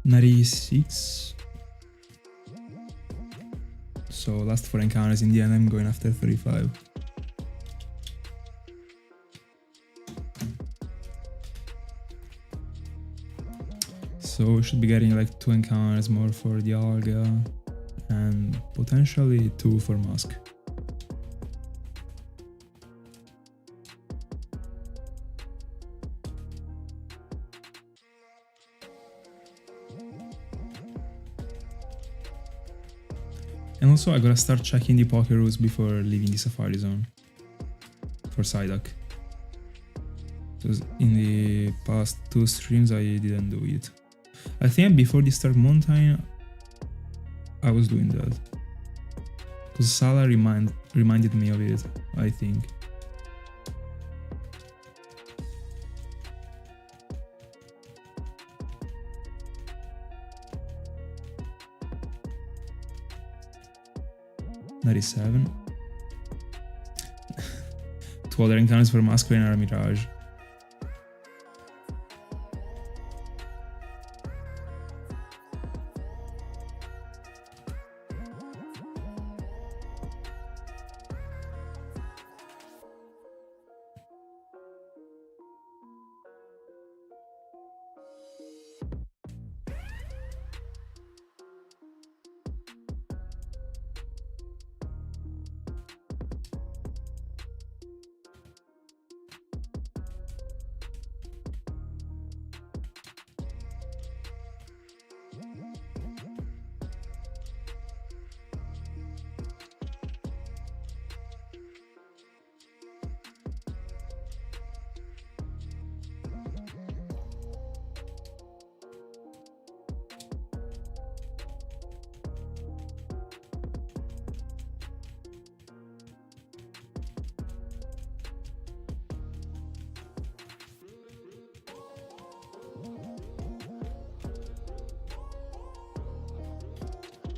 $96. So last 4 encounters, in the end I'm going after 35. So we should be getting like 2 encounters more for Dialga and potentially 2 for Musk. And also I gotta start checking the Pokéroos before leaving the Safari Zone for Psyduck, because in the past 2 streams I didn't do it. I think before the Stark Mountain I was doing that, because Sala reminded me of it, I think. $97. 2 other encounters for Masquerain and Mirage.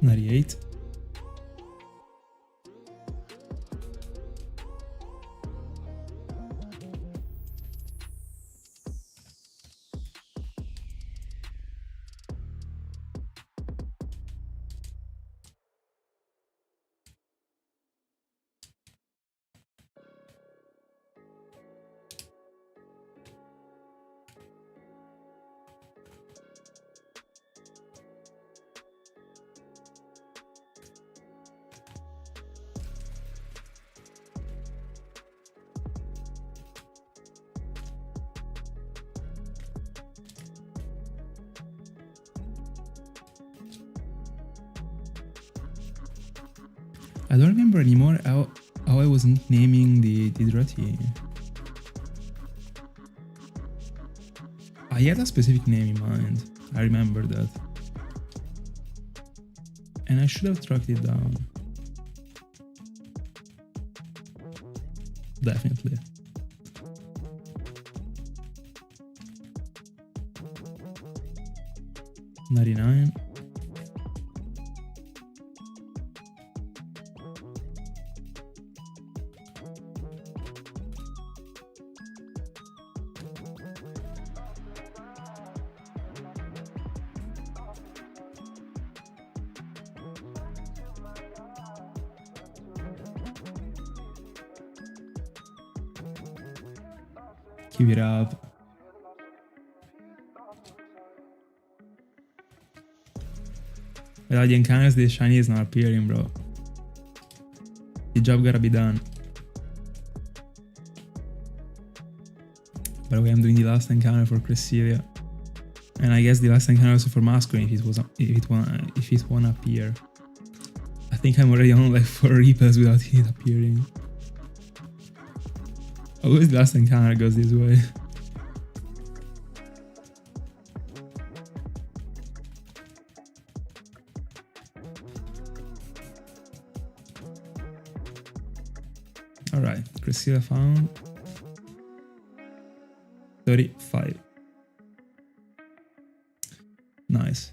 $98. I don't remember anymore how I was naming the Drati. I had a specific name in mind. I remember that. And I should have tracked it down. Definitely. $99. Keep it up. Without the encounters, the shiny is not appearing, bro. The job gotta be done. By the way, I'm doing the last encounter for Cresselia. And I guess the last encounter also for Masquerain if it wanna appear. I think I'm already on like 4 repels without it appearing. Always the last encounter goes this way. Alright, Cresselia found. 35. Nice.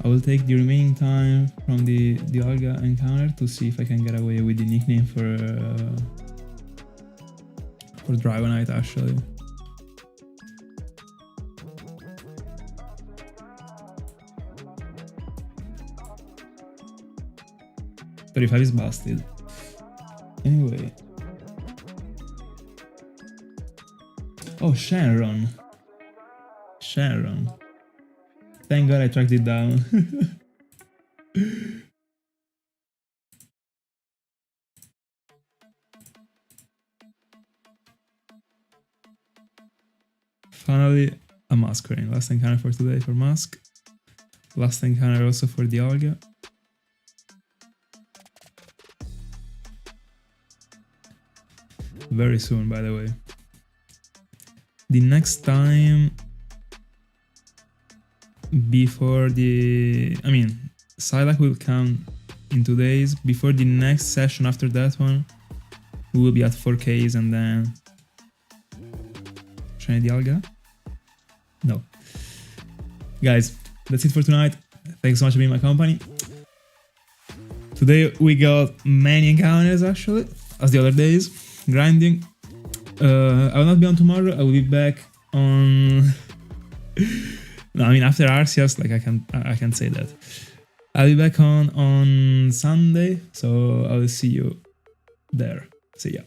I will take the remaining time from the Dialga encounter to see if I can get away with the nickname for Dragonite actually. $35 is busted. Anyway. Oh, Shenron. Thank God I tracked it down. Finally, a Masquerain. Last encounter for today for Mask. Last encounter also for Dialga. Very soon, by the way. The next time before Psylocke will come in 2 days. Before the next session after that one, we will be at 4Ks and then Shiny Dialga? No. Guys, that's it for tonight. Thanks so much for being my company. Today we got many encounters actually, as the other days. Grinding. I will not be on tomorrow. I will be back on. No, after Arceus, like I can say that. I'll be back on Sunday, so I will see you there. See ya.